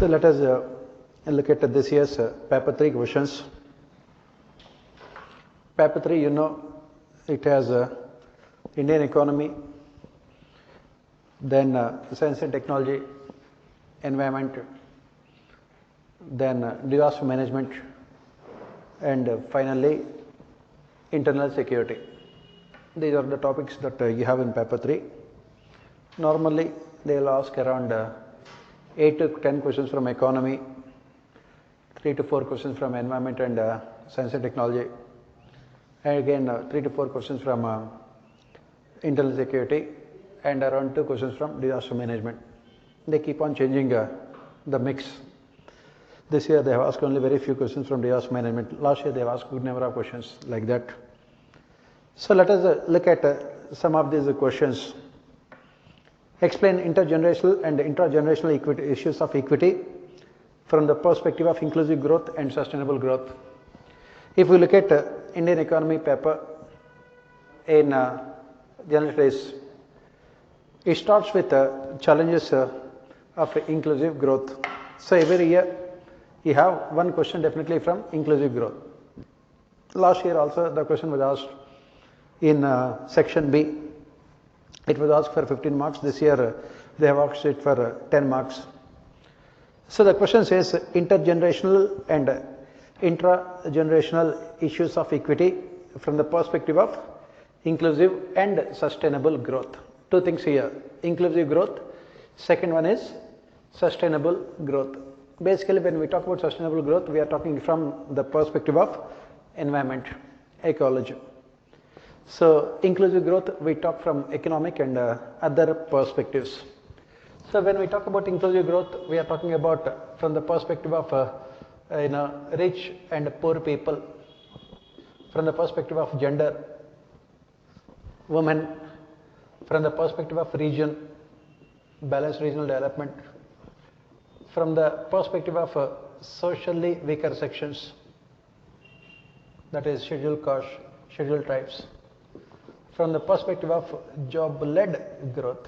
So let us look at this year's paper 3 questions. Paper 3, you know, it has Indian economy, then science and technology, environment, then disaster management, and finally internal security. These are the topics that you have in paper 3. Normally they will ask around 8 to 10 questions from economy, 3 to 4 questions from environment and science and technology, and again 3 to 4 questions from internal security, and around 2 questions from disaster management. They keep on changing the mix. This year they have asked only very few questions from disaster management. Last year they have asked good number of questions like that. So let us look at some of these questions. Explain intergenerational and intragenerational issues of equity from the perspective of inclusive growth and sustainable growth. If we look at Indian economy paper in general studies, it starts with challenges of inclusive growth. So every year you have one question definitely from inclusive growth. Last year also the question was asked in section B. It was asked for 15 marks. This year they have asked it for 10 marks. So the question says intergenerational and intragenerational issues of equity from the perspective of inclusive and sustainable growth. Two things here, inclusive growth, second one is sustainable growth. Basically when we talk about sustainable growth, we are talking from the perspective of environment, ecology. So inclusive growth, we talk from economic and other perspectives. So when we talk about inclusive growth, we are talking about from the perspective of rich and poor people, from the perspective of gender, women, from the perspective of region, balanced regional development, from the perspective of socially weaker sections, that is scheduled castes, scheduled tribes, from the perspective of job-led growth,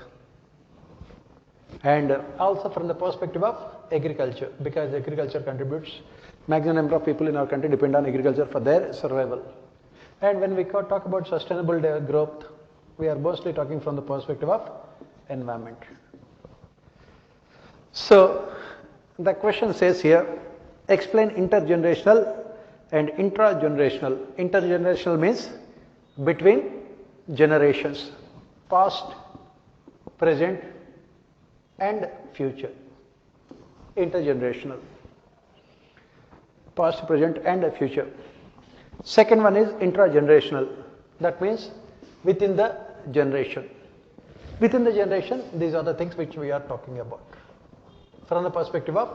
and also from the perspective of agriculture, because agriculture contributes, maximum number of people in our country depend on agriculture for their survival. And when we talk about sustainable growth, we are mostly talking from the perspective of environment. So the question says here, explain intergenerational and intragenerational. Intergenerational means between generations, past, present and future. Intergenerational, past, present and future. Second one is intragenerational, that means within the generation. Within the generation, these are the things which we are talking about from the perspective of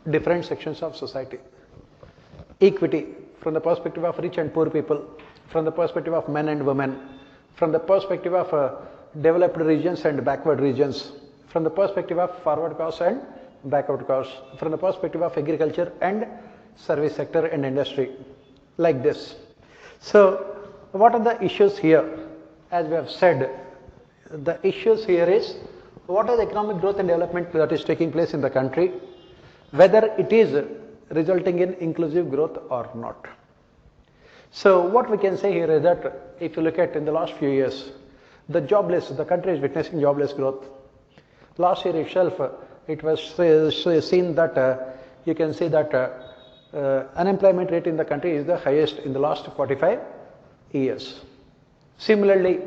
different sections of society. Equity from the perspective of rich and poor people, from the perspective of men and women, from the perspective of developed regions and backward regions, from the perspective of forward castes and backward castes, from the perspective of agriculture and service sector and industry, like this. So what are the issues here? As we have said, the issues here is what is economic growth and development that is taking place in the country, whether it is resulting in inclusive growth or not. So what we can say here is that if you look at in the last few years, the country is witnessing jobless growth. Last year itself, it was seen that you can see that unemployment rate in the country is the highest in the last 45 years. Similarly,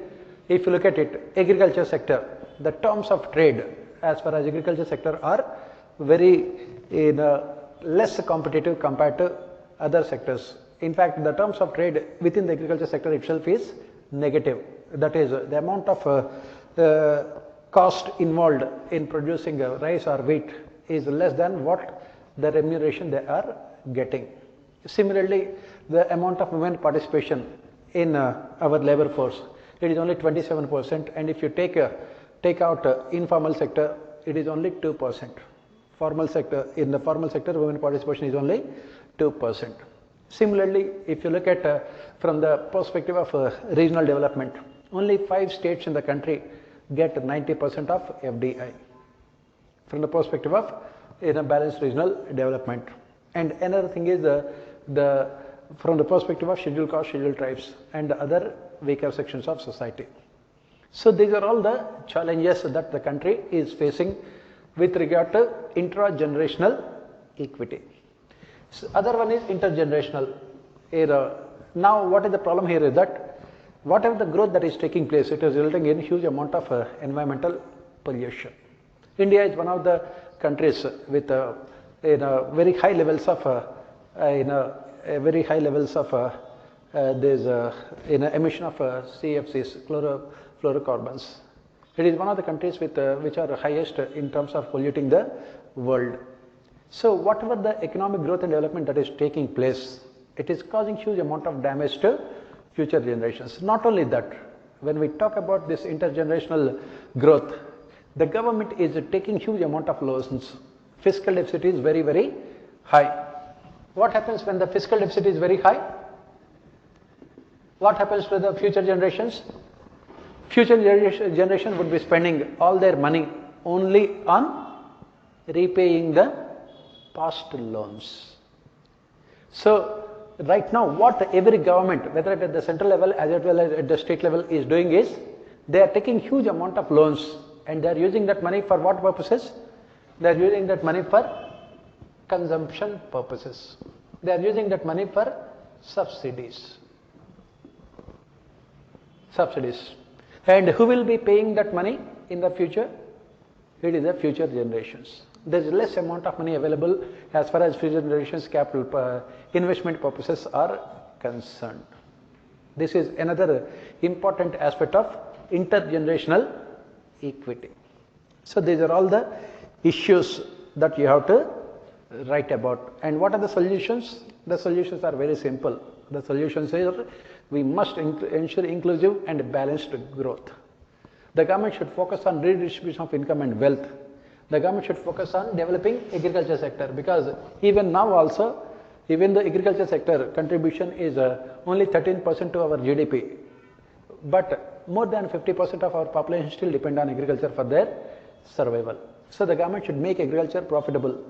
if you look at it, agriculture sector, the terms of trade as far as agriculture sector are very less competitive compared to other sectors. In fact, the terms of trade within the agriculture sector itself is negative. That is, the amount of cost involved in producing rice or wheat is less than what the remuneration they are getting. Similarly, the amount of women participation in our labor force, it is only 27%, and if you take out informal sector, it is only 2%. Formal sector, in the formal sector, women participation is only 2%. Similarly, if you look at from the perspective of regional development, only 5 states in the country get 90% of FDI. From the perspective of in a balanced regional development. And another thing is from the perspective of scheduled caste, scheduled tribes and other weaker sections of society. So these are all the challenges that the country is facing with regard to intra-generational equity. So other one is intergenerational error. Now what is the problem here is that whatever the growth that is taking place, it is resulting in huge amount of environmental pollution. India is one of the countries with very high levels of emission of CFCs, chlorofluorocarbons. It is one of the countries with which are highest in terms of polluting the world. So whatever the economic growth and development that is taking place, it is causing huge amount of damage to future generations. Not only that, when we talk about this intergenerational growth, the government is taking huge amount of loans. Fiscal deficit is very, very high. What happens when the fiscal deficit is very high? What happens to the future generations? Future generation would be spending all their money only on repaying the past loans. So right now what every government, whether at the central level as well as at the state level, is doing is they are taking huge amount of loans and they are using that money for what purposes? They are using that money for consumption purposes. They are using that money for subsidies. And who will be paying that money in the future? It is the future generations. There is less amount of money available as far as future generations capital investment purposes are concerned. This is another important aspect of intergenerational equity. So these are all the issues that you have to write about. And what are the solutions? The solutions are very simple. The solutions are we must ensure inclusive and balanced growth. The government should focus on redistribution of income and wealth. The government should focus on developing agriculture sector, because even now also, even the agriculture sector contribution is only 13% to our GDP. But more than 50% of our population still depend on agriculture for their survival. So the government should make agriculture profitable.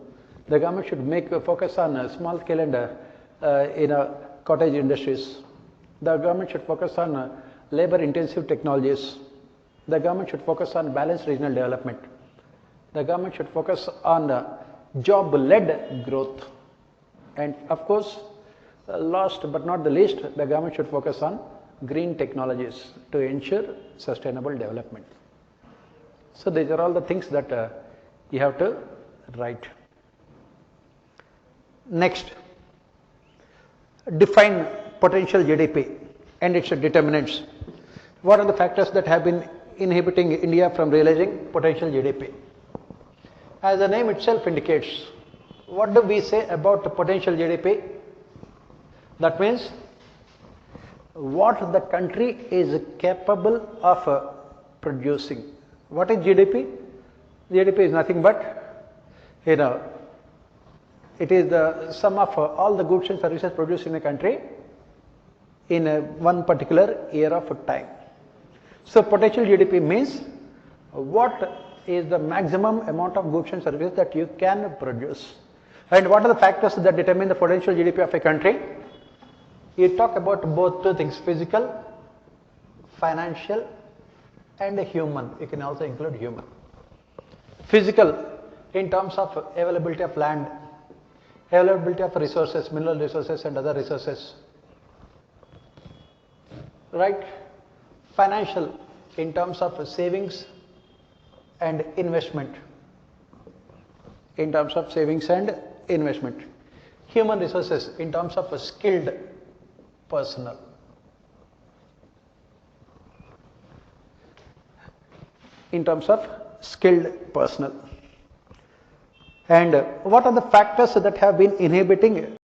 The government should focus on small scale and cottage industries. The government should focus on labor intensive technologies. The government should focus on balanced regional development. The government should focus on job led growth. And of course, last but not the least, the government should focus on green technologies to ensure sustainable development. So these are all the things that you have to write. Next, define potential GDP and its determinants. What are the factors that have been inhibiting India from realizing potential GDP? As the name itself indicates, what do we say about the potential GDP? That means what the country is capable of producing. What is GDP? GDP is nothing but, it is the sum of all the goods and services produced in a country in one particular year of time. So potential GDP means what is the maximum amount of goods and services that you can produce. And what are the factors that determine the potential GDP of a country? You talk about both two things, physical, financial and human. You can also include human. Physical, in terms of availability of land, availability of resources, mineral resources and other resources. Right? Financial, in terms of savings and investment. In terms of savings and investment. Human resources, in terms of skilled personnel. In terms of skilled personnel. And what are the factors that have been inhibiting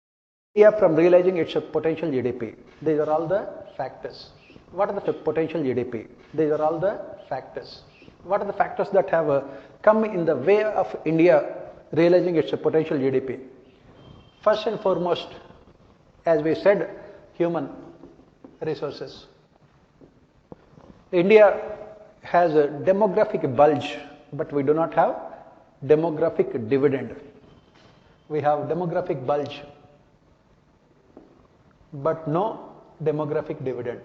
India from realizing its potential GDP? These are all the factors. What are the potential GDP? These are all the factors. What are the factors that have come in the way of India realizing its potential GDP? First and foremost, as we said, human resources. India has a demographic bulge, but we do not have demographic dividend. We have demographic bulge, but no demographic dividend.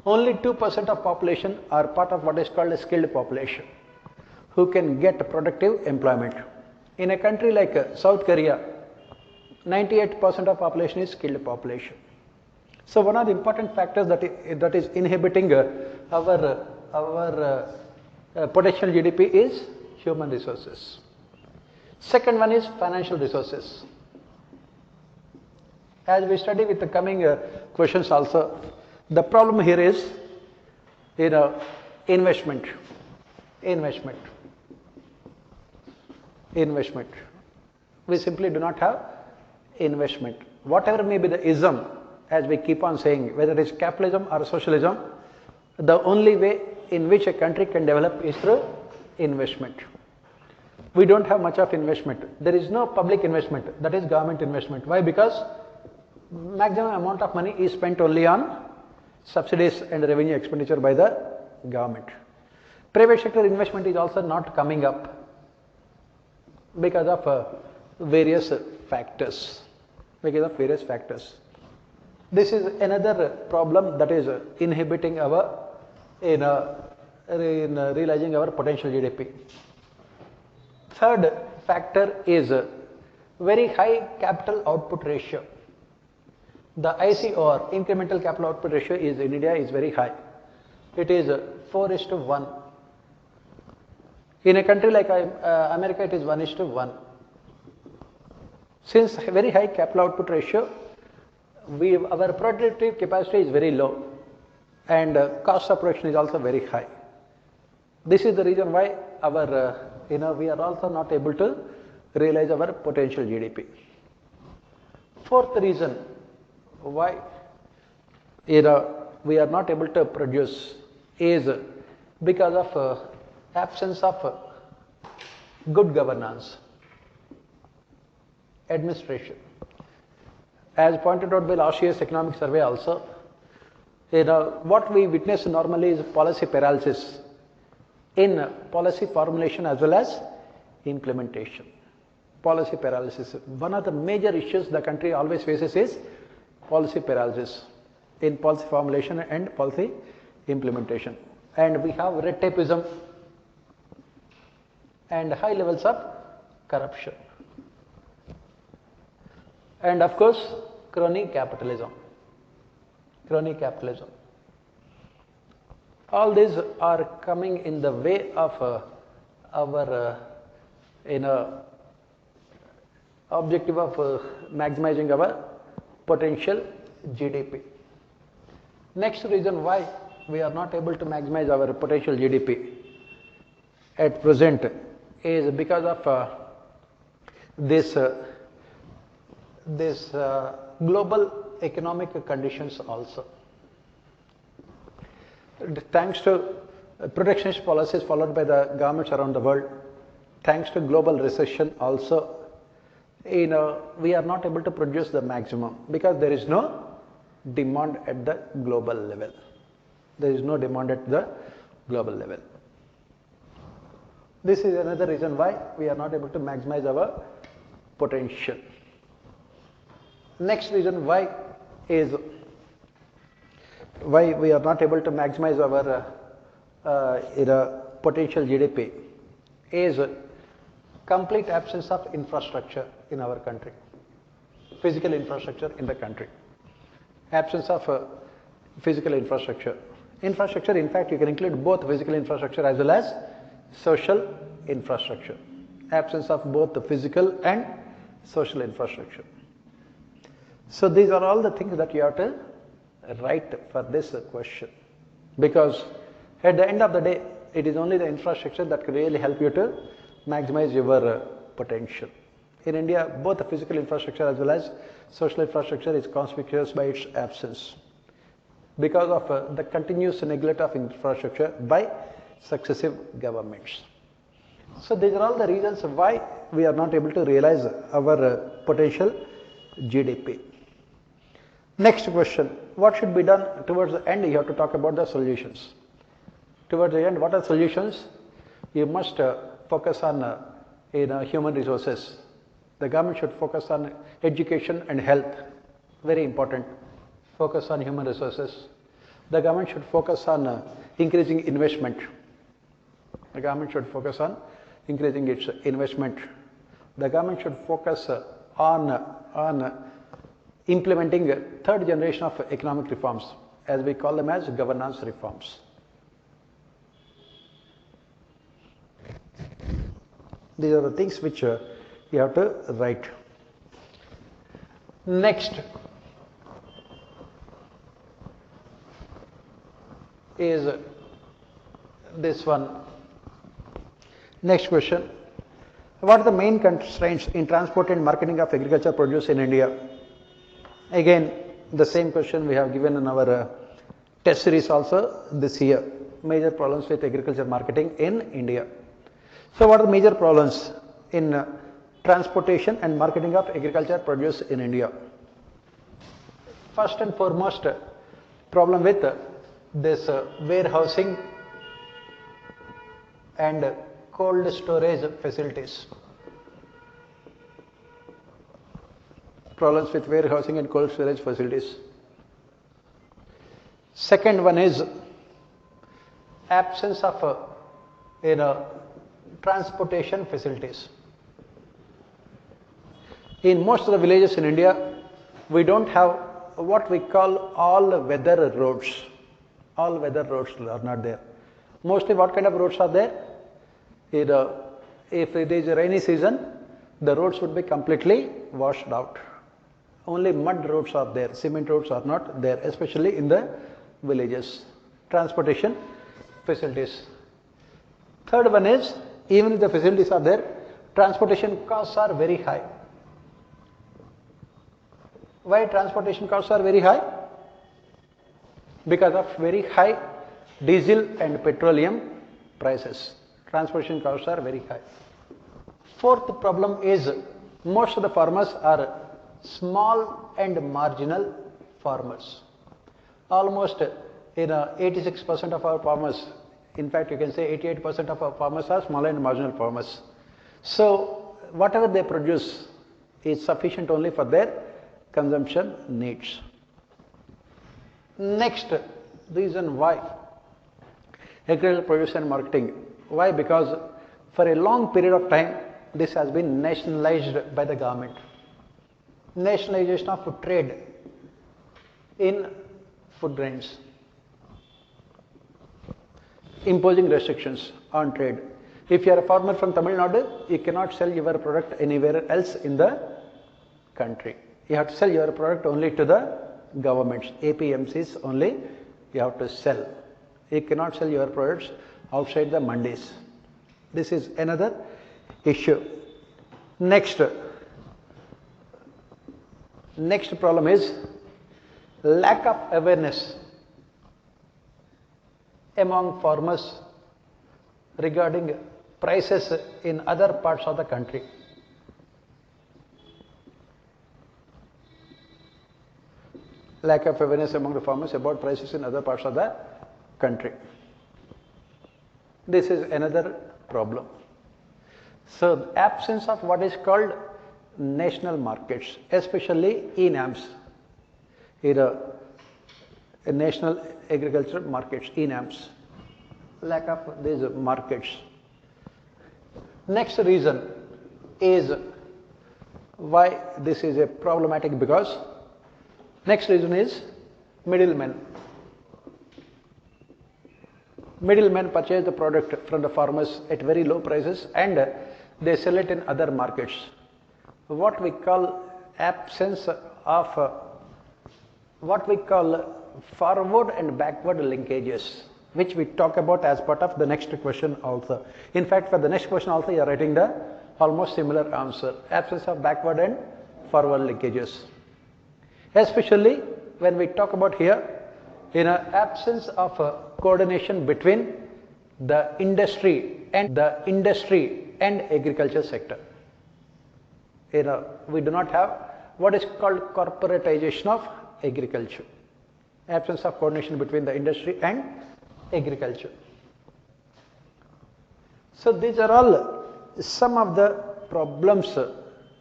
Only 2% of population are part of what is called a skilled population, who can get productive employment. In a country like South Korea, 98% of population is skilled population. So one of the important factors that is inhibiting our potential GDP is human resources. Second one is financial resources. As we study with the coming questions also, the problem here is investment. We simply do not have investment. Whatever may be the ism, as we keep on saying, whether it is capitalism or socialism, the only way in which a country can develop is through investment. We don't have much of investment. There is no public investment, that is government investment. Why? Because maximum amount of money is spent only on subsidies and revenue expenditure by the government. Private sector investment is also not coming up because of various factors. This is another problem that is inhibiting our in realizing our potential GDP. Third factor is very high capital output ratio. The ICOR, incremental capital output ratio, is in India is very high. It is 4:1. In a country like America, it is 1:1. Since very high capital output ratio, our productive capacity is very low, and cost of production is also very high. This is the reason why our we are also not able to realize our potential GDP. Fourth reason why we are not able to produce is because of absence of good governance, administration. As pointed out by last year's economic survey also, what we witness normally is policy paralysis in policy formulation as well as implementation. Policy paralysis. One of the major issues the country always faces is policy paralysis in policy formulation and policy implementation. And we have red tapeism and high levels of corruption. And of course, crony capitalism. All these are coming in the way of our objective of maximizing our potential GDP. Next reason why we are not able to maximize our potential GDP at present is because of this global economic conditions also. Thanks to protectionist policies followed by the governments around the world, thanks to global recession also, we are not able to produce the maximum because there is no demand at the global level. This is another reason why we are not able to maximize our potential. Next reason why we are not able to maximize our potential GDP is complete absence of infrastructure in our country, physical infrastructure in the country. Absence of physical infrastructure. Infrastructure, in fact, you can include both physical infrastructure as well as social infrastructure. Absence of both the physical and social infrastructure. So these are all the things that you have to write for this question, because at the end of the day, it is only the infrastructure that can really help you to maximize your potential. In India, both the physical infrastructure as well as social infrastructure is conspicuous by its absence because of the continuous neglect of infrastructure by successive governments. So these are all the reasons why we are not able to realize our potential GDP. Next question, what should be done towards the end? You have to talk about the solutions. Towards the end, what are solutions? You must focus on human resources. The government should focus on education and health, very important. Focus on human resources. The government should focus on increasing investment. The government should focus on increasing its investment. The government should focus on implementing third generation of economic reforms, as we call them as governance reforms. These are the things which you have to write. Next is this one. Next question. What are the main constraints in transport and marketing of agriculture produce in India? Again, the same question we have given in our test series also this year. Major problems with agriculture marketing in India. So what are the major problems in transportation and marketing of agriculture produce in India? First and foremost, problem with this warehousing and cold storage facilities. Problems with warehousing and cold storage facilities. Second one is absence of transportation facilities. In most of the villages in India, we don't have what we call all-weather roads. All-weather roads are not there. Mostly what kind of roads are there? If it is a rainy season, the roads would be completely washed out. Only mud roads are there, cement roads are not there, especially in the villages. Transportation facilities. Third one is, even if the facilities are there, transportation costs are very high. Why transportation costs are very high? Because of very high diesel and petroleum prices. Transportation costs are very high. Fourth problem is, most of the farmers are small and marginal farmers. Almost 86% of our farmers, in fact you can say 88% of our farmers are small and marginal farmers. So whatever they produce is sufficient only for their consumption needs. Next reason why agricultural produce and marketing. Why? Because for a long period of time this has been nationalized by the government. Nationalization of trade in food grains, imposing restrictions on trade. If you are a farmer from Tamil Nadu, you cannot sell your product anywhere else in the country. You have to sell your product only to the governments, APMCs only you have to sell. You cannot sell your products outside the mandis. This is another issue. Next problem is lack of awareness among farmers regarding prices in other parts of the country. Lack of awareness among the farmers about prices in other parts of the country. This is another problem. So, absence of what is called national markets, especially ENAMs, national agricultural markets, ENAMs, lack of these markets. Next reason is why this is a problematic, because next reason is middlemen. Middlemen purchase the product from the farmers at very low prices and they sell it in other markets. What we call absence of what we call forward and backward linkages, which we talk about as part of the next question also. In fact, for the next question also you are writing the almost similar answer. Absence of backward and forward linkages. Especially when we talk about here, in an absence of coordination between the industry and agriculture sector. We do not have what is called corporatization of agriculture. Absence of coordination between the industry and agriculture. So these are all some of the problems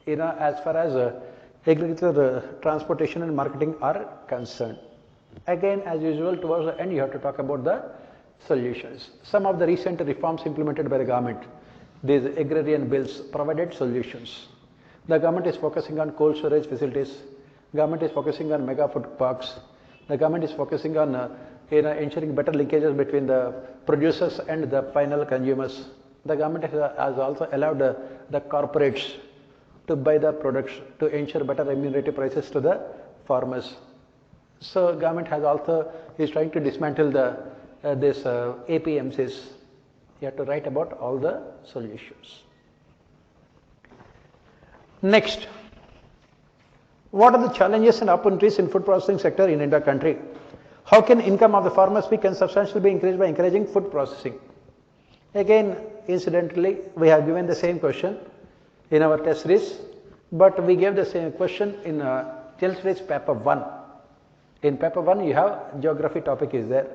as far as agriculture, transportation and marketing are concerned. Again, as usual, towards the end you have to talk about the solutions. Some of the recent reforms implemented by the government, these agrarian bills provided solutions. The government is focusing on cold storage facilities, government is focusing on mega food parks, the government is focusing on ensuring better linkages between the producers and the final consumers. The government has also allowed the corporates to buy the products to ensure better remunerative prices to the farmers. So government has also is trying to dismantle the this APMCs. You have to write about all the solutions. Next, what are the challenges and opportunities in food processing sector in India country? How can income of the farmers be substantially be increased by encouraging food processing? Again, incidentally, we have given the same question in our test series, but we gave the same question in test series paper 1. In paper 1, you have geography topic is there.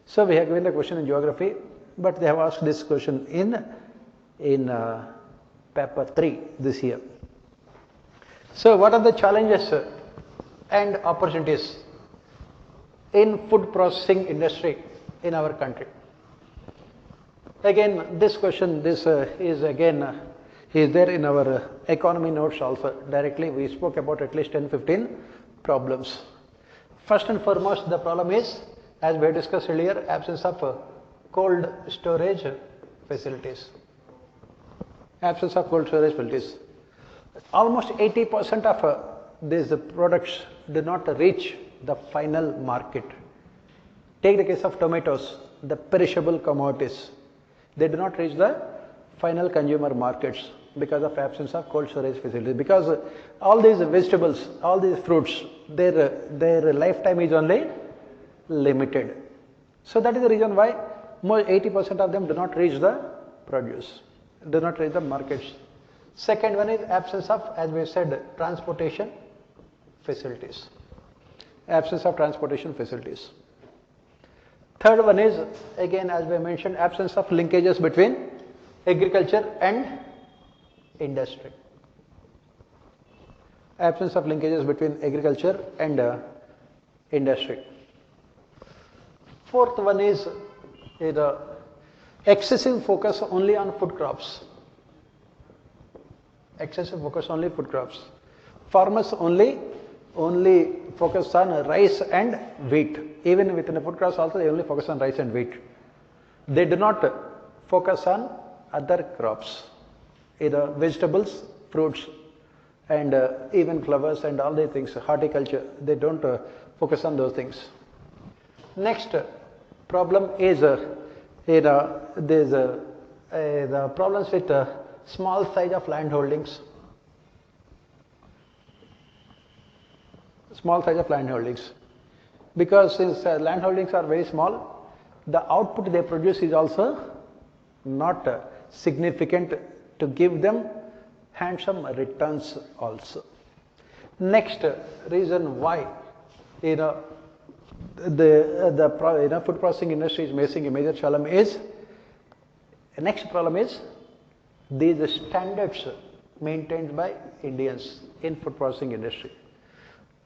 So we have given the question in geography, but they have asked this question in paper 3 this year. So what are the challenges and opportunities in food processing industry in our country? Again, this question, is there in our economy notes also. Directly we spoke about at least 10-15 problems. First and foremost, the problem is, as we discussed earlier, absence of cold storage facilities. Absence of cold storage facilities. Almost 80% of these products do not reach the final market. Take the case of tomatoes, the perishable commodities. They do not reach the final consumer markets because of absence of cold storage facilities. Because all these vegetables, all these fruits, their lifetime is only limited. So that is the reason why more 80% of them do not reach the produce, do not reach the markets. Second one is absence of, as we said, transportation facilities. Absence of transportation facilities. Third one is, again as we mentioned, absence of linkages between agriculture and industry. Absence of linkages between agriculture and industry. Fourth one is the excessive focus only on food crops. Excessive focus only food crops. Farmers only focus on rice and wheat. Even within the food crops also they only focus on rice and wheat. They do not focus on other crops, either vegetables, fruits and even flowers and all these things, horticulture. They don't focus on those things. Next problem is there's the problems with small size of land holdings. Small size of land holdings. Because since land holdings are very small, the output they produce is also not significant to give them handsome returns also. Next reason why the food processing industry is facing a major challenge is, next problem is these standards maintained by Indians in food processing industry.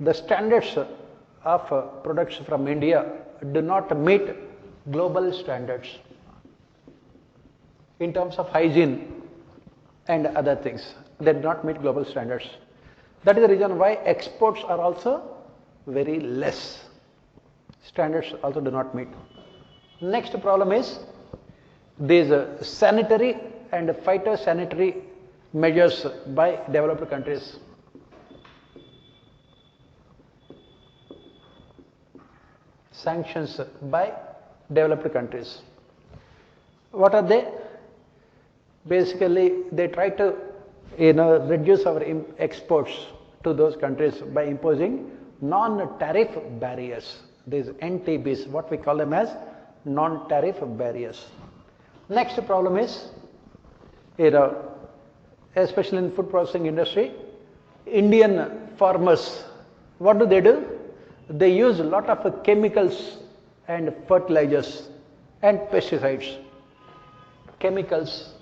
The standards of products from India do not meet global standards in terms of hygiene and other things. They do not meet global standards. That is the reason why exports are also very less. Standards also do not meet. Next problem is these sanitary and phytosanitary measures by developed countries. Sanctions by developed countries. What are they? Basically, they try to reduce our exports to those countries by imposing non-tariff barriers. These NTBs, what we call them as non-tariff barriers. Next problem is, especially in food processing industry, Indian farmers, what do? They use a lot of chemicals and fertilizers and pesticides. Chemicals,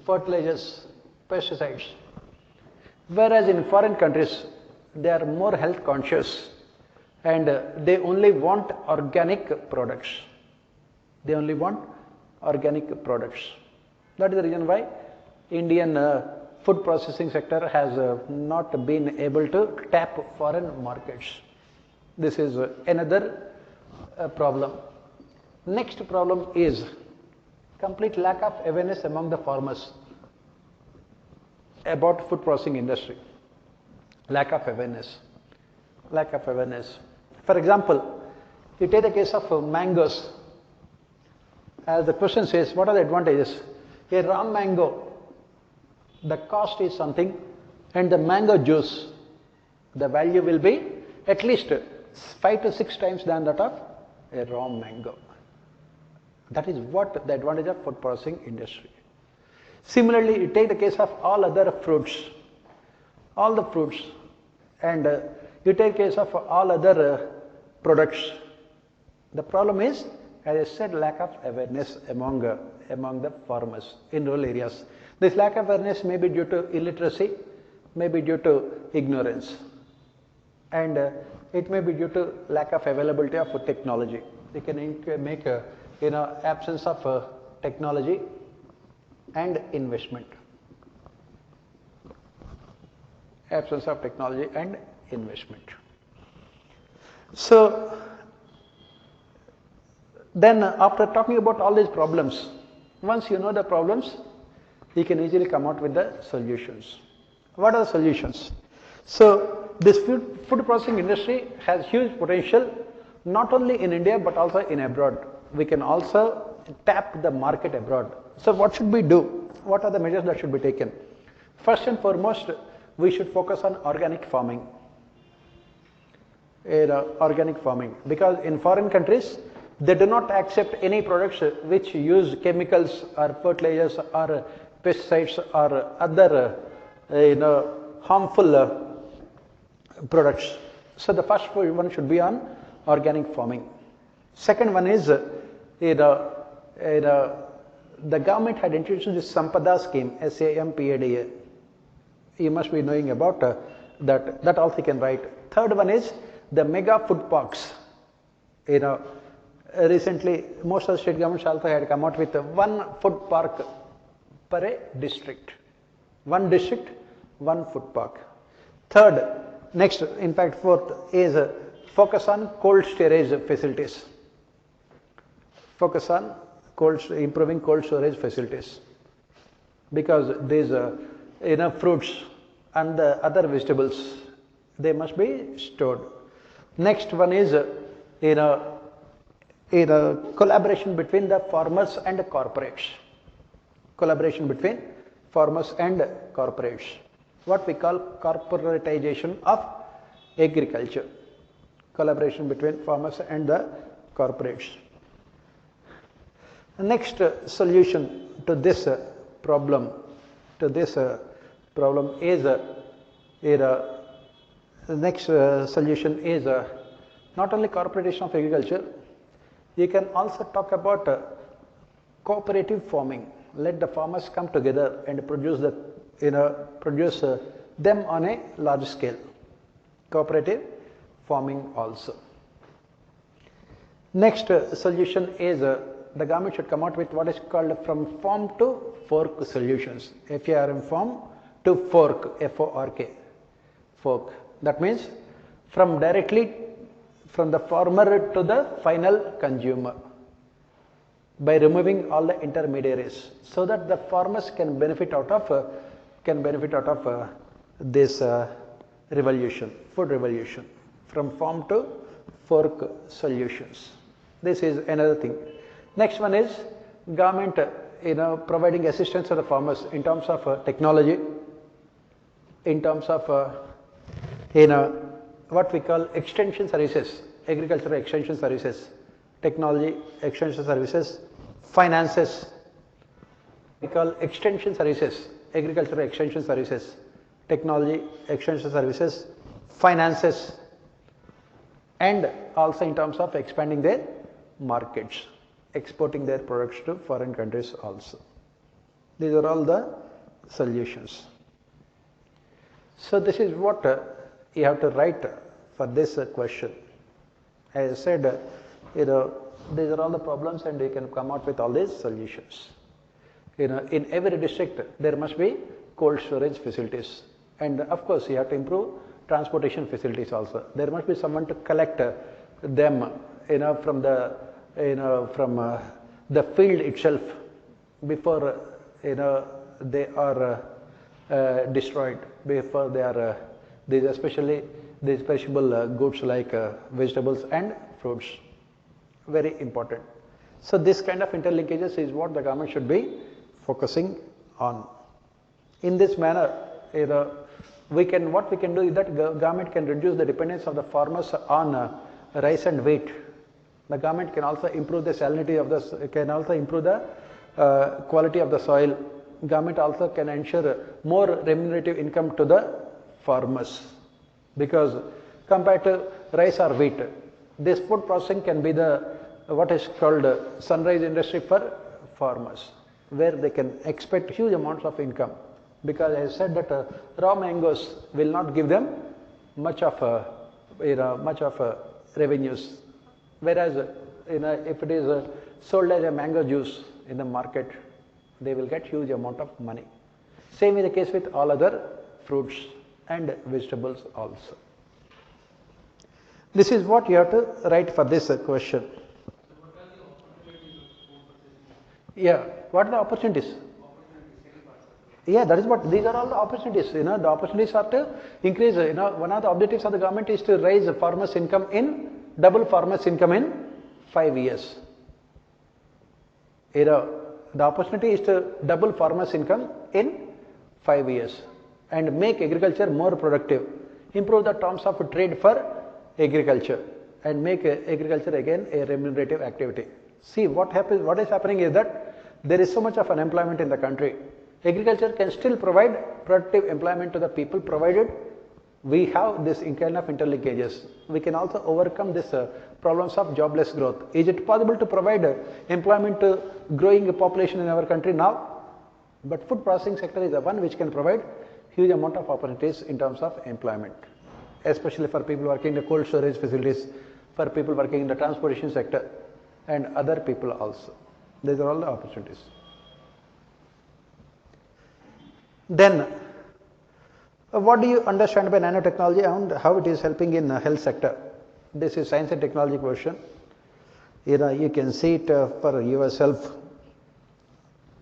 fertilizers pesticides. Whereas in foreign countries, they are more health conscious and they only want organic products. They only want organic products. That is the reason why Indian food processing sector has not been able to tap foreign markets. This is another problem. Next problem is complete lack of awareness among the farmers about food processing industry. Lack of awareness. Lack of awareness. For example, you take the case of mangoes. As the question says, what are the advantages? A raw mango, the cost is something, and the mango juice, the value will be at least 5 to 6 times than that of a raw mango. That is what the advantage of food processing industry. Similarly, you take the case of all other fruits, all the fruits, and you take case of all other products. The problem is, as I said, lack of awareness among the farmers in rural areas. This lack of awareness may be due to illiteracy, may be due to ignorance, and it may be due to lack of availability of technology. They can make absence of technology and investment. Absence of technology and investment. So then after talking about all these problems, once you know the problems, you can easily come out with the solutions. What are the solutions? So this food processing industry has huge potential not only in India but also in abroad. We can also tap the market abroad. So what should we do? What are the measures that should be taken? First and foremost, we should focus on organic farming. Organic farming, because in foreign countries, they do not accept any products which use chemicals or fertilizers or pesticides or other harmful products. So the first one should be on organic farming. Second one is the government had introduced this Sampada scheme, SAMPADA. You must be knowing about that. That also you can write. Third one is the mega food parks. Recently, most of the state governments also had come out with one food park per a district. One district, one food park. Third, next, in fact, fourth is focus on cold storage facilities. Focus on improving cold storage facilities, because these fruits and the other vegetables, they must be stored. Next one is collaboration between the farmers and corporates. Collaboration between farmers and corporates. What we call corporatization of agriculture. Collaboration between farmers and the corporates. The next solution to this problem is the next solution is not only corporatization of agriculture. You can also talk about cooperative farming. Let the farmers come together and produce them on a large scale. Cooperative farming also. Next solution is the government should come out with what is called from farm to fork solutions. FARM, farm to fork, FORK, fork. That means directly from the farmer to the final consumer, by removing all the intermediaries, so that the farmers can benefit out of this revolution, food revolution, from farm to fork solutions. This is another thing. Next one is government providing assistance to the farmers in terms of technology, in terms of what we call extension services, agricultural extension services, technology extension services, finances. We call extension services, agricultural extension services, technology extension services, finances, and also in terms of expanding their markets, exporting their products to foreign countries also. These are all the solutions. So this is what you have to write for this question. As I said, these are all the problems and you can come out with all these solutions. In every district there must be cold storage facilities, and of course you have to improve transportation facilities also. There must be someone to collect them from the field itself before they are destroyed, before they are especially these perishable goods like vegetables and fruits, very important. So this kind of interlinkages is what the government should be focusing on. In this manner, what we can do is that government can reduce the dependence of the farmers on rice and wheat. The government can also improve the salinity of the, can also improve the quality of the soil. Government also can ensure more remunerative income to the farmers, because compared to rice or wheat, this food processing can be the what is called sunrise industry for farmers, where they can expect huge amounts of income, because I said that raw mangoes will not give them much of revenues, whereas if it is sold as a mango juice in the market, they will get huge amount of money. Same is the case with all other fruits and vegetables also. This is what you have to write for this question. Yeah, what are the opportunities? Yeah, that is what, these are all the opportunities. The opportunities are to increase, one of the objectives of the government is to raise farmers' income double farmers' income in 5 years. The opportunity is to double farmers' income in 5 years and make agriculture more productive, improve the terms of trade for agriculture, and make agriculture again a remunerative activity. See, what is happening is that there is so much of unemployment in the country. Agriculture can still provide productive employment to the people, provided we have this kind of interlinkages. We can also overcome this problems of jobless growth. Is it possible to provide employment to growing population in our country now? But food processing sector is the one which can provide huge amount of opportunities in terms of employment, especially for people working in the cold storage facilities, for people working in the transportation sector, and other people also. These are all the opportunities. Then, what do you understand by nanotechnology and how it is helping in health sector? This is science and technology question. You can see it for yourself.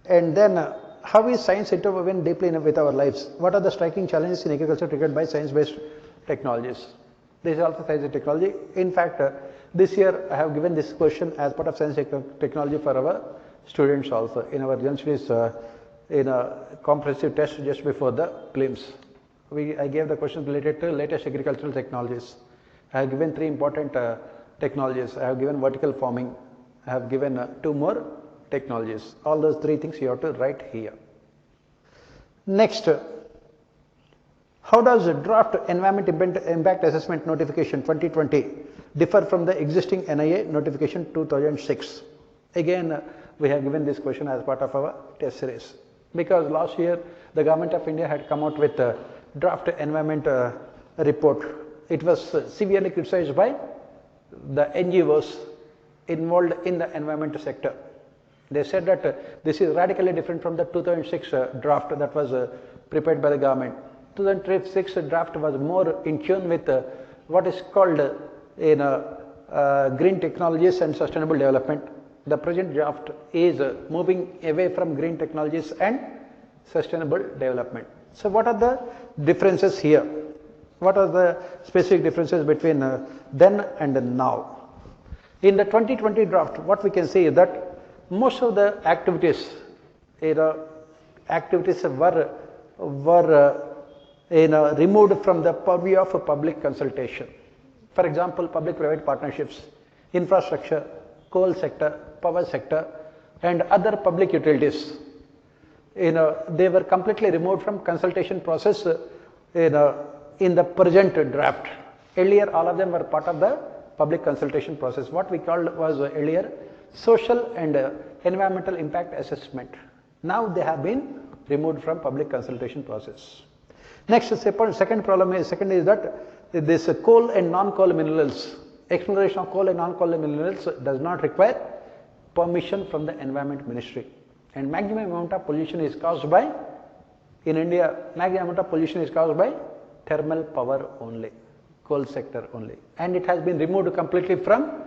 And then, how is science interwoven deeply with our lives? What are the striking challenges in agriculture triggered by science-based technologies? This is also science and technology. In fact, this year I have given this question as part of science and technology for our students also in our general studies in a comprehensive test just before the prelims. I gave the questions related to latest agricultural technologies. I have given 3 important technologies. I have given vertical farming. I have given 2 more technologies. All those 3 things you have to write here. Next, how does draft environment impact assessment notification 2020 differ from the existing NIA notification 2006? Again, we have given this question as part of our test series, because last year the government of India had come out with a draft environment report. It was severely criticized by the NGOs involved in the environment sector. They said that this is radically different from the 2006 draft that was prepared by the government. 2006 draft was more in tune with what is called green technologies and sustainable development. The present draft is moving away from green technologies and sustainable development. So what are the differences here? What are the specific differences between then and now? In the 2020 draft, what we can see is that most of the activities were removed from the purview of public consultation. For example, public-private partnerships, infrastructure, coal sector, power sector, and other public utilities. They were completely removed from consultation process in the present draft. Earlier, all of them were part of the public consultation process. What we called was earlier social and environmental impact assessment. Now they have been removed from public consultation process. Next, second is that this coal and non-coal minerals, exploration of coal and non-coal minerals does not require permission from the Environment Ministry. And maximum amount of pollution is caused by, in India, maximum amount of pollution is caused by thermal power only, coal sector only. And it has been removed completely from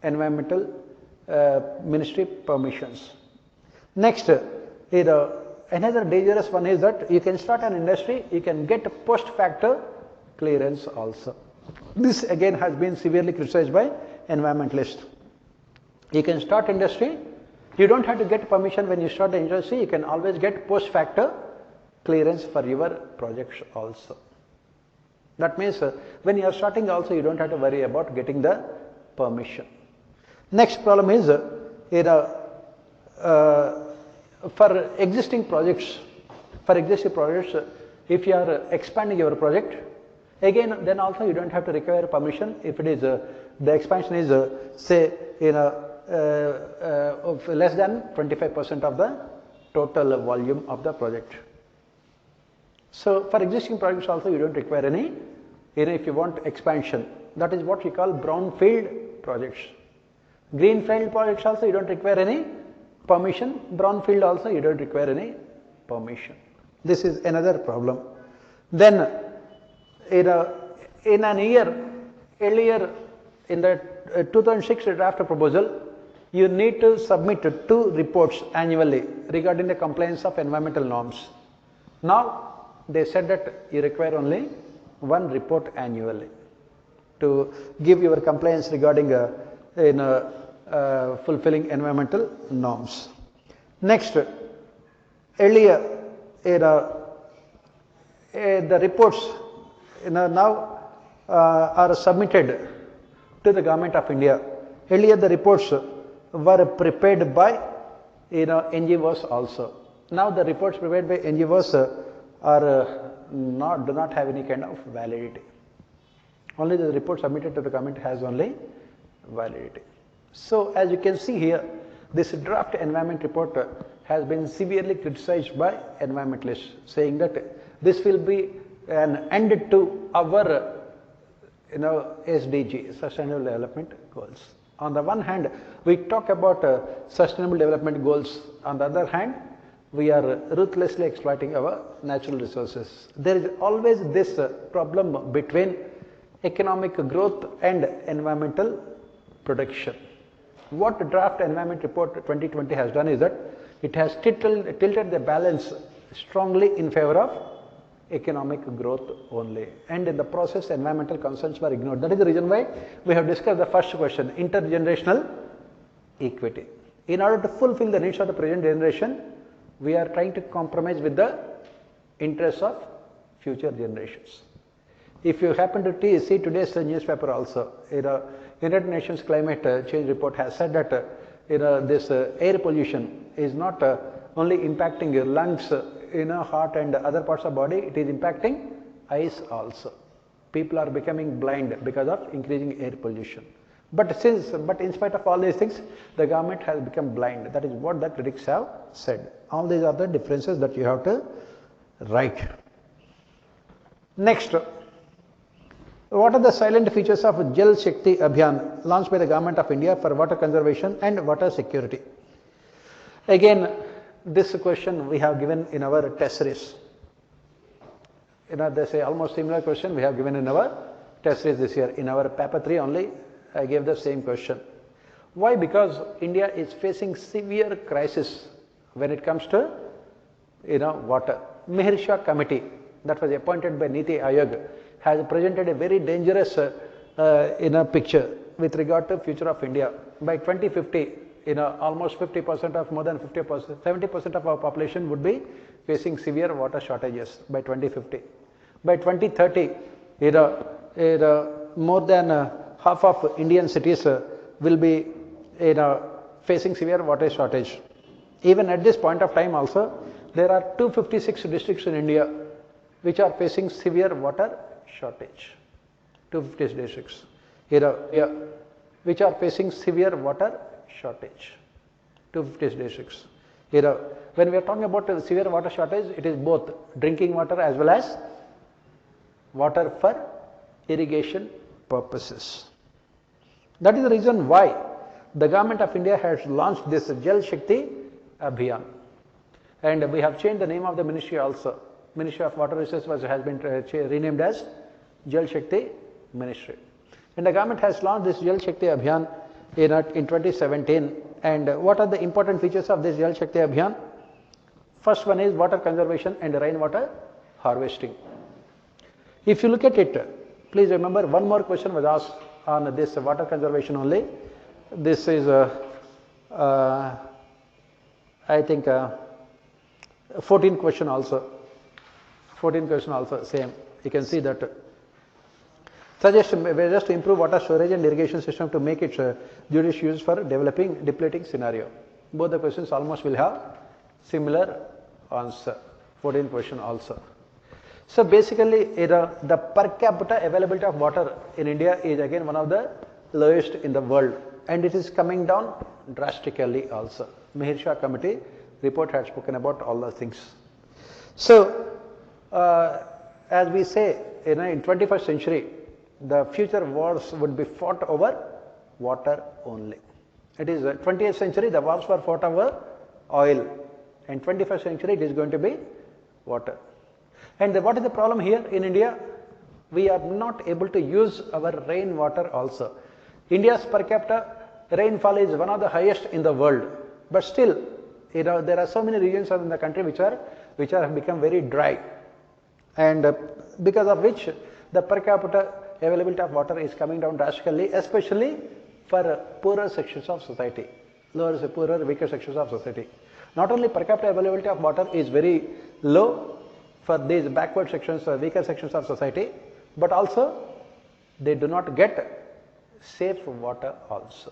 Environmental Ministry permissions. Next, another dangerous one is that you can start an industry, you can get post facto clearance also. This again has been severely criticized by environmentalists. You can start industry, you don't have to get permission when you start the industry, you can always get post facto clearance for your projects also. That means when you are starting also, you don't have to worry about getting the permission. Next problem is for existing projects, if you are expanding your project, again then also you don't have to require permission if it is the expansion is say of less than 25% of the total volume of the project. So for existing projects also you don't require any, if you want expansion, that is what we call brownfield projects. Greenfield projects also you don't require any permission, brownfield also you don't require any permission. This is another problem. Then in an year earlier, in the 2006 draft proposal, you need to submit 2 reports annually regarding the compliance of environmental norms. Now they said that you require only 1 report annually to give your compliance regarding fulfilling environmental norms. Next, earlier the reports now are submitted to the Government of India. Earlier the reports were prepared by NGOs also. Now the reports prepared by NGOs do not have any kind of validity. Only the report submitted to the government has only validity. So as you can see here, this draft environment report has been severely criticized by environmentalists, saying that this will be an end to our SDG, Sustainable Development Goals. On the one hand, we talk about Sustainable Development Goals. On the other hand, we are ruthlessly exploiting our natural resources. There is always this problem between economic growth and environmental protection. What draft environment report 2020 has done is that it has tilted the balance strongly in favor of economic growth only, and in the process environmental concerns were ignored. That is the reason why we have discussed the first question, intergenerational equity. In order to fulfill the needs of the present generation, we are trying to compromise with the interests of future generations. If you happen to see today's newspaper also, United Nations Climate Change Report has said that this air pollution is not only impacting your lungs, heart and other parts of body, it is impacting eyes also. People are becoming blind because of increasing air pollution. But in spite of all these things, the government has become blind. That is what the critics have said. All these are the differences that you have to write. Next, what are the silent features of Jal Shakti Abhiyan launched by the Government of India for water conservation and water security? Again, this question we have given in our test series. There's a almost similar question we have given in our test series this year. In our paper 3 only, I gave the same question. Why? Because India is facing severe crisis when it comes to water. Mihir Shah committee that was appointed by Niti Aayog has presented a very dangerous picture with regard to future of India. By 2050, almost 50% of more than 50%, 70% of our population would be facing severe water shortages by 2050. By 2030, more than half of Indian cities will be facing severe water shortage. Even at this point of time also, there are 256 districts in India which are facing severe water shortage. 250 districts which are facing severe water shortage. 250 districts. When we are talking about severe water shortage, it is both drinking water as well as water for irrigation purposes. That is the reason why the government of India has launched this Jal Shakti Abhiyan. And we have changed the name of the ministry also. Ministry of Water Resources has been renamed as Jal Shakti Ministry. And the government has launched this Jal Shakti Abhiyan in 2017. And what are the important features of this Jal Shakti Abhiyan? First one is water conservation and rainwater harvesting. If you look at it, please remember one more question was asked on this water conservation only. This is, I think, 14 question also. 14 question also same. You can see that. Suggest measures to improve water storage and irrigation system to make it judicious use for developing depleting scenario. Both the questions almost will have similar answer. 14 question also. So basically, the per capita availability of water in India is again one of the lowest in the world, and it is coming down drastically also. Mihir Shah Committee report had spoken about all those things. So, as we say, in 21st century, the future wars would be fought over water only. It is 20th century, the wars were fought over oil, and 21st century it is going to be water. And what is the problem here in India? We are not able to use our rainwater also. India's per capita rainfall is one of the highest in the world, but still, there are so many regions in the country which have become very dry, and because of which the per capita availability of water is coming down drastically, especially for poorer sections of society, poorer, weaker sections of society. Not only per capita availability of water is very low for these backward sections or weaker sections of society, but also they do not get safe water also.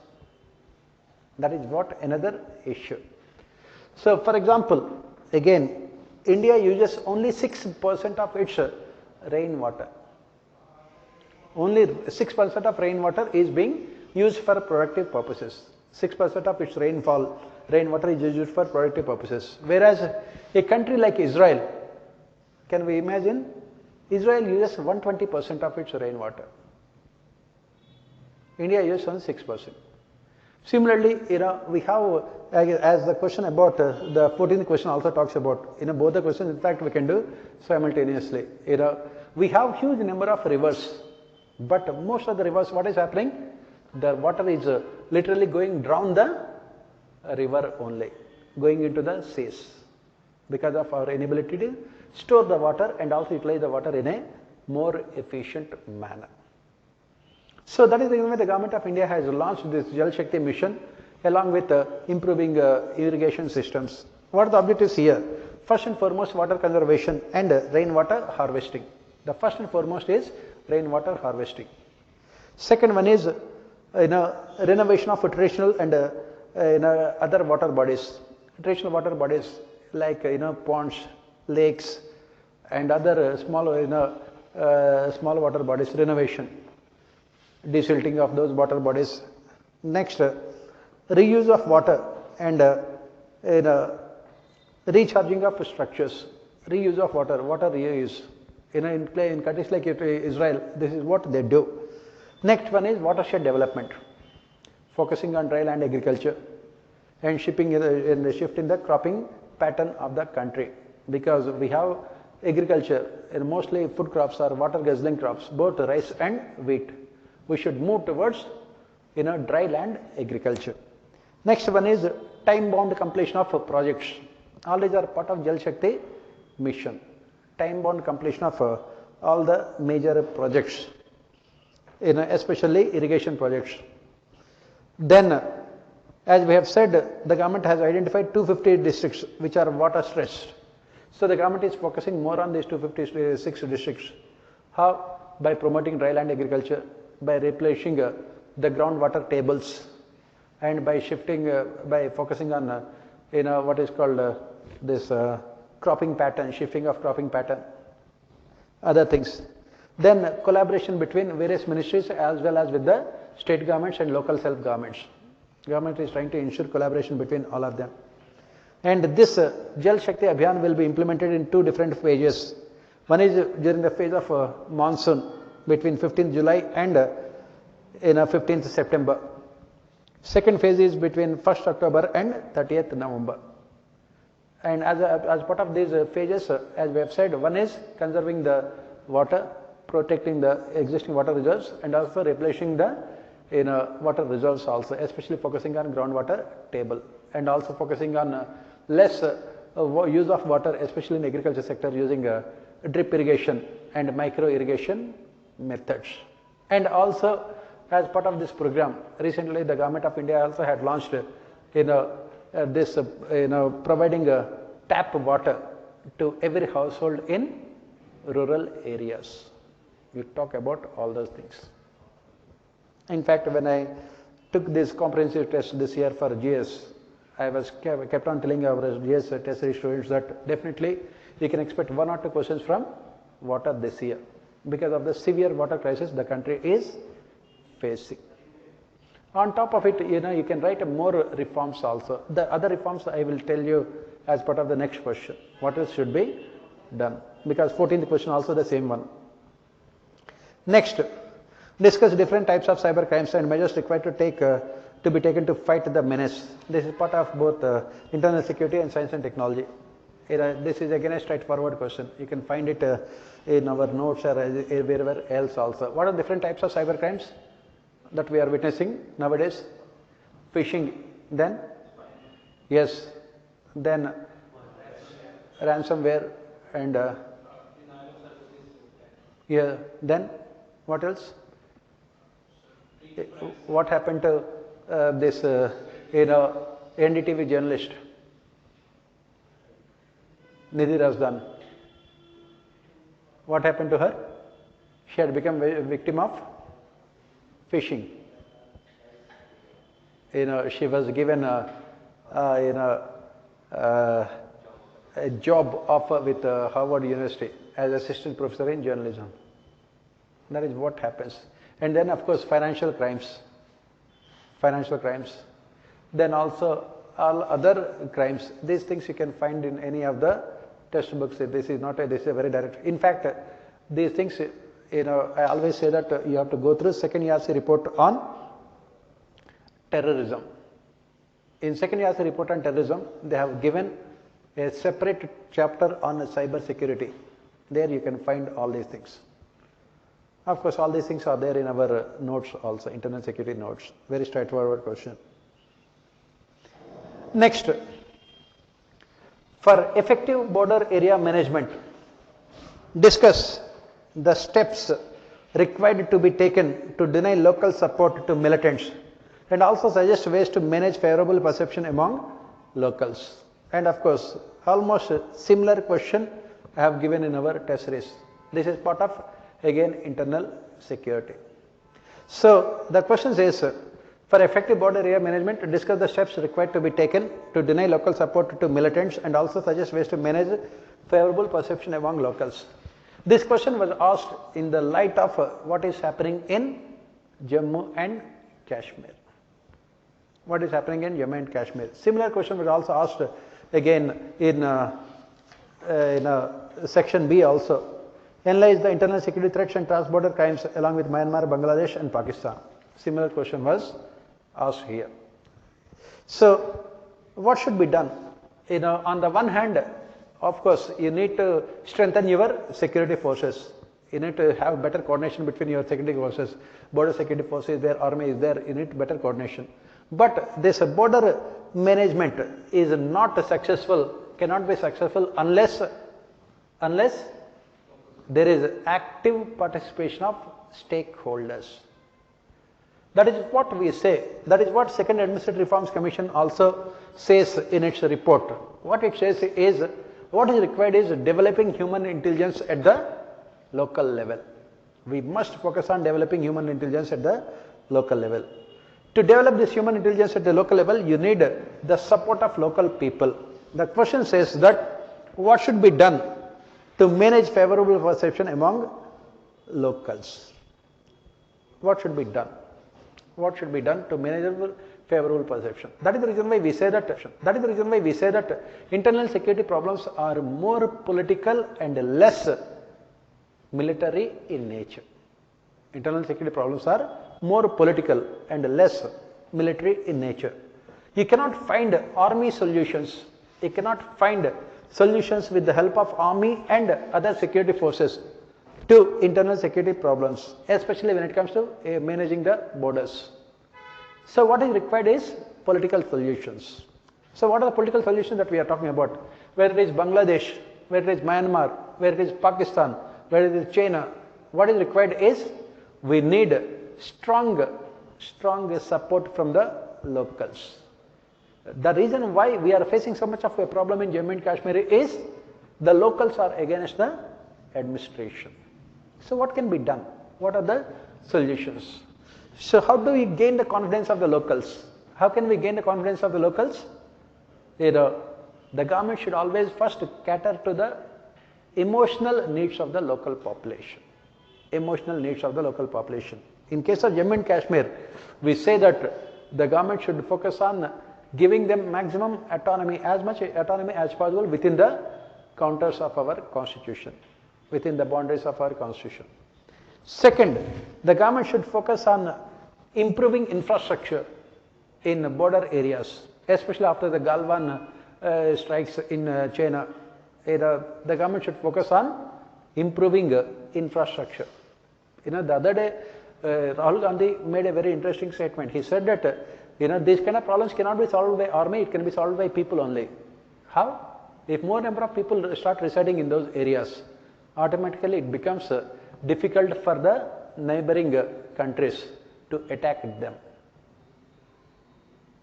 That is what another issue. So, for example, again, India uses only 6% of its rainwater. Only 6% of rainwater is being used for productive purposes. 6% of its rainwater is used for productive purposes. Whereas a country like Israel, can we imagine? Israel uses 120% of its rainwater. India uses only 6%. Similarly, we have, as the question about the 14th question also talks about, both the questions, in fact, we can do simultaneously. We have huge number of rivers, but most of the rivers, what is happening? The water is literally going down the river only, going into the seas, because of our inability to store the water and also utilize the water in a more efficient manner. So that is the reason why the government of India has launched this Jal Shakti mission along with improving irrigation systems. What are the objectives here? First and foremost, water conservation and rainwater harvesting. The first and foremost is rainwater harvesting. Second one is renovation of traditional and other water bodies. Traditional water bodies like ponds, lakes, and other small water bodies, renovation, desilting of those water bodies. Next, reuse of water and recharging of structures. Reuse of water reuse. In countries like Israel, this is what they do. Next one is watershed development, focusing on dry land agriculture and shifting the cropping pattern of the country, because we have agriculture and mostly food crops are water guzzling crops, both rice and wheat. We should move towards dry land agriculture. Next one is time bound completion of projects. All these are part of Jal Shakti mission. Time bound completion of all the major projects, especially irrigation projects. Then, as we have said, the government has identified 250 districts which are water stressed. So the government is focusing more on these 256 districts. How? By promoting dry land agriculture, by replacing the groundwater tables, and by focusing on what is called this cropping pattern, shifting of cropping pattern, other things. Then collaboration between various ministries as well as with the state governments and local self-governments. Government is trying to ensure collaboration between all of them. And this Jal Shakti Abhiyan will be implemented in two different phases. One is during the phase of monsoon between 15th July and 15th September. Second phase is between 1st October and 30th November. And as part of these phases, as we have said, one is conserving the water, protecting the existing water reserves, and also replenishing the water reserves also, especially focusing on groundwater table, and also focusing on less use of water, especially in agriculture sector, using drip irrigation and micro irrigation methods. And also, as part of this program, recently the Government of India also had launched providing tap water to every household in rural areas. We talk about all those things. In fact, when I took this comprehensive test this year for GS, I was kept on telling our GS test students that definitely we can expect 1 or 2 questions from water this year because of the severe water crisis the country is facing. On top of it, you can write more reforms also. The other reforms I will tell you as part of the next question. What else should be done? Because 14th question also the same one. Next, discuss different types of cyber crimes and measures required to be taken to fight the menace. This is part of both internal security and science and technology. This is again a straightforward question. You can find it in our notes or wherever else also. What are different types of cyber crimes that we are witnessing nowadays? Phishing, then yes, then ransomware, and yeah, then what else? What happened to this NDTV journalist Nidhi Razdan? What happened to her? She had become a victim of phishing. She was given a job offer with Harvard University as assistant professor in journalism. That is what happens. And then, of course, financial crimes. Then also all other crimes. These things you can find in any of the textbooks. This is a very direct. In fact, these things, I always say that you have to go through second ERC report on terrorism. In second ERC report on terrorism, they have given a separate chapter on cyber security. There you can find all these things. Of course, all these things are there in our notes also, internal security notes. Very straightforward question. Next, for effective border area management, discuss the steps required to be taken to deny local support to militants and also suggest ways to manage favorable perception among locals. And of course, almost similar question I have given in our test series. This is part of, again, internal security. So the question says, for effective border area management, discuss the steps required to be taken to deny local support to militants and also suggest ways to manage favorable perception among locals. This question was asked in the light of what is happening in Jammu and Kashmir. What is happening in Jammu and Kashmir? Similar question was also asked again in section B also. Analyze the internal security threats and trans-border crimes along with Myanmar, Bangladesh and Pakistan. Similar question was asked here. So, what should be done? On the one hand, of course, you need to strengthen your security forces. You need to have better coordination between your security forces. Border security forces, their army is there. You need better coordination. But this border management is not successful, cannot be successful unless there is active participation of stakeholders. That is what we say. That is what Second Administrative Reforms Commission also says in its report. What it says is, what is required is developing human intelligence at the local level. We must focus on developing human intelligence at the local level. To develop this human intelligence at the local level, you need the support of local people. The question says that what should be done to manage favorable perception among locals? What should be done? What should be done to manage favorable perception. That is the reason why we say that internal security problems are more political and less military in nature. Internal security problems are more political and less military in nature. You cannot find army solutions. You cannot find solutions with the help of army and other security forces to internal security problems, especially when it comes to managing the borders. So what is required is political solutions. So what are the political solutions that we are talking about? Whether it is Bangladesh, whether it is Myanmar, whether it is Pakistan, whether it is China, what is required is we need strong support from the locals. The reason why we are facing so much of a problem in Jammu and Kashmir is the locals are against the administration. So what can be done? What are the solutions? So how do we gain the confidence of the locals? How can we gain the confidence of the locals? The government should always first cater to the emotional needs of the local population. Emotional needs of the local population. In case of Jammu and Kashmir, we say that the government should focus on giving them maximum autonomy, as much autonomy as possible within the counters of our constitution, within the boundaries of our constitution. Second, the government should focus on improving infrastructure in border areas, especially after the Galwan strikes in China. The government should focus on improving infrastructure. The other day, Rahul Gandhi made a very interesting statement. He said that these kind of problems cannot be solved by army, it can be solved by people only. How? If more number of people start residing in those areas, automatically it becomes difficult for the neighboring countries to attack them.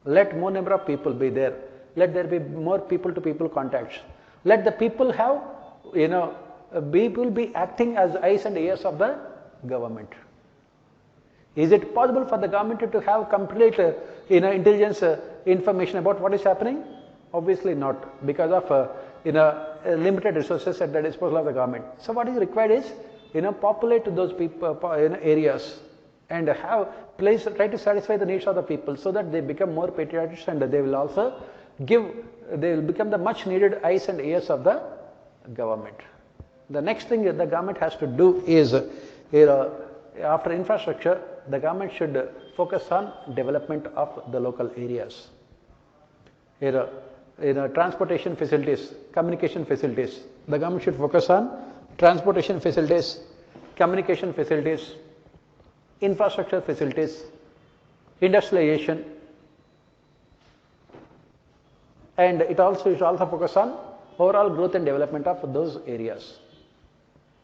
Let more number of people be there. Let there be more people to people contacts. Let the people have, people be acting as eyes and ears of the government. Is it possible for the government to have complete intelligence information about what is happening? Obviously not, because of limited resources at the disposal of the government. So what is required is populate those people areas and have try to satisfy the needs of the people so that they become more patriotic and they will also they will become the much needed eyes and ears of the government. The next thing that the government has to do is after infrastructure, the government should focus on development of the local areas. Transportation facilities, communication facilities. The government should focus on transportation facilities, communication facilities, infrastructure facilities, industrialization, and it also should also focus on overall growth and development of those areas.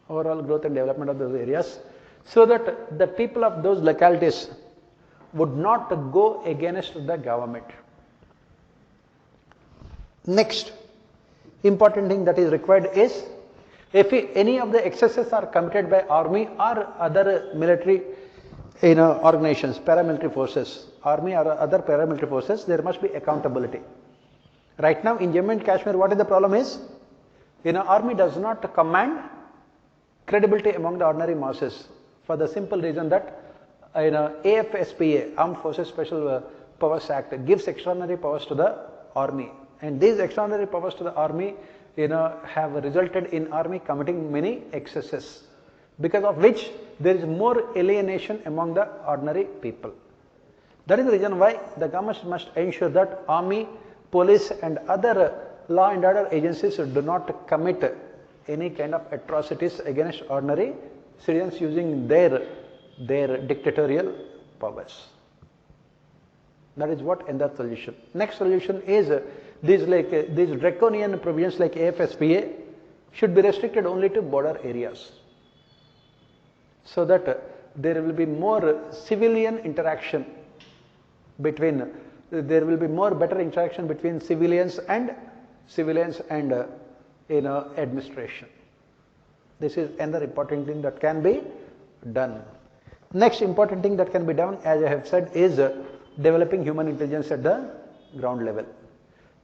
Overall growth and development of those areas, so that the people of those localities would not go against the government. Next important thing that is required is if any of the excesses are committed by army or other military organizations, paramilitary forces, army or other paramilitary forces, there must be accountability. Right now in Jammu and Kashmir, what is the problem is, army does not command credibility among the ordinary masses, for the simple reason that AFSPA, Armed Forces Special Powers Act, gives extraordinary powers to the army, and these extraordinary powers to the army have resulted in army committing many excesses, because of which there is more alienation among the ordinary people. That is the reason why the government must ensure that army, police and other law and order agencies do not commit any kind of atrocities against ordinary citizens using their dictatorial powers. That is what another solution. Next solution is these draconian provisions like AFSPA should be restricted only to border areas, so that there will be more civilian interaction between, there will be more better interaction between civilians and administration. This is another important thing that can be done. Next important thing that can be done, as I have said, is developing human intelligence at the ground level.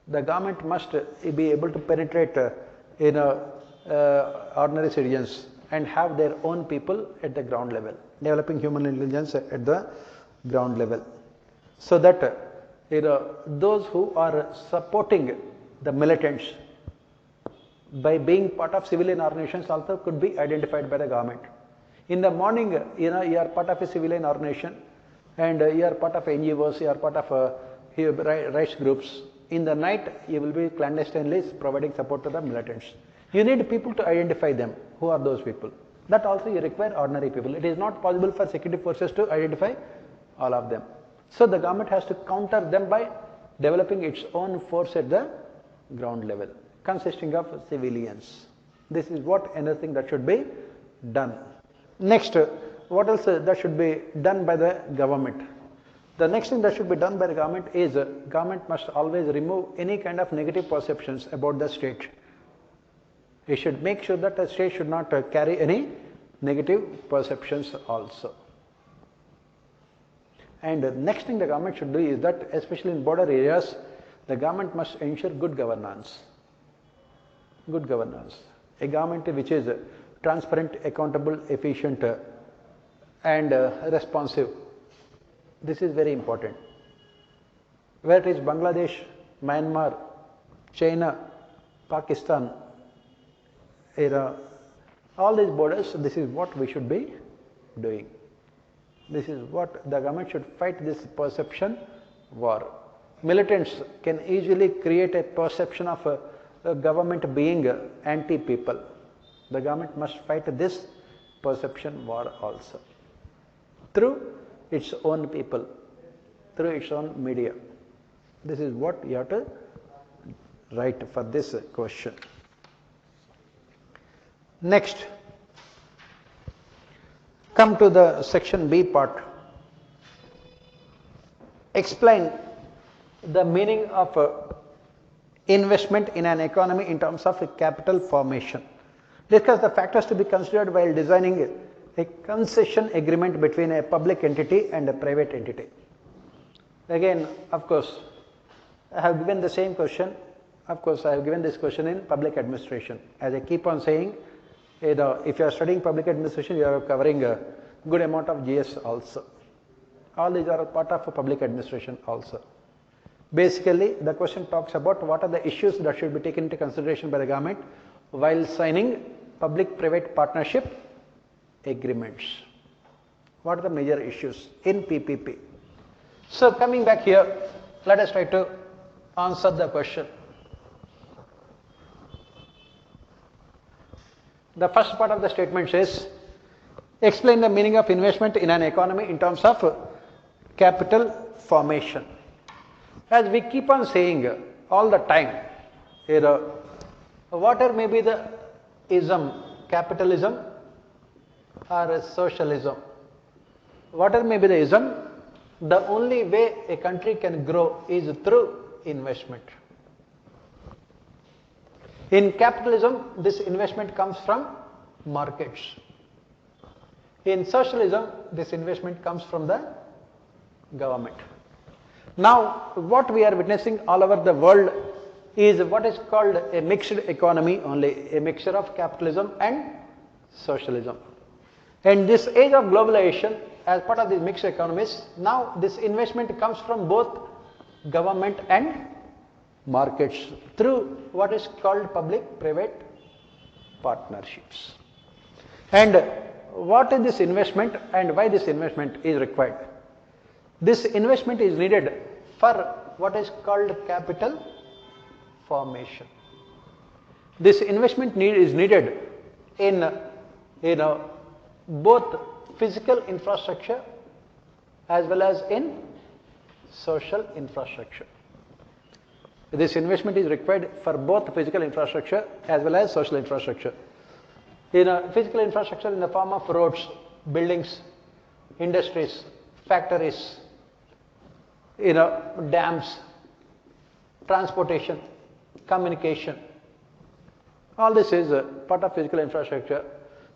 The government must be able to penetrate ordinary citizens and have their own people at the ground level, developing human intelligence at the ground level, so that those who are supporting the militants by being part of civilian organizations also could be identified by the government. In the morning, you are part of a civilian organization and you are part of NGOs, you are part of rights groups. In the night, you will be clandestinely providing support to the militants. You need people to identify them. Who are those people? That also you require ordinary people. It is not possible for security forces to identify all of them. So the government has to counter them by developing its own force at the ground level, consisting of civilians. This is what another thing that should be done. Next, what else that should be done by the government? The next thing that should be done by the government is government must always remove any kind of negative perceptions about the state. It should make sure that the state should not carry any negative perceptions also. And the next thing the government should do is that, especially in border areas, the government must ensure good governance. Good governance. A government which is transparent, accountable, efficient, and responsive. This is very important. Whether it is Bangladesh, Myanmar, China, Pakistan, all these borders, this is what we should be doing. This is what the government should fight, this perception war. Militants can easily create a perception of a government being anti-people. The government must fight this perception war also through its own people, through its own media. This is what you have to write for this question. Next, come to the section B part. Explain the meaning of investment in an economy in terms of capital formation. Discuss the factors to be considered while designing a concession agreement between a public entity and a private entity. Again, of course, I have given the same question. Of course, I have given this question in public administration. As I keep on saying, if you are studying public administration, you are covering a good amount of GS also. All these are part of public administration also. Basically, the question talks about what are the issues that should be taken into consideration by the government while signing public-private partnership agreements. What are the major issues in PPP? So coming back here, let us try to answer the question. The first part of the statement says, explain the meaning of investment in an economy in terms of capital formation. As we keep on saying all the time, whatever may be the ism, capitalism or socialism, whatever may be the ism, the only way a country can grow is through investment. In capitalism, this investment comes from markets. In socialism, this investment comes from the government. Now, what we are witnessing all over the world is what is called a mixed economy only, a mixture of capitalism and socialism. And this age of globalization, as part of these mixed economies, now this investment comes from both government and markets through what is called public-private partnerships. And what is this investment and why this investment is required? This investment is needed for what is called capital formation. This investment is needed in both physical infrastructure as well as in social infrastructure. This investment is required for both physical infrastructure as well as social infrastructure. In physical infrastructure in the form of roads, buildings, industries, factories, dams, transportation, communication. All this is part of physical infrastructure.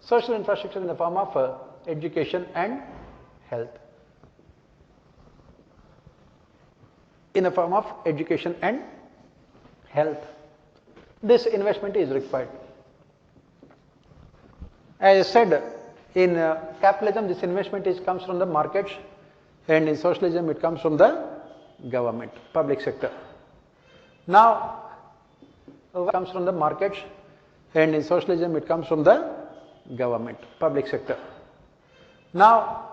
Social infrastructure in the form of education and health. In the form of education and health. This investment is required. As I said, in capitalism this investment comes from the markets, and in socialism it comes from the government, public sector. Now, it comes from the markets, and in socialism it comes from the government, public sector. Now,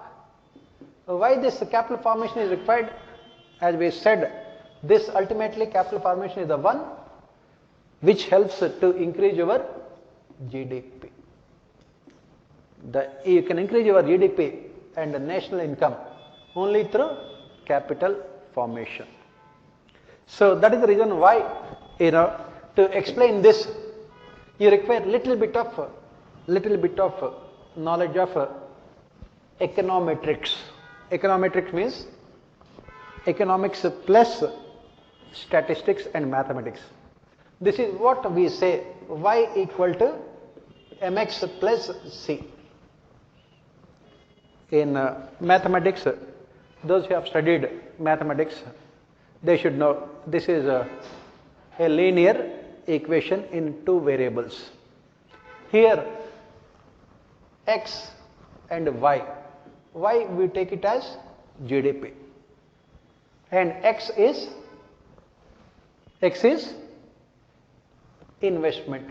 why this capital formation is required? As we said, this ultimately capital formation is the one which helps to increase your GDP. You can increase your GDP and the national income only through capital formation. So that is the reason why, to explain this, you require little bit of knowledge of econometrics. Econometrics means economics plus statistics and mathematics. This is what we say y equal to mx plus c. In mathematics, those who have studied mathematics, they should know this is a linear equation in two variables. Here x and y we take it as GDP, and x is investment.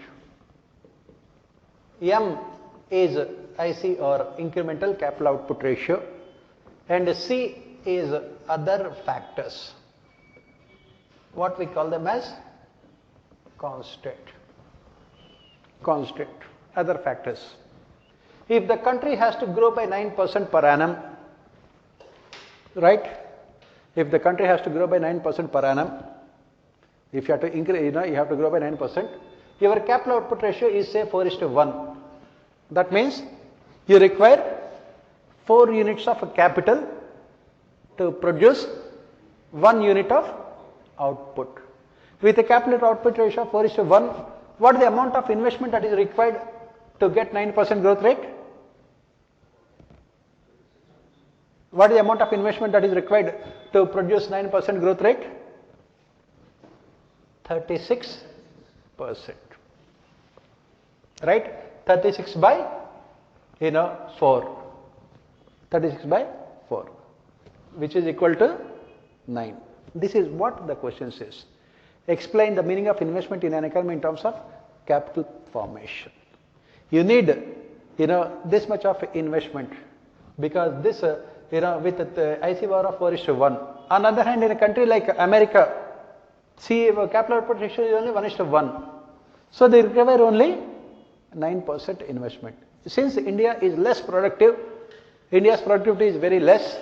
M is IC or incremental capital output ratio, and C is other factors. What we call them as constant, other factors. If the country has to grow by 9% per annum, right? If the country has to grow by 9% per annum, if you have to increase, you have to grow by 9%, your capital output ratio is say 4:1. That means you require 4 units of capital to produce 1 unit of output. With a capital output ratio of 4:1, what is the amount of investment that is required to get 9% growth rate? What is the amount of investment that is required to produce 9% growth rate? 36%. Right? 36 by 4. 36 by 4, which is equal to 9. This is what the question says. Explain the meaning of investment in an economy in terms of capital formation. You need, this much of investment, because this, with the IC power of 4:1. On the other hand, in a country like America, see, capital output ratio is only 1:1. So they require only 9% investment. Since India is less productive, India's productivity is very less,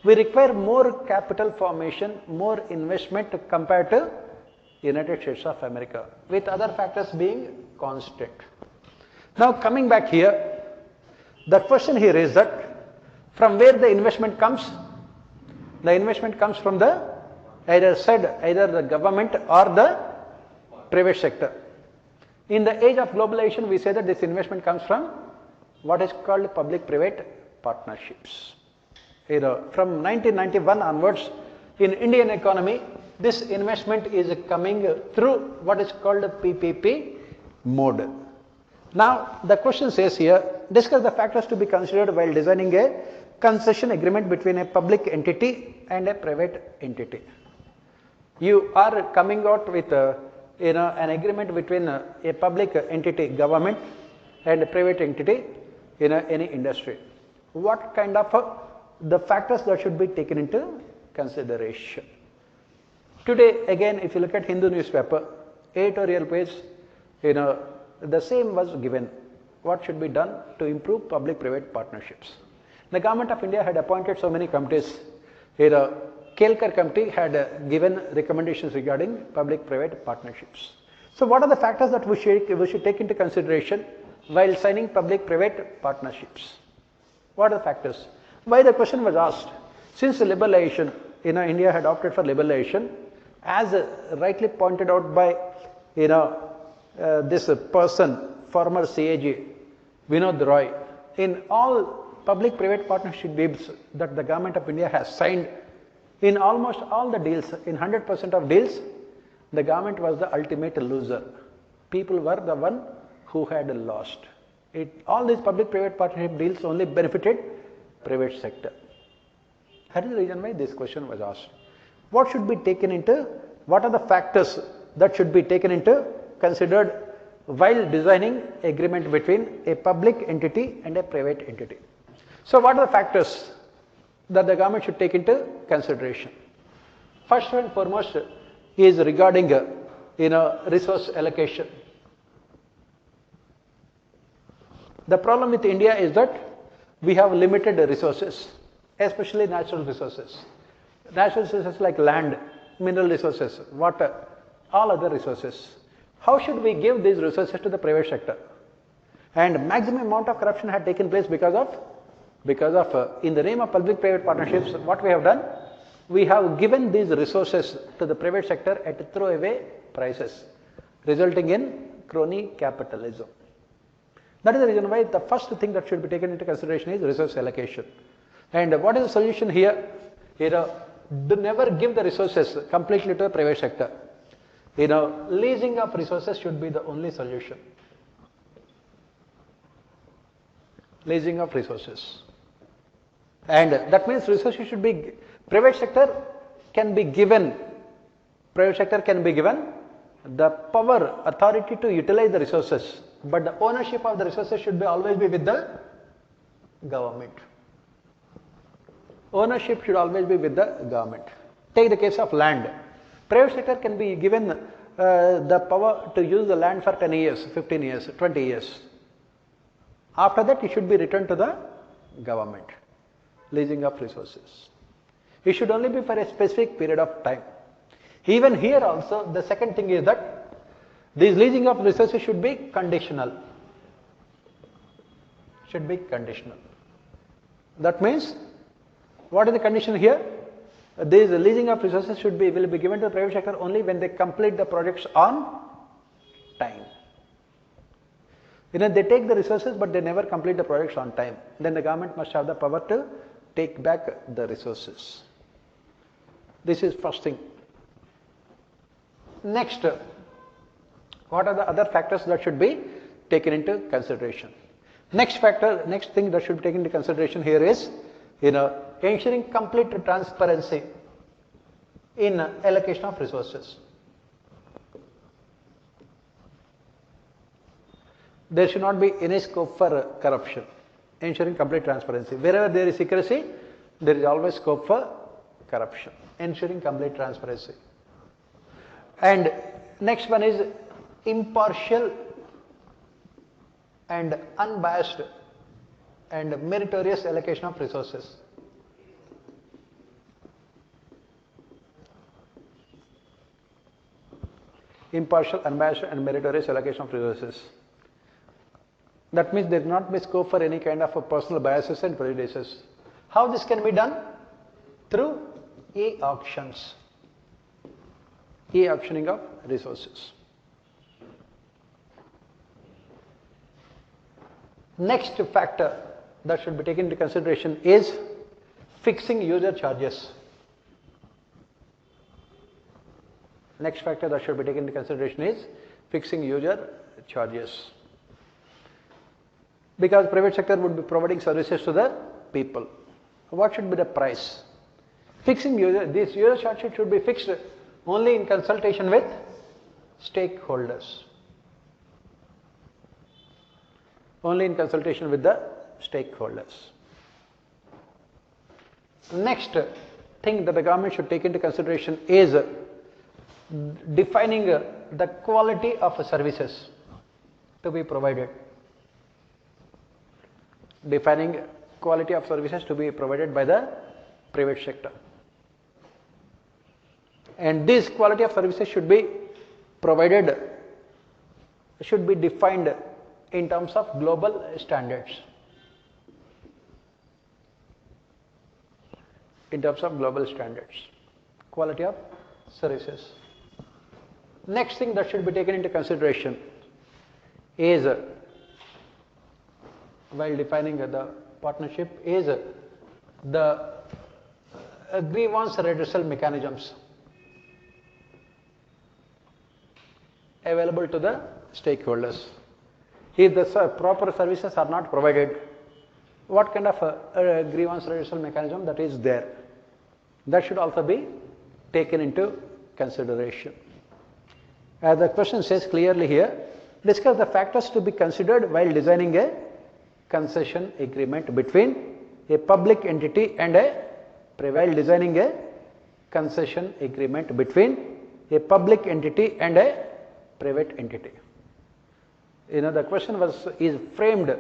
we require more capital formation, more investment compared to United States of America, with other factors being constant. Now coming back here, the question here is that from where the investment comes? The investment comes from the either the government or the private sector. In the age of globalization, we say that this investment comes from what is called public-private partnerships. From 1991 onwards, in Indian economy, this investment is coming through what is called PPP mode. Now, the question says here, discuss the factors to be considered while designing a concession agreement between a public entity and a private entity. You are coming out with an agreement between a public entity, government, and a private entity in any industry. What kind of the factors that should be taken into consideration? Today, again, if you look at Hindu newspaper, editorial page, the same was given. What should be done to improve public-private partnerships? The government of India had appointed so many committees. Kelkar committee had given recommendations regarding public-private partnerships. So what are the factors that we should take into consideration while signing public-private partnerships? What are the factors? Why the question was asked? Since liberalization, India had opted for liberalization, as rightly pointed out by this person, former CAG, Vinod Roy, in all public-private partnership deals that the government of India has signed, in almost all the deals, in 100% of deals, the government was the ultimate loser. People were the one who had lost. All these public-private partnership deals only benefited private sector. That is the reason why this question was asked. what should be taken into, what are the factors that should be taken into considered while designing agreement between a public entity and a private entity. So what are the factors that the government should take into consideration? First and foremost is regarding resource allocation. The problem with India is that we have limited resources, especially natural resources. Natural resources like land, mineral resources, water, all other resources. How should we give these resources to the private sector? And maximum amount of corruption had taken place because of in the name of public-private partnerships, what we have done, we have given these resources to the private sector at throwaway prices, resulting in crony capitalism. That is the reason why the first thing that should be taken into consideration is resource allocation. And what is the solution here? Do never give the resources completely to the private sector. Leasing of resources should be the only solution. Leasing of resources. And that means resources should be, private sector can be given the power, authority to utilize the resources, but the ownership of the resources should always be with the government. Ownership should always be with the government. Take the case of land. Private sector can be given the power to use the land for 10 years, 15 years, 20 years. After that, it should be returned to the government. Leasing of resources. It should only be for a specific period of time. Even here also, the second thing is that this leasing of resources should be conditional. Should be conditional. That means, what is the condition here? This leasing of resources will be given to the private sector only when they complete the projects on time. They take the resources but they never complete the projects on time. Then the government must have the power to take back the resources. This is first thing. Next, what are the other factors that should be taken into consideration? Next thing that should be taken into consideration here is, ensuring complete transparency in allocation of resources. There should not be any scope for corruption. Ensuring complete transparency. Wherever there is secrecy, there is always scope for corruption. Ensuring complete transparency. And next one is impartial and unbiased and meritorious allocation of resources. Impartial, unbiased and meritorious allocation of resources. That means there will not be scope for any kind of personal biases and prejudices. How this can be done? Through e-auctions. E-auctioning of resources. Next factor that should be taken into consideration is fixing user charges. Next factor that should be taken into consideration is fixing user charges. Because private sector would be providing services to the people. What should be the price? Fixing these user charges should be fixed only in consultation with stakeholders. Only in consultation with the stakeholders. Next thing that the government should take into consideration is defining the quality of services to be provided. Defining quality of services to be provided by the private sector. And this quality of services should be provided, should be defined in terms of global standards. In terms of global standards. Quality of services. Next thing that should be taken into consideration is, while defining the partnership, is the grievance redressal mechanisms available to the stakeholders. If the proper services are not provided, what kind of grievance redressal mechanism that is there? That should also be taken into consideration. As the question says clearly here, discuss the factors to be considered while designing a concession agreement between a public entity and a while designing a concession agreement between a public entity and a private entity. The question is framed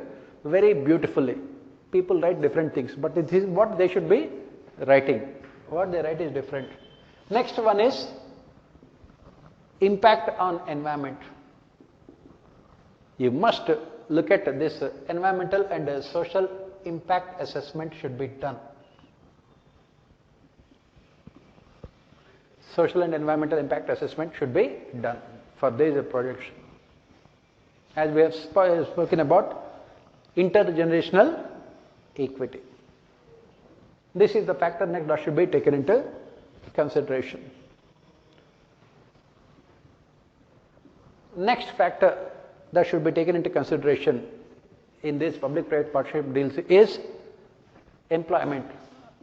very beautifully. People write different things, but it is what they should be writing. What they write is different. Next one is impact on environment. You must look at this environmental and social impact assessment should be done. Social and environmental impact assessment should be done for these projects. As we have spoken about intergenerational equity. This is the factor next that should be taken into consideration. Next factor that should be taken into consideration in this public-private partnership deals is employment.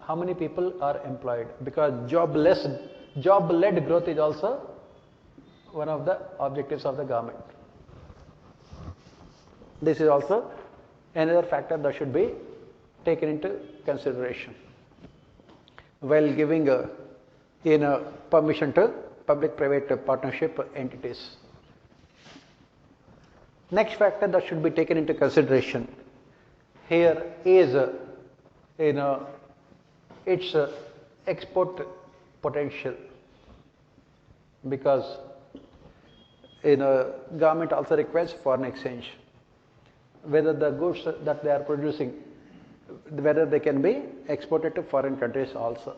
How many people are employed? Because job-led growth is also one of the objectives of the government. This is also another factor that should be taken into consideration while giving permission to public-private partnership entities. Next factor that should be taken into consideration here is its export potential, because government also requires foreign exchange. Whether the goods that they are producing, whether they can be exported to foreign countries also.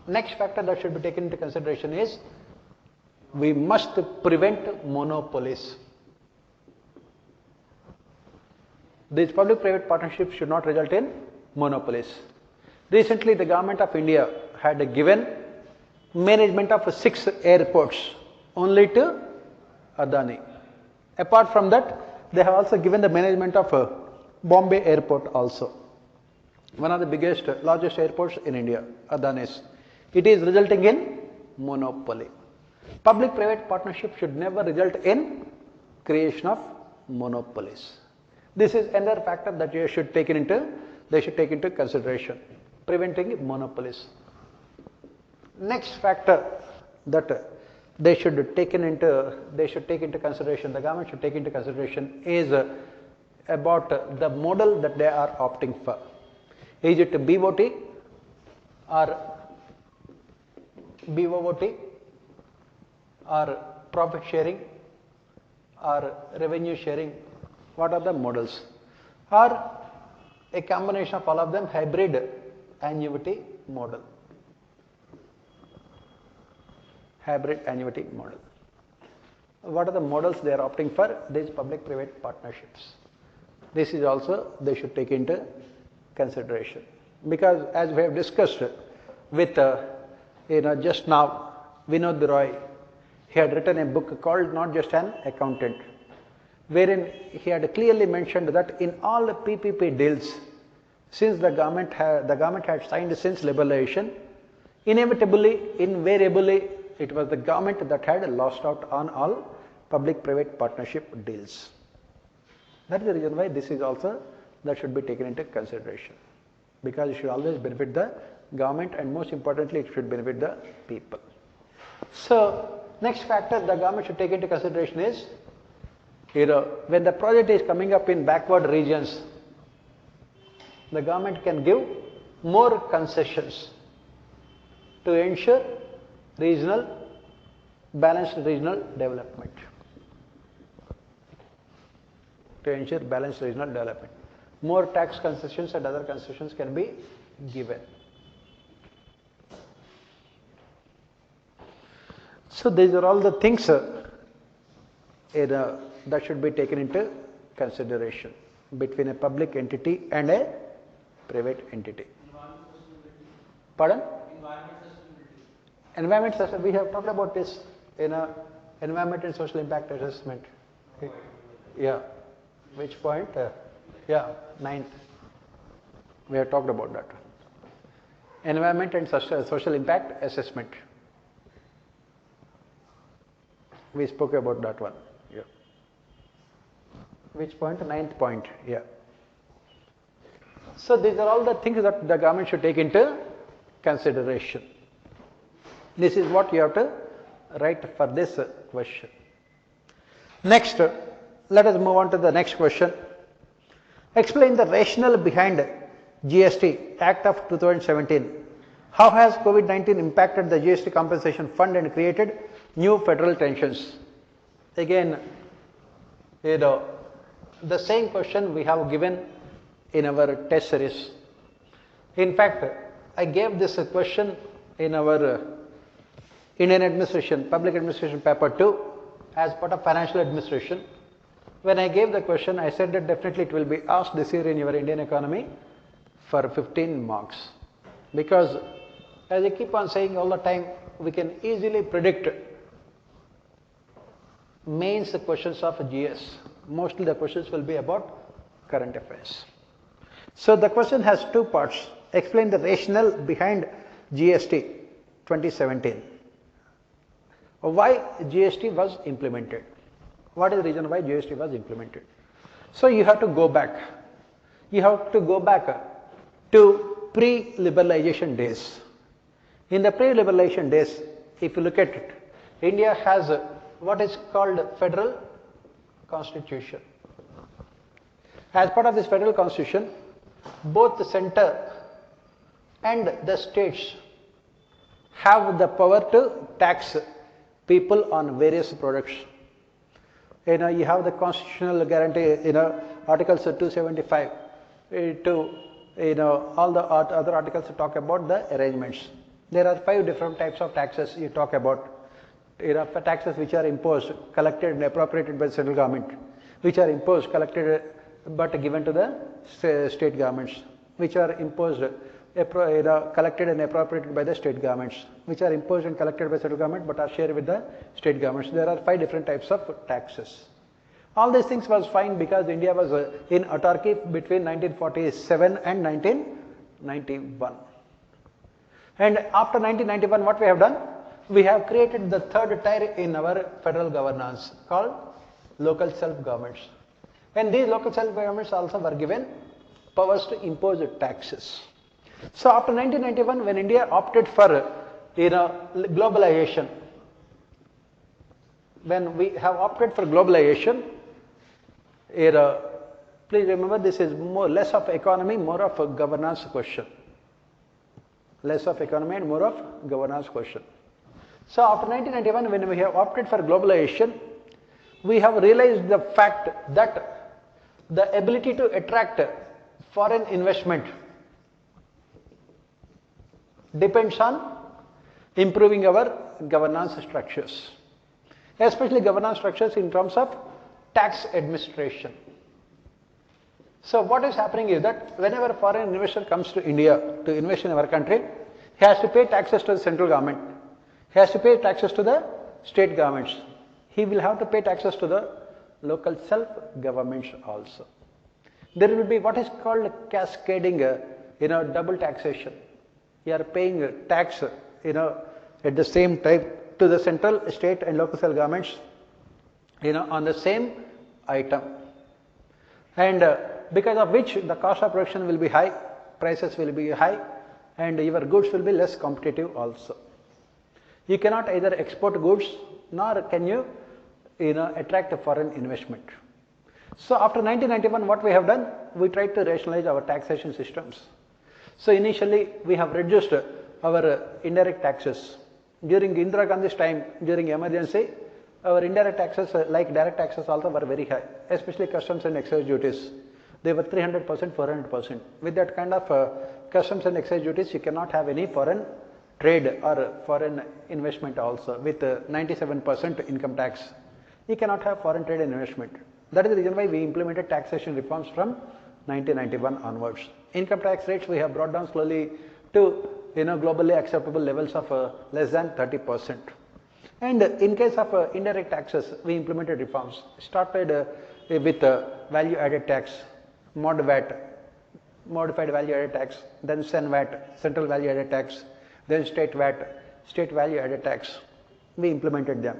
Next factor that should be taken into consideration is we must prevent monopolies. These public-private partnerships should not result in monopolies. Recently, the government of India had given management of 6 airports only to Adani. Apart from that, they have also given the management of Bombay airport also. One of the largest airports in India, Adani's. It is resulting in monopoly. Public-private partnership should never result in creation of monopolies. This is another factor that they should take into consideration, preventing monopolies. Next factor that they should take into consideration, the government should take into consideration is about the model that they are opting for. Is it BOT or profit sharing or revenue sharing? What are the models? Or a combination of all of them, hybrid annuity model. Hybrid annuity model. What are the models they are opting for? These public-private partnerships. This is also they should take into consideration, because as we have discussed with just now, Vinod Roy, he had written a book called Not Just an Accountant, wherein he had clearly mentioned that in all the PPP deals, since the government had signed since liberalization, invariably, it was the government that had lost out on all public-private partnership deals. That is the reason why this is also that should be taken into consideration, because it should always benefit the government, and most importantly, it should benefit the people. So, next factor the government should take into consideration is, when the project is coming up in backward regions, the government can give more concessions to ensure balanced regional development. More tax concessions and other concessions can be given. So these are all the things that should be taken into consideration between a public entity and a private entity. Pardon? Environment sustainability. We have talked about this in environment and social impact assessment. Yeah. Which point? Yeah, 9th. We have talked about that. environment and social impact assessment. We spoke about that one. Yeah. Which point? Ninth point. Yeah. So these are all the things that the government should take into consideration. This is what you have to write for this question. Next, let us move on to the next question. Explain the rationale behind GST Act of 2017. How has COVID-19 impacted the GST compensation fund and created new federal tensions? Again, the same question we have given in our test series. In fact, I gave this question in our Indian Administration, Public Administration Paper 2 as part of Financial Administration. When I gave the question, I said that definitely it will be asked this year in your Indian economy for 15 marks. Because as I keep on saying all the time, we can easily predict mains questions of GS. Mostly the questions will be about current affairs. So the question has two parts. Explain the rationale behind GST 2017. Why GST was implemented? What is the reason why GST was implemented? So you have to go back. You have to go back to pre-liberalization days. In the pre-liberalization days, if you look at it, India has what is called federal constitution. As part of this federal constitution, both the center and the states have the power to tax people on various products. You have the constitutional guarantee, Articles 275 to, all the other articles talk about the arrangements. There are 5 different types of taxes you talk about. Taxes which are imposed, collected and appropriated by the central government, which are imposed, collected but given to the state governments, which are imposed, collected and appropriated by the state governments, which are imposed and collected by central government but are shared with the state governments. There are 5 different types of taxes. All these things was fine because India was in autarky between 1947 and 1991. And after 1991, what we have done? We have created the third tier in our federal governance called local self-governments. And these local self-governments also were given powers to impose taxes. So after 1991, when India opted for globalization, when we have opted for globalization, please remember this is less of economy, more of a governance question. Less of economy and more of governance question. So after 1991, when we have opted for globalization, we have realized the fact that the ability to attract foreign investment depends on improving our governance structures, especially governance structures in terms of tax administration. So what is happening is that whenever a foreign investor comes to India to invest in our country, he has to pay taxes to the central government. He has to pay taxes to the state governments. He will have to pay taxes to the local self-governments also. There will be what is called cascading, double taxation. You are paying tax, at the same time to the central, state and local self-governments, on the same item. And because of which the cost of production will be high, prices will be high, and your goods will be less competitive also. You cannot either export goods nor can you, attract a foreign investment. So after 1991, what we have done, we tried to rationalize our taxation systems. So initially, we have reduced our indirect taxes. During Indira Gandhi's time, during emergency, our indirect taxes, like direct taxes also were very high, especially customs and excise duties. They were 300%, 400%. With that kind of customs and excise duties, you cannot have any foreign trade or foreign investment also. With 97% income tax, you cannot have foreign trade and investment. That is the reason why we implemented taxation reforms from 1991 onwards. Income tax rates we have brought down slowly to globally acceptable levels of less than 30%. And in case of indirect taxes, we implemented reforms. Started with value added tax, mod VAT, modified value added tax, then CEN-VAT, central value added tax, then state VAT, state value added tax. We implemented them.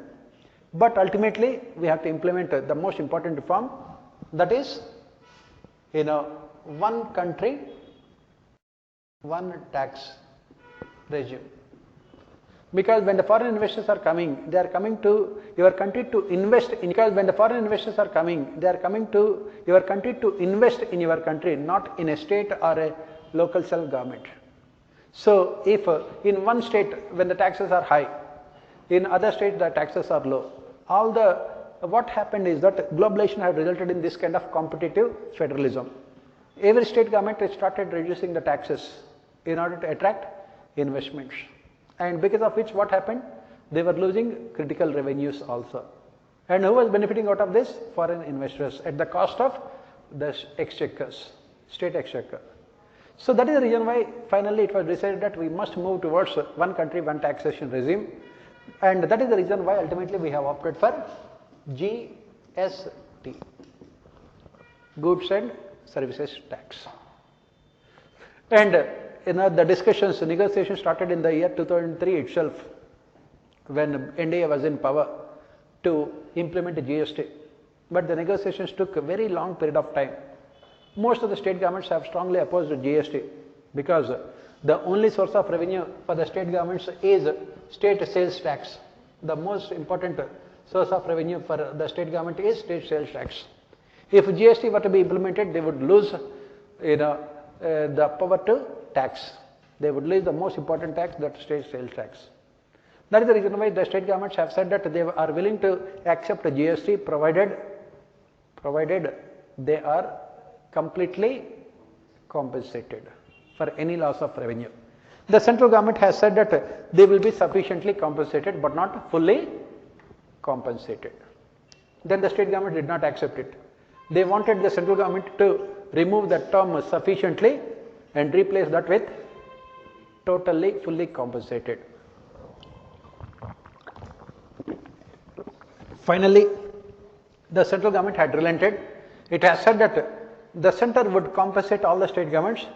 But ultimately, we have to implement the most important reform, that is, one country, one tax regime. Because when the foreign investors are coming, they are coming to your country to invest in, because when the foreign investors are coming, they are coming to your country to invest in your country, not in a state or a local self-government. So if in one state when the taxes are high, in other states the taxes are low, what happened is that globalization has resulted in this kind of competitive federalism. Every state government has started reducing the taxes in order to attract investments. And because of which what happened? They were losing critical revenues also. And who was benefiting out of this? Foreign investors at the cost of the exchequers, state exchequer. So that is the reason why finally it was decided that we must move towards one country, one taxation regime. And that is the reason why ultimately we have opted for GST, Goods and Services Tax. And the discussions, negotiations started in the year 2003 itself, when NDA was in power, to implement GST. But the negotiations took a very long period of time. Most of the state governments have strongly opposed GST because the only source of revenue for the state governments is state sales tax. The most important source of revenue for the state government is state sales tax. If GST were to be implemented, they would lose the power to tax. They would lose the most important tax, that state sales tax. That is the reason why the state governments have said that they are willing to accept GST provided they are completely compensated for any loss of revenue. The central government has said that they will be sufficiently compensated but not fully compensated. Then the state government did not accept it. They wanted the central government to remove the term sufficiently and replace that with totally, fully compensated. Finally, the central government had relented. It has said that the center would compensate all the state governments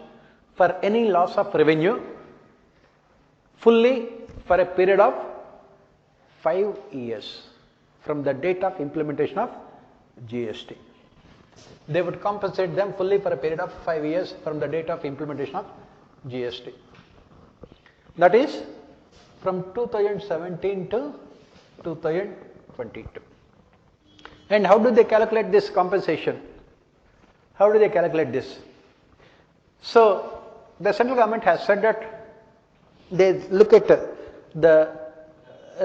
for any loss of revenue fully for a period of 5 years from the date of implementation of GST. They would compensate them fully for a period of 5 years from the date of implementation of GST. That is from 2017 to 2022. And how do they calculate this compensation? How do they calculate this? So the central government has said that they look at the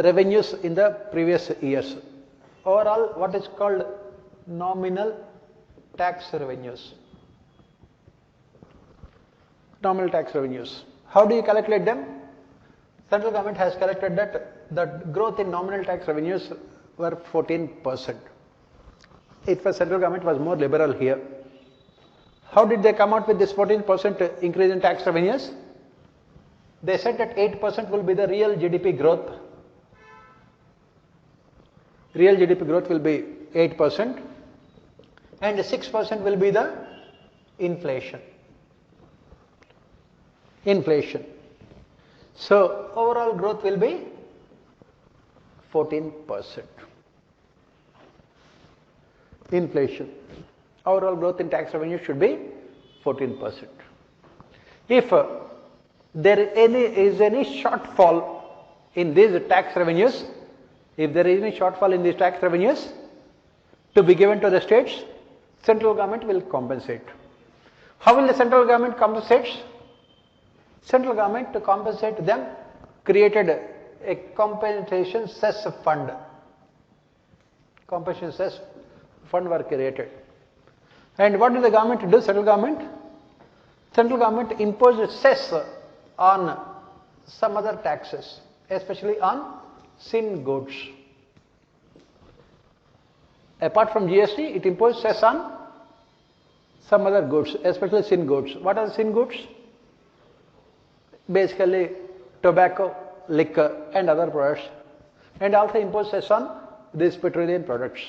revenues in the previous years. Overall, what is called nominal tax revenues. Nominal tax revenues. How do you calculate them? Central government has calculated that the growth in nominal tax revenues were 14%. Central government was more liberal here. How did they come out with this 14% increase in tax revenues? They said that 8% will be the real GDP growth. Real GDP growth will be 8% and 6% will be the inflation. So overall growth will be 14%. Inflation. Overall growth in tax revenue should be 14%. If there is any shortfall in these tax revenues, if there is any shortfall in these tax revenues to be given to the states, central government will compensate. How will the central government compensate? Central government, to compensate them, created a compensation cess fund. Compensation cess fund were created. And what did the government do, central government? Central government imposed cess on some other taxes, especially on sin goods. Apart from GST, it imposed cess on some other goods, especially sin goods. What are the sin goods? Basically tobacco, liquor and other products, and also imposed cess on these petroleum products.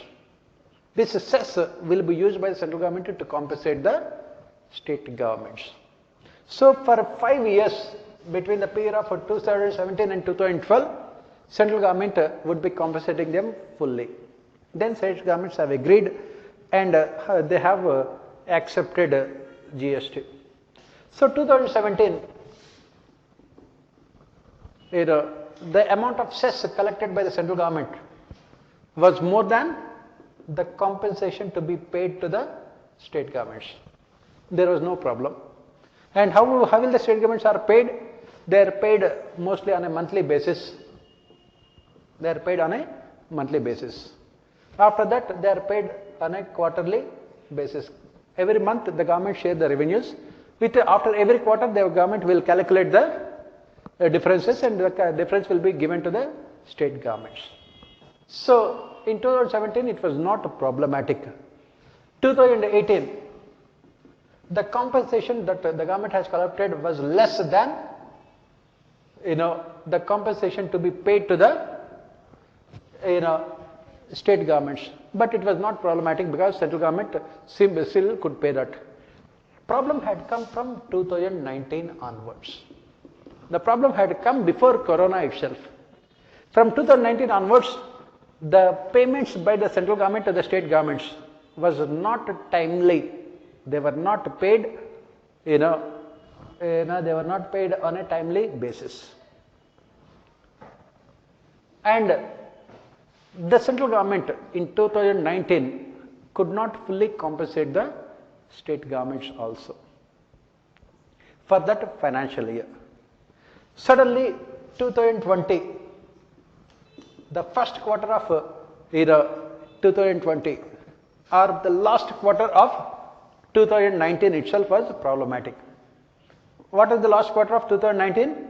This cess will be used by the central government to compensate the state governments. So for 5 years between the period of 2017 and 2012, central government would be compensating them fully. Then state governments have agreed and they have accepted GST. So 2017, the amount of cess collected by the central government was more than the compensation to be paid to the state governments. There was no problem. And how will the state governments are paid? They are paid mostly on a monthly basis. They are paid on a monthly basis. After that, they are paid on a quarterly basis. Every month, the government share the revenues. After every quarter, the government will calculate the differences, and the difference will be given to the state governments. So in 2017, it was not problematic. 2018, the compensation that the government has collected was less than the compensation to be paid to the state governments. But it was not problematic because central government still could pay that. Problem had come from 2019 onwards. The problem had come before Corona itself. From 2019 onwards, the payments by the central government to the state governments was not timely. They were not paid, they were not paid on a timely basis. And the central government in 2019 could not fully compensate the state governments also for that financial year. Suddenly, 2020, the first quarter of 2020 or the last quarter of 2019 itself was problematic. What is the last quarter of 2019?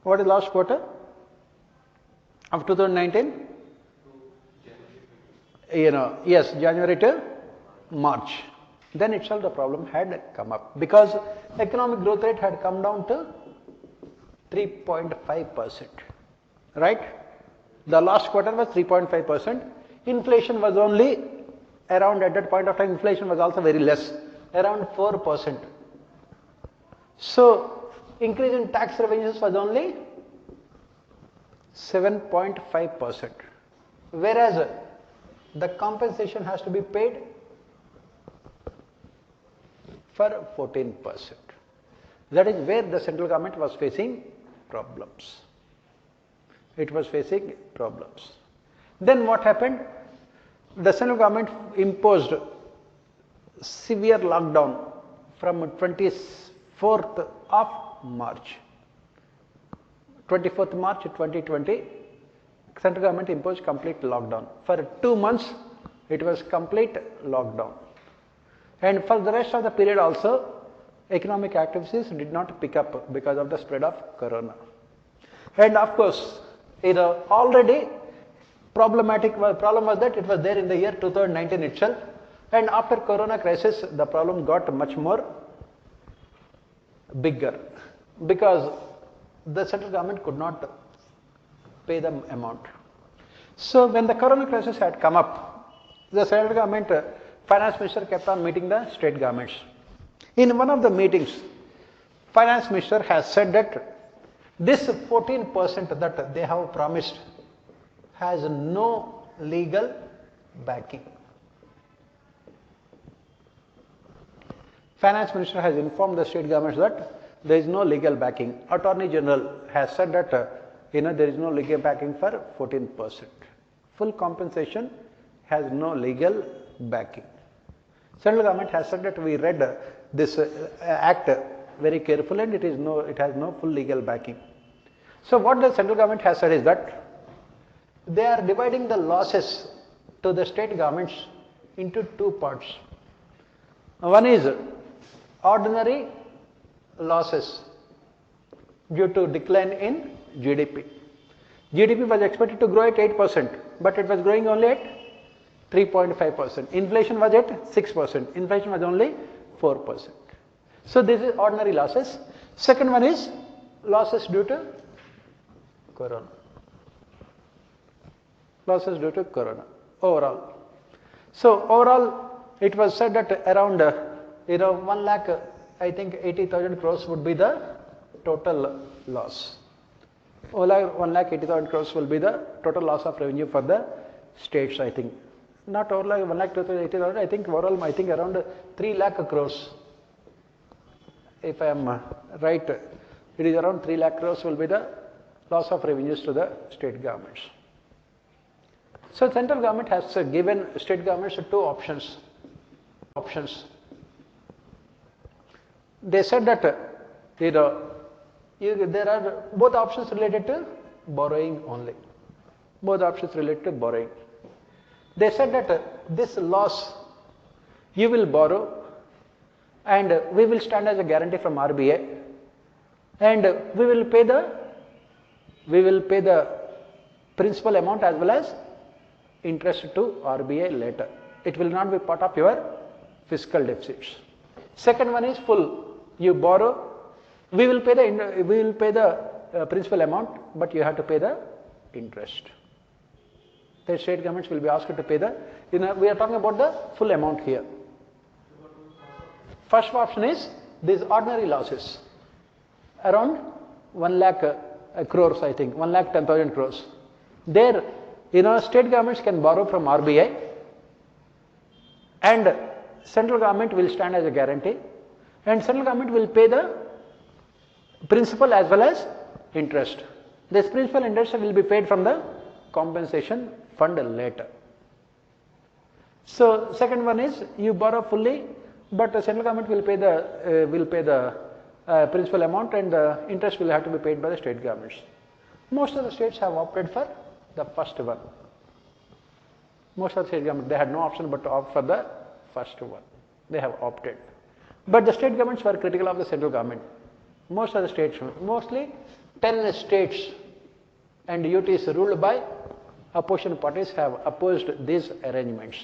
What is the last quarter of 2019? Yes, January to March. Then itself the problem had come up because economic growth rate had come down to 3.5%. Right? The last quarter was 3.5%. Inflation was only around, at that point of time, inflation was also very less, around 4%. So, increase in tax revenues was only 7.5%. Whereas, the compensation has to be paid for 14%. That is where the central government was facing problems. It was facing problems. Then what happened? The central government imposed severe lockdown from 24th of March. 24th March 2020, central government imposed complete lockdown. For 2 months, it was complete lockdown. And for the rest of the period also, economic activities did not pick up because of the spread of Corona. And of course, already problem was that it was there in the year 2019 itself, and after Corona crisis, the problem got much more bigger because the central government could not pay the amount. So when the Corona crisis had come up, the central government finance minister kept on meeting the state governments. In one of the meetings, finance minister has said that this 14% that they have promised has no legal backing. Finance minister has informed the state governments that there is no legal backing. Attorney General has said that there is no legal backing for 14%. Full compensation has no legal backing. Central government has said that we read this act very carefully and it has no full legal backing. So what the central government has said is that they are dividing the losses to the state governments into two parts. One is ordinary losses due to decline in GDP. GDP was expected to grow at 8%, but it was growing only at 3.5%. Inflation was at 6%. Inflation was only 4%. So this is ordinary losses. Second one is losses due to Corona. Losses due to Corona overall. So overall it was said that around 1 lakh, I think 80,000 crores would be the total loss. 1 lakh 80,000 crores will be the total loss of revenue for the states, I think. Not over like 1 lakh 80,000, I think overall, I think around 3 lakh crores. If I am right, it is around 3 lakh crores will be the loss of revenues to the state governments. So central government has given state governments two options. They said that there are both options related to borrowing only. Both options related to borrowing. They said that this loss you will borrow and we will stand as a guarantee from RBI, and we will pay the principal amount as well as interest to RBI later. It will not be part of your fiscal deficits. Second one is full. You borrow, we will pay the principal amount, but you have to pay the interest. The state governments will be asked to pay the, we are talking about the full amount here. First option is these ordinary losses, around 1 lakh crores, I think, 1 lakh 10,000 crores. There, state governments can borrow from RBI and central government will stand as a guarantee, and central government will pay the principal as well as interest. This principal interest will be paid from the compensation fund later. So second one is you borrow fully, but the central government will pay the principal amount, and the interest will have to be paid by the state governments. Most of the states have opted for the first one. Most of the state governments, they had no option but to opt for the first one. They have opted. But the state governments were critical of the central government. Most of the states, mostly 10 states and UTs ruled by opposition parties have opposed these arrangements.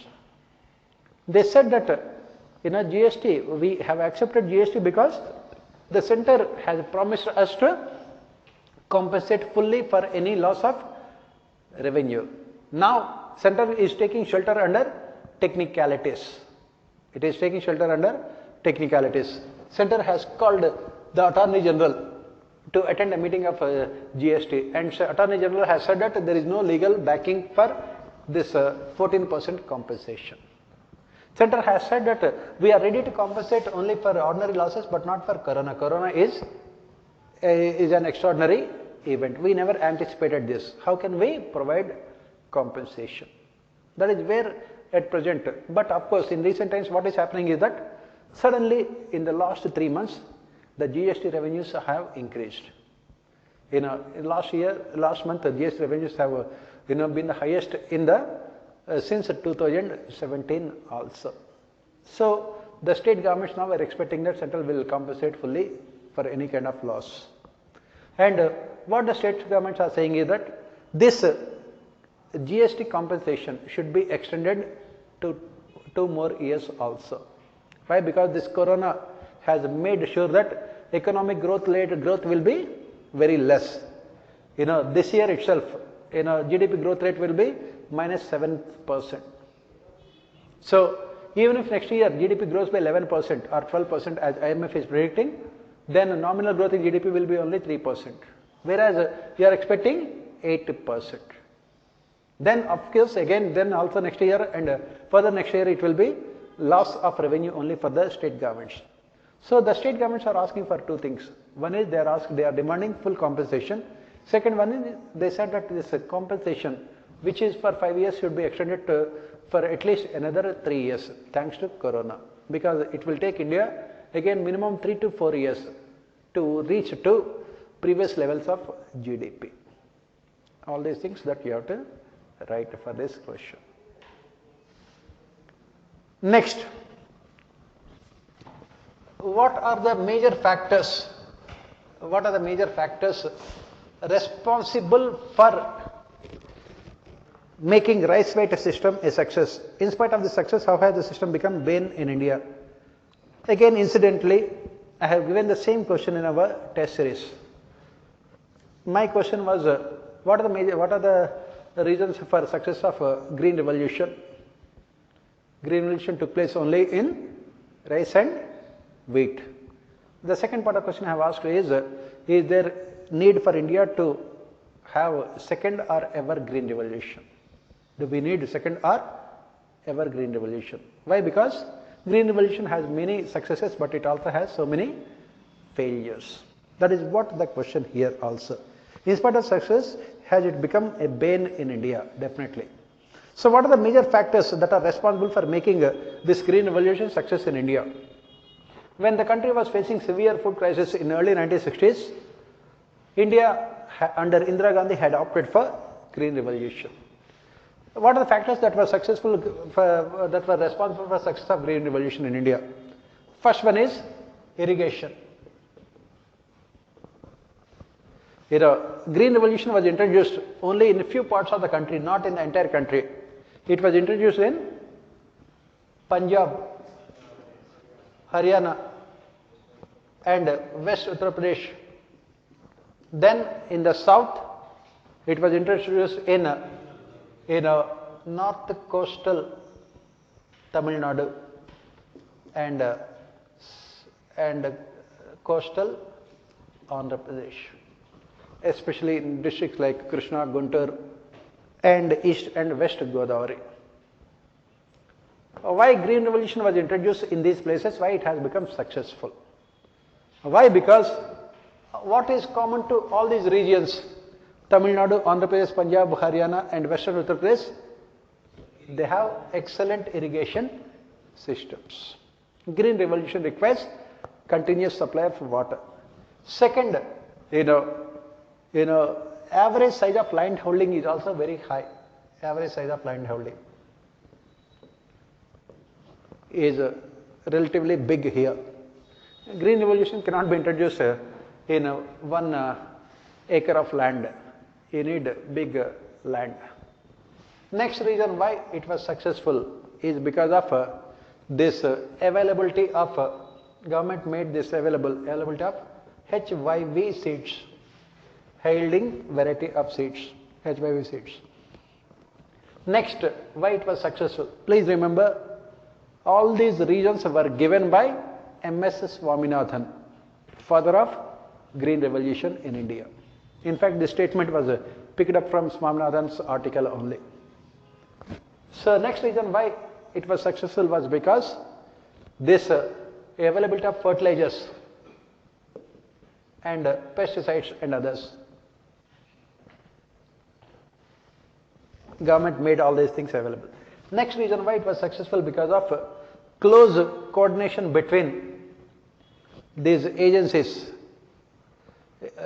They said that GST, we have accepted GST because the center has promised us to compensate fully for any loss of revenue. Now, center is taking shelter under technicalities. It is taking shelter under technicalities. Center has called the Attorney General to attend a meeting of GST, and Attorney General has said that there is no legal backing for this 14% compensation. Center has said that we are ready to compensate only for ordinary losses but not for Corona. Corona is an extraordinary event. We never anticipated this. How can we provide compensation? That is where at present. But of course, in recent times, what is happening is that suddenly in the last 3 months, the GST revenues have increased. Last month, the GST revenues have been the highest in the since 2017 also. So the state governments now are expecting that central will compensate fully for any kind of loss. And what the state governments are saying is that this GST compensation should be extended to 2 more years also. Why? Because this Corona has made sure that economic growth will be very less. This year itself, GDP growth rate will be -7%. So even if next year GDP grows by 11% or 12% as IMF is predicting, then nominal growth in GDP will be only 3%, whereas we are expecting 8%. Then of course again, then also next year and further next year it will be loss of revenue only for the state governments. So the state governments are asking for 2 things. One is they are demanding full compensation. Second one is they said that this compensation, which is for 5 years, should be extended for at least another 3 years, thanks to Corona, because it will take India again minimum 3 to 4 years to reach to previous levels of GDP. All these things that you have to write for this question. Next, what are the major factors? What are the major factors responsible for making rice weight system a success? In spite of the success, how has the system become bane in India? Again, incidentally, I have given the same question in our test series. My question was, what are the reasons for success of green revolution? Green revolution took place only in rice and wheat. The second part of the question I have asked is there need for India to have second or ever green revolution? Do we need second or ever green revolution? Why? Because green revolution has many successes, but it also has so many failures. That is what the question here also. In spite of success, has it become a bane in India? Definitely. So what are the major factors that are responsible for making this green revolution success in India? When the country was facing severe food crisis in early 1960s, India under Indira Gandhi had opted for green revolution. What are the factors that were successful that were responsible for success of green revolution in India? First one is irrigation. Green revolution was introduced only in a few parts of the country, not in the entire country. It was introduced in Punjab, Haryana and West Uttar Pradesh. Then in the south, it was introduced in north coastal Tamil Nadu and coastal Andhra Pradesh, especially in districts like Krishna, Guntur and East and West Godavari. Why green revolution was introduced in these places? Why it has become successful? Why? Because what is common to all these regions, Tamil Nadu, Andhra Pradesh, Punjab, Haryana and Western Uttar Pradesh, they have excellent irrigation systems. Green revolution requires continuous supply of water. Second, average size of land holding is also very high. Average size of land holding is relatively big here. Green revolution cannot be introduced in 1 acre of land. You need big land. Next reason why it was successful is because of this availability of government made this availability of HYV seeds, yielding variety of seeds, HYV seeds. Next, why it was successful? Please remember, all these reasons were given by M.S. Swaminathan, father of green revolution in India. In fact, this statement was picked up from Swaminathan's article only. So next reason why it was successful was because this availability of fertilizers and pesticides and others. Government made all these things available. Next reason why it was successful because of close coordination between these agencies,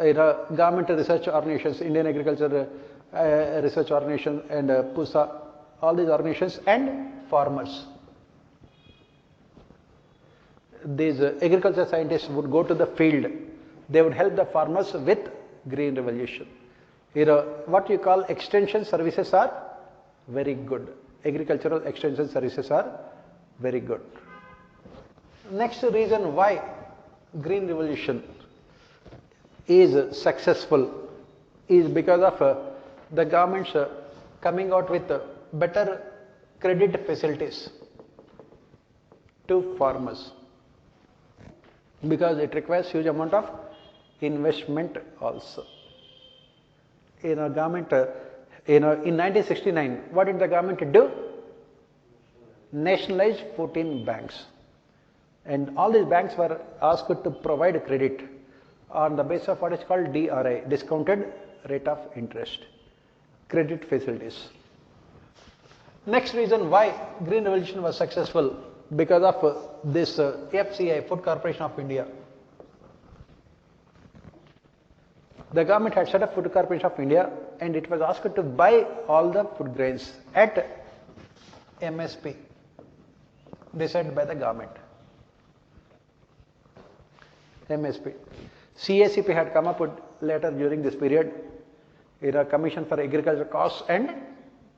government research organizations, Indian Agriculture Research Organization and PUSA, all these organizations and farmers. These agriculture scientists would go to the field. They would help the farmers with green revolution. What you call extension services are very good. Agricultural extension services are very good. Next reason why green revolution is successful is because of the government's coming out with better credit facilities to farmers, because it requires huge amount of investment also. Government, in 1969, what did the government do? Nationalized 14 banks, and all these banks were asked to provide credit on the basis of what is called DRI, discounted rate of interest, credit facilities. Next reason why green revolution was successful, because of this FCI, Food Corporation of India. The government had set up Food Corporation of India and it was asked to buy all the food grains at MSP decided by the government. MSP. CACP had come up with later during this period a Commission for Agriculture Costs and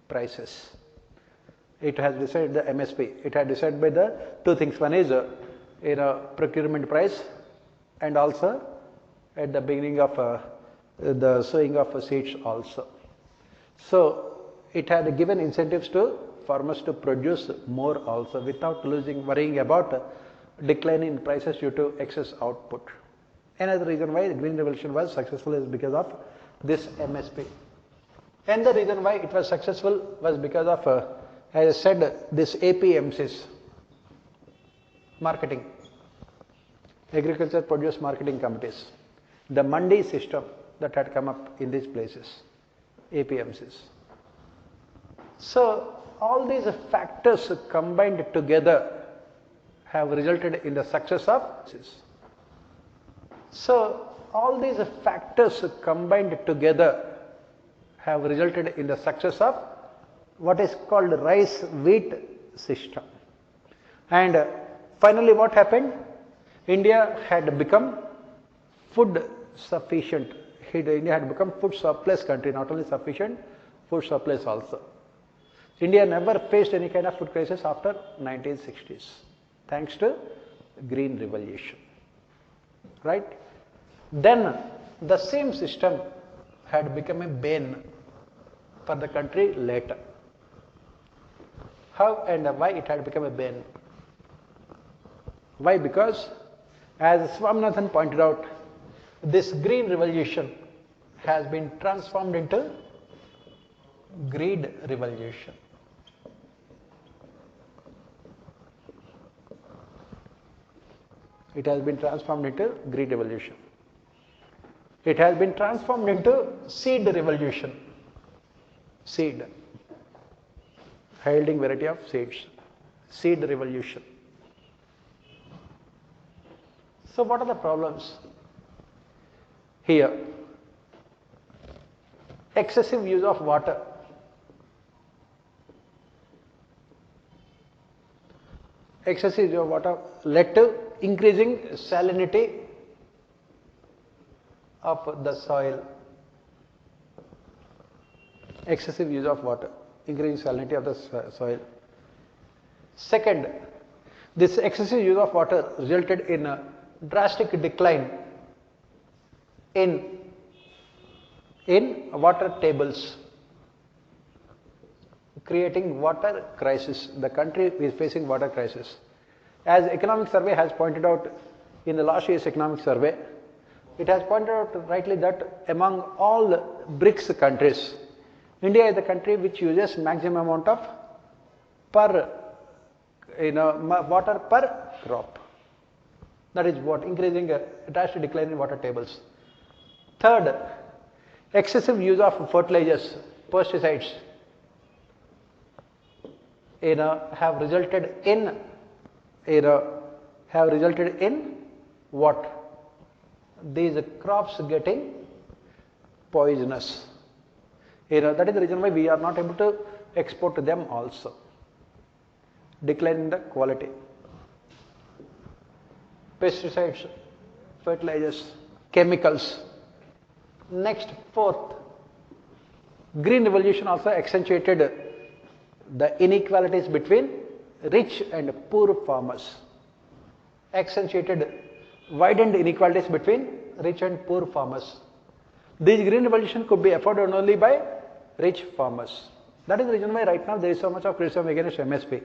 Prices. It has decided the MSP. It had decided by the two things. One is procurement price and also at the beginning of the sowing of seeds also. So it had given incentives to farmers to produce more also without worrying about decline in prices due to excess output. Another reason why the Green Revolution was successful is because of this MSP. And the reason why it was successful was because of, as I said, this APMCs, marketing, agriculture produce marketing committees, the mandi system that had come up in these places, APMCs. So all these factors combined together have resulted in the success of this. So all these factors combined together have resulted in the success of what is called rice wheat system. And finally what happened? India had become food sufficient. India had become food surplus country, not only sufficient, food surplus also. India never faced any kind of food crisis after 1960s, thanks to Green Revolution, right? Then the same system had become a bane for the country later. How and why it had become a bane? Why? Because, as Swaminathan pointed out, this Green Revolution has been transformed into Greed Revolution. It has been transformed into Greed Revolution. It has been transformed into Seed Revolution. Seed, yielding variety of seeds. Seed Revolution. So what are the problems? Here, excessive use of water. Excessive use of water led to increasing salinity of the soil. Excessive use of water, increasing salinity of the soil. Second, this excessive use of water resulted in a drastic decline in water tables, creating water crisis. The country is facing water crisis. As Economic Survey has pointed out in the last year's Economic Survey, it has pointed out rightly that among all BRICS countries, India is the country which uses maximum amount of water per crop. That is what increasing a drastic decline in water tables. Third, excessive use of fertilizers, pesticides, have resulted in what? These crops getting poisonous. That is the reason why we are not able to export to them also. Decline in the quality. Pesticides, fertilizers, chemicals. Next, fourth, Green Revolution also accentuated the inequalities between rich and poor farmers. Widened inequalities between rich and poor farmers. This Green Revolution could be afforded only by rich farmers. That is the reason why right now there is so much of criticism against MSP.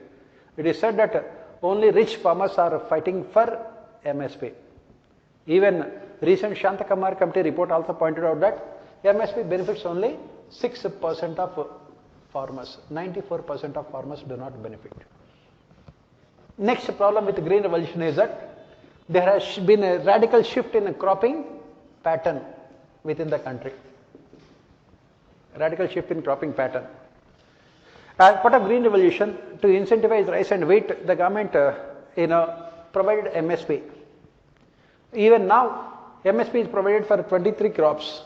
It is said that only rich farmers are fighting for MSP. Even recent Shantakumar Committee report also pointed out that MSP benefits only 6% of farmers. 94% of farmers do not benefit. Next problem with Green Revolution is that there has been a radical shift in cropping pattern within the country. Radical shift in cropping pattern. As part of Green Revolution, to incentivize rice and wheat, the government provided MSP. Even now, MSP is provided for 23 crops,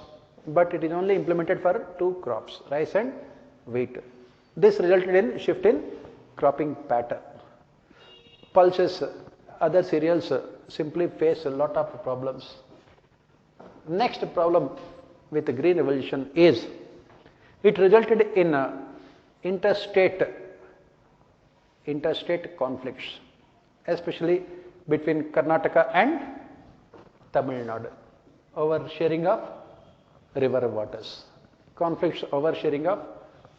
but it is only implemented for 2 crops, rice and wheat. This resulted in shift in cropping pattern. Pulses, other cereals simply face a lot of problems. Next problem with the Green Revolution is it resulted in interstate conflicts, especially between Karnataka and Tamil Nadu over sharing of river waters. Conflicts over sharing of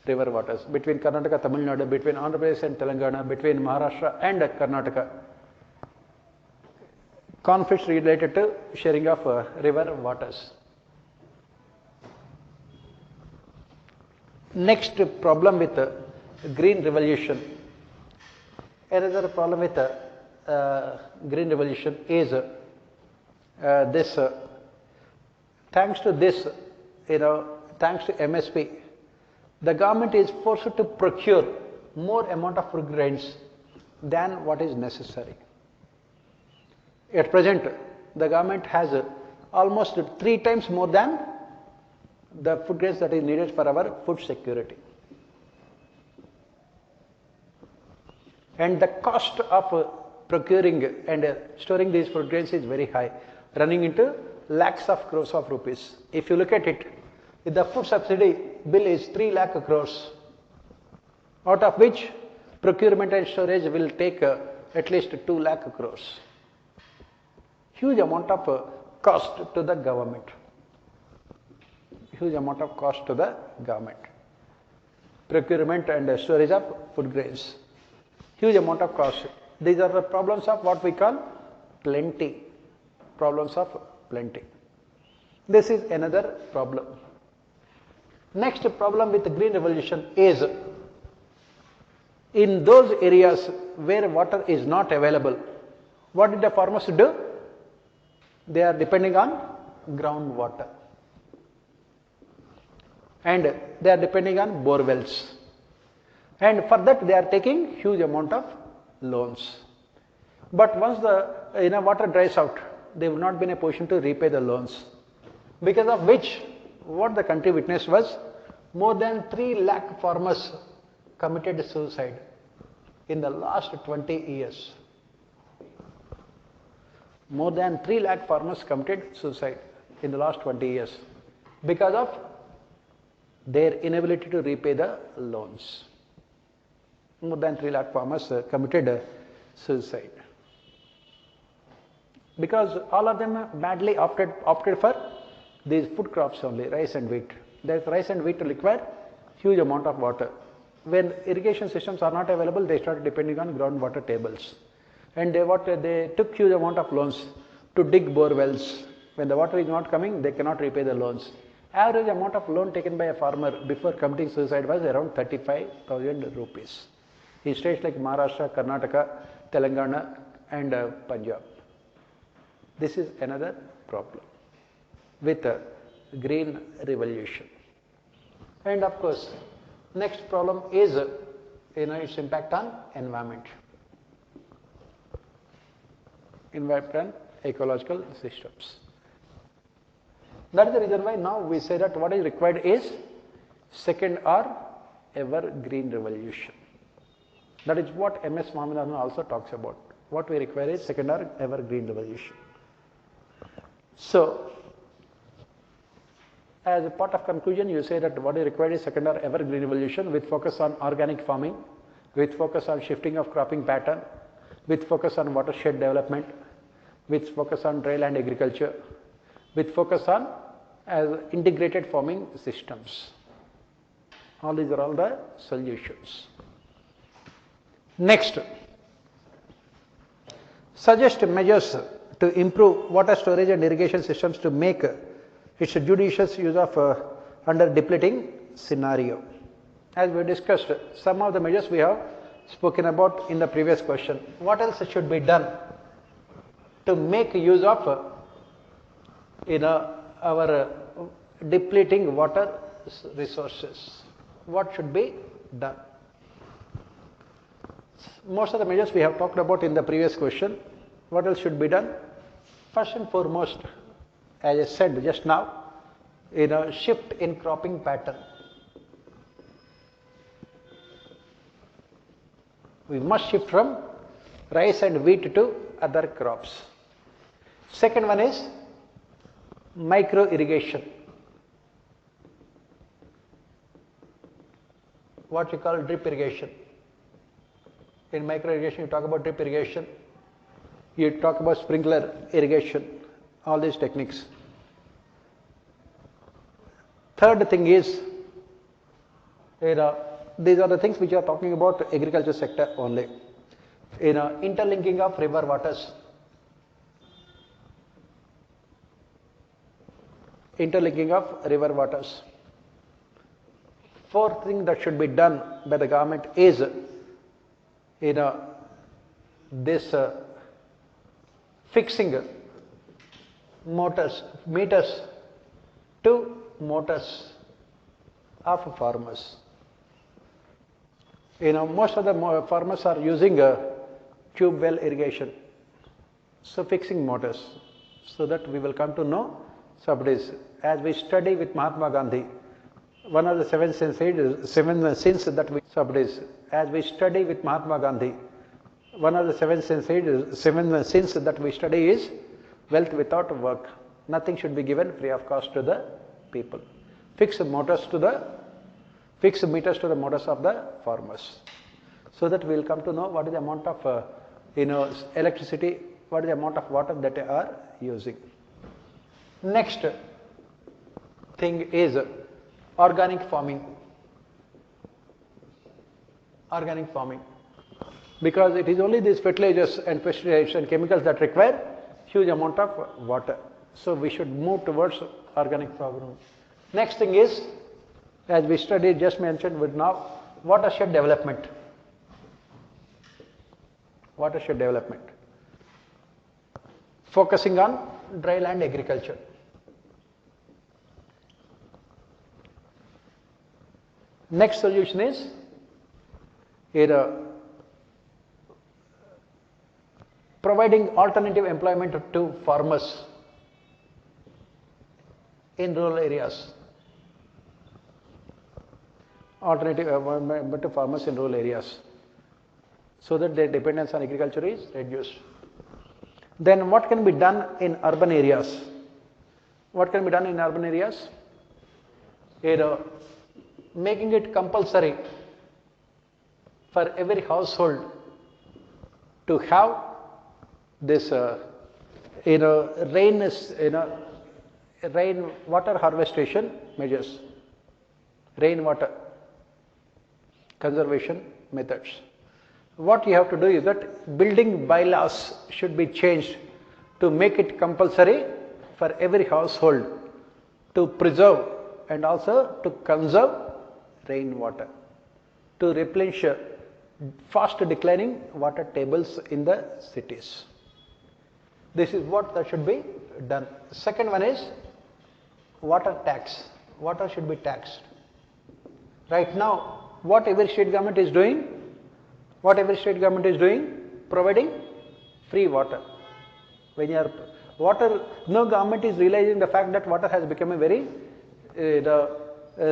river waters, between Karnataka, Tamil Nadu, between Andhra Pradesh and Telangana, between Maharashtra and Karnataka. Conflicts related to sharing of river waters. Next problem with green revolution. Another problem with green revolution is this. Thanks to this, thanks to MSP, the government is forced to procure more amount of food grains than what is necessary. At present, the government has almost 3 times more than the food grains that is needed for our food security. And the cost of procuring and storing these food grains is very high, running into lakhs of crores of rupees. If you look at it, the food subsidy bill is 3 lakh crores, out of which procurement and storage will take at least 2 lakh crores. Huge amount of cost to the government. Huge amount of cost to the government. Procurement and storage of food grains. Huge amount of cost. These are the problems of what we call plenty. Problems of plenty. This is another problem. Next problem with the green revolution is in those areas where water is not available, what did the farmers do? They are depending on groundwater. And they are depending on bore wells. And for that they are taking huge amount of loans. But once the water dries out, they will not be in a position to repay the loans. Because of which, what the country witnessed was more than 3 lakh farmers committed suicide in the last 20 years. More than 3 lakh farmers committed suicide in the last 20 years because of their inability to repay the loans. More than 3 lakh farmers committed suicide. Because all of them badly opted for these food crops only, rice and wheat. That rice and wheat require huge amount of water. When irrigation systems are not available, they started depending on groundwater tables. And they took huge amount of loans to dig bore wells. When the water is not coming, they cannot repay the loans. Average amount of loan taken by a farmer before committing suicide was around 35,000 rupees. In states like Maharashtra, Karnataka, Telangana and Punjab. This is another problem with green revolution. And of course, next problem is its impact on environment. Environment and ecological systems. That is the reason why now we say that what is required is second or ever green revolution. That is what MS Swaminathan also talks about. What we require is second or ever green revolution. So, as a part of conclusion, you say that what is required is second or ever green revolution with focus on organic farming, with focus on shifting of cropping pattern, with focus on watershed development, with focus on dry land agriculture, with focus on integrated farming systems. All these are all the solutions. Next, suggest measures to improve water storage and irrigation systems to make its judicious use of under depleting scenario. As we discussed, some of the measures we have spoken about in the previous question. What else should be done to make use of our depleting water resources? What should be done? Most of the measures we have talked about in the previous question. What else should be done? First and foremost, as I said just now, shift in cropping pattern. We must shift from rice and wheat to other crops. Second one is micro irrigation. What we call drip irrigation. In micro irrigation, you talk about drip irrigation, you talk about sprinkler irrigation, all these techniques. Third thing is These are the things which are talking about agriculture sector only. Interlinking of river waters. Interlinking of river waters. Fourth thing that should be done by the government is this fixing meters to motors of farmers. Most of the farmers are using tube well irrigation. So fixing motors, so that we will come to know subsidies. As we study with Mahatma Gandhi, one of the seven sins that we subsidies. As we study with Mahatma Gandhi, one of the seven sins that we study is wealth without work. Nothing should be given free of cost to the people. Fix meters to the motors of the farmers, so that we will come to know what is the amount of electricity, what is the amount of water that they are using. Next thing is organic farming. Organic farming, because it is only these fertilizers and pesticides and chemicals that require huge amount of water. So we should move towards organic farming. Next thing is, as we studied, just mentioned with now, watershed development. Watershed development, focusing on dry land agriculture. Next solution is providing alternative employment to farmers in rural areas. Alternative employment to farmers in rural areas, so that their dependence on agriculture is reduced. Then what can be done in urban areas? What can be done in urban areas? Making it compulsory for every household to have this rain water harvestation measures, rainwater conservation methods. What you have to do is that building bylaws should be changed to make it compulsory for every household to preserve and also to conserve rainwater, to replenish fast declining water tables in the cities. This is what that should be done. Second one is water tax. Water should be taxed. Right now, what every state government is doing? Providing free water. When you are water, no government is realizing the fact that water has become a very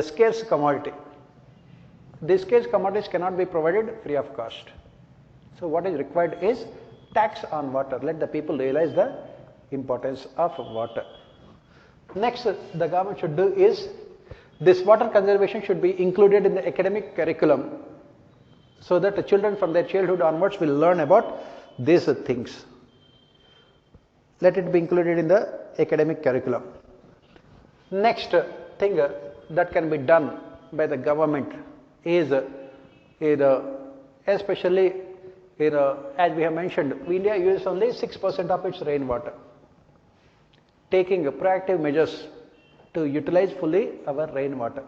scarce commodity. These scarce commodities cannot be provided free of cost. So what is required is tax on water. Let the people realize the importance of water. Next, the government should do is this water conservation should be included in the academic curriculum, so that the children from their childhood onwards will learn about these things. Let it be included in the academic curriculum. Next thing that can be done by the government is especially as we have mentioned, India uses only 6% of its rainwater. Taking proactive measures to utilize fully our rainwater.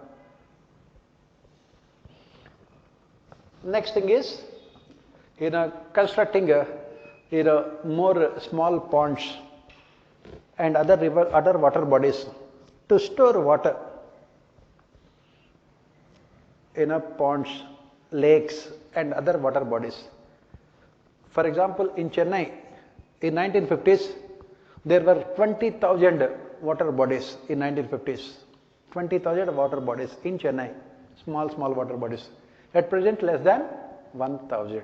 Next thing is constructing more small ponds and other water bodies to store water. Ponds, lakes and other water bodies. For example, in Chennai, in 1950s, there were 20,000 water bodies in 1950s. 20,000 water bodies in Chennai, small water bodies. At present, less than 1,000.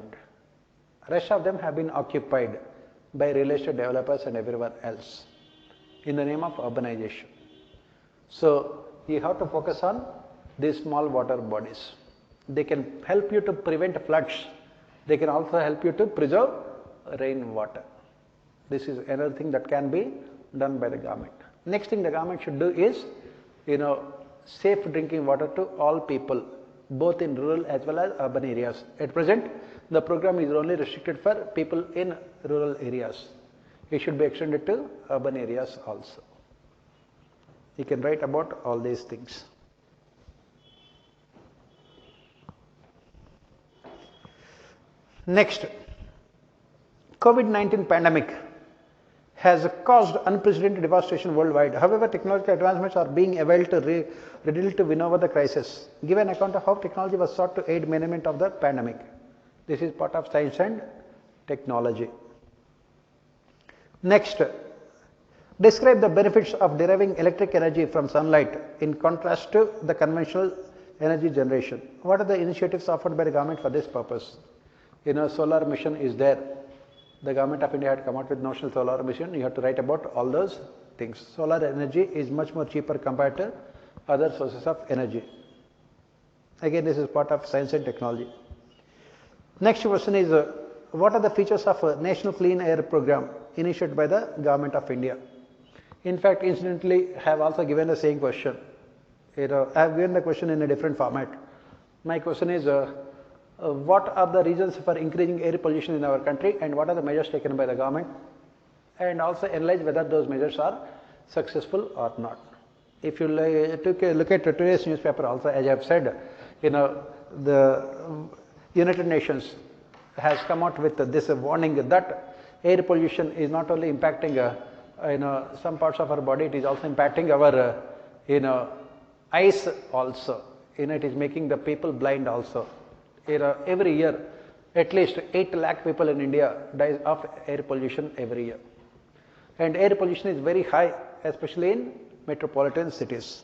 Rest of them have been occupied by real estate developers and everyone else in the name of urbanization. So you have to focus on these small water bodies. They can help you to prevent floods. They can also help you to preserve rainwater. This is another thing that can be done by the government. Next thing the government should do is, safe drinking water to all people both in rural as well as urban areas. At present, the program is only restricted for people in rural areas. It should be extended to urban areas also. You can write about all these things. Next, COVID-19 pandemic has caused unprecedented devastation worldwide. However, technological advancements are being availed to readily to win over the crisis. Give an account of how technology was sought to aid management of the pandemic. This is part of science and technology. Next, describe the benefits of deriving electric energy from sunlight in contrast to the conventional energy generation. What are the initiatives offered by the government for this purpose? Solar mission is there. The government of India had come out with national solar mission. You have to write about all those things. Solar energy is much more cheaper compared to other sources of energy. Again, this is part of science and technology. Next question is, what are the features of a National Clean Air Program initiated by the government of India? In fact, incidentally, I have also given the same question. I have given the question in a different format. My question is, what are the reasons for increasing air pollution in our country and what are the measures taken by the government, and also analyze whether those measures are successful or not. If you look at today's newspaper also, as I have said, the United Nations has come out with this warning that air pollution is not only impacting some parts of our body, it is also impacting our eyes also. It is making the people blind also. Every year, at least 8 lakh people in India die of air pollution every year. And air pollution is very high, especially in metropolitan cities.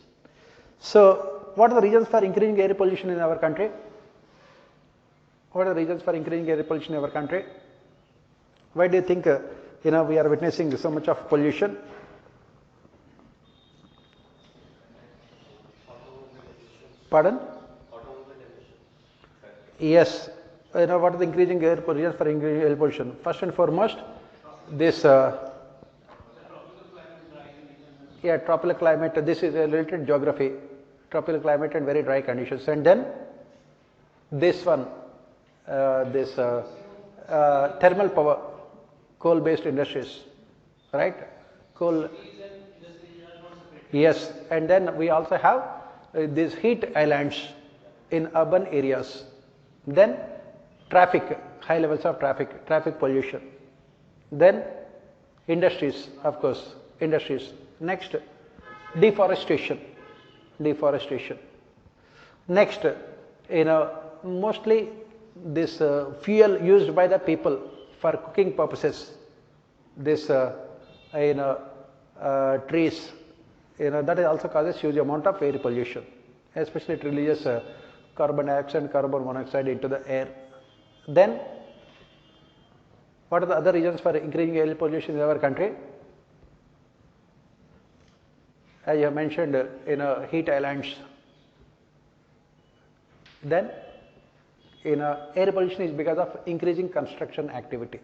So, what are the reasons for increasing air pollution in our country? What are the reasons for increasing air pollution in our country? Why do you think we are witnessing so much of pollution? Pardon? Yes. What are the increasing air reasons for increasing air pollution? First and foremost, this tropical climate. This is a related geography. Tropical climate and very dry conditions. And then this one, thermal power, coal-based industries, right? Coal. Yes, and then we also have these heat islands in urban areas. Then traffic, high levels of traffic pollution. Then industries, of course, industries. Next, deforestation. Next, mostly this fuel used by the people for cooking purposes. This trees, that also causes huge amount of air pollution, especially it releases carbon dioxide and carbon monoxide into the air. Then, what are the other reasons for increasing air pollution in our country? As you have mentioned, heat islands. Then, air pollution is because of increasing construction activity.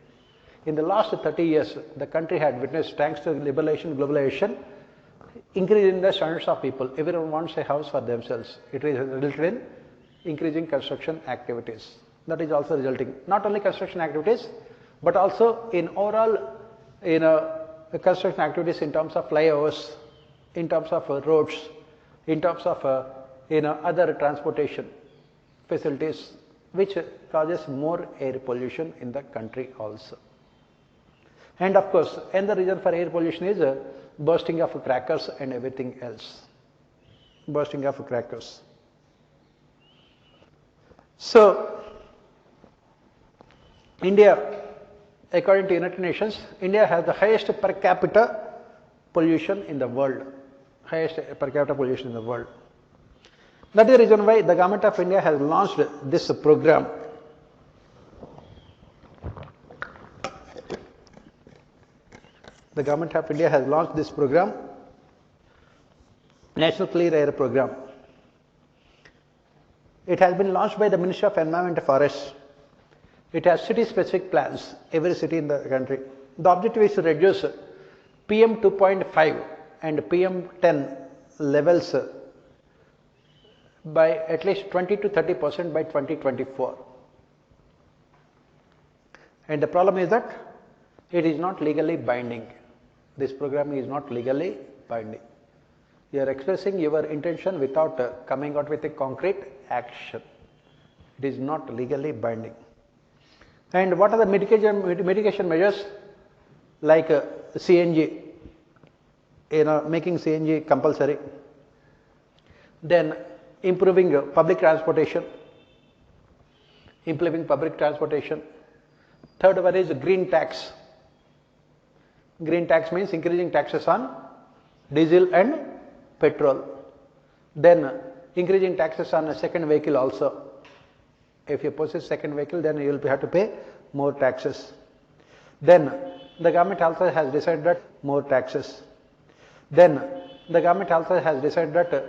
In the last 30 years, the country had witnessed, thanks to liberalization, globalization, increase in the standards of people. Everyone wants a house for themselves. It is resulted in increasing construction activities. That is also resulting, not only construction activities, but also in overall, construction activities in terms of flyovers, in terms of roads, in terms of, other transportation facilities, which causes more air pollution in the country also. And of course, another reason for air pollution is bursting of crackers and everything else. Bursting of crackers. So, India, according to United Nations, India has the highest per capita pollution in the world. Highest per capita pollution in the world. That is the reason why the government of India has launched this program. The government of India has launched this program, National Clean Air Program. It has been launched by the Ministry of Environment and Forests. It has city-specific plans, every city in the country. The objective is to reduce PM 2.5 and PM 10 levels by at least 20 to 30% by 2024. And the problem is that it is not legally binding. This program is not legally binding. You are expressing your intention without coming out with a concrete action. It is not legally binding. And what are the mitigation measures? Like CNG, making CNG compulsory. Then improving public transportation. Third one is green tax. Green tax means increasing taxes on diesel and petrol. Then increasing taxes on a second vehicle also. If you possess second vehicle, then you will have to pay more taxes. Then the government also has decided that more taxes. Then the government also has decided that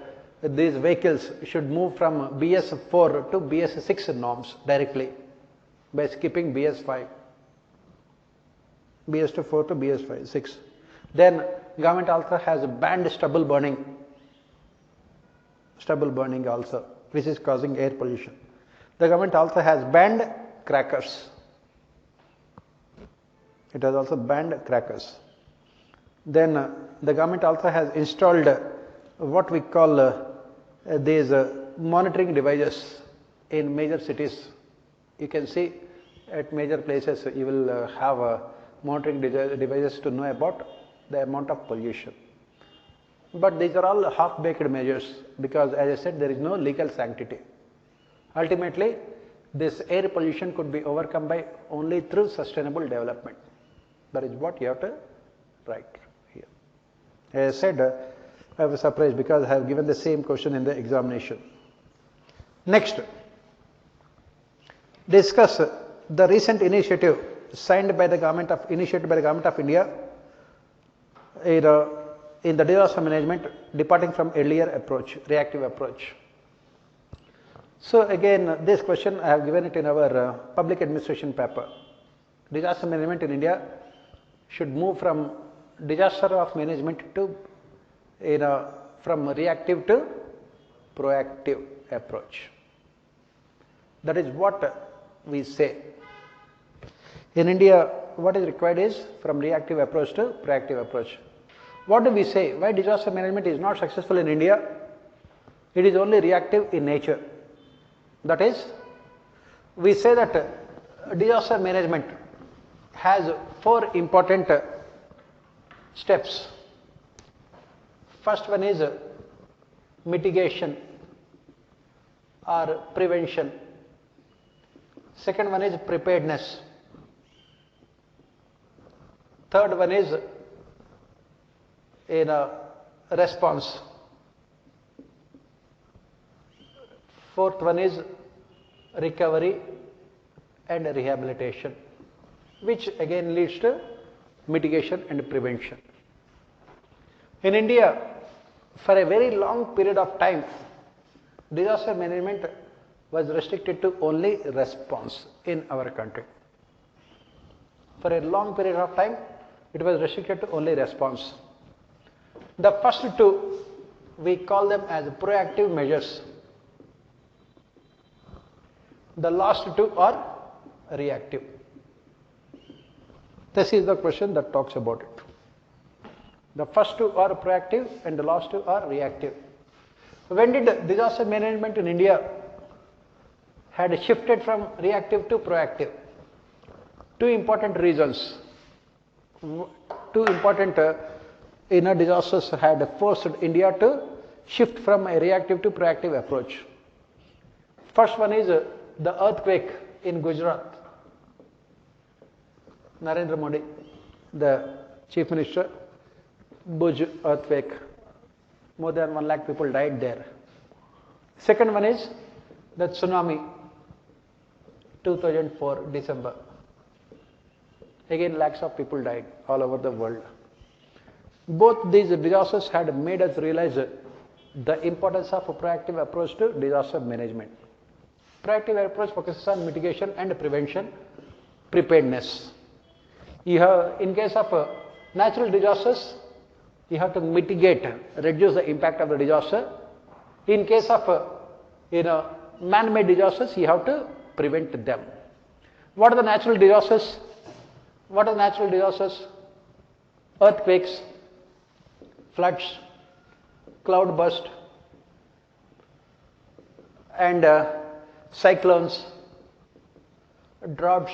these vehicles should move from BS4 to BS6 norms directly by skipping BS5. BS4 to BS5, 6. Then government also has banned stubble burning also, which is causing air pollution. The government also has banned crackers. It has also banned crackers. Then the government also has installed what we call these monitoring devices in major cities. You can see at major places you will have monitoring devices to know about the amount of pollution. But these are all half-baked measures because, as I said, there is no legal sanctity. Ultimately, this air pollution could be overcome by only through sustainable development. That is what you have to write here. As I said, I was surprised because I have given the same question in the examination. Next, discuss the recent initiative initiated by the government of India in the disaster management, departing from earlier approach, reactive approach. So again, this question I have given it in our public administration paper. Disaster management in India should move from disaster of management to from reactive to proactive approach. That is what we say. In India, what is required is from reactive approach to proactive approach. What do we say? Why disaster management is not successful in India? It is only reactive in nature. That is, we say that disaster management has 4 important steps. First one is mitigation or prevention. Second one is preparedness. Third one is response. Fourth one is recovery and rehabilitation, which again leads to mitigation and prevention. In India, for a very long period of time, disaster management was restricted to only response in our country. For a long period of time, it was restricted to only response. The first 2, we call them as proactive measures. The last 2 are reactive. This is the question that talks about it. The first 2 are proactive and the last 2 are reactive. When did disaster management in India had shifted from reactive to proactive? 2 important reasons. 2 important disasters had forced India to shift from a reactive to proactive approach. First one is the earthquake in Gujarat. Narendra Modi, the Chief Minister, Bhuj earthquake. More than 1 lakh people died there. Second one is the tsunami, 2004 December. Again, lakhs of people died all over the world. Both these disasters had made us realize the importance of a proactive approach to disaster management. Proactive approach focuses on mitigation and prevention, preparedness. You have, in case of natural disasters, you have to mitigate, reduce the impact of the disaster. In case of man-made disasters, you have to prevent them. What are the natural disasters? What are natural disasters? Earthquakes, floods, cloud burst, and cyclones, droughts,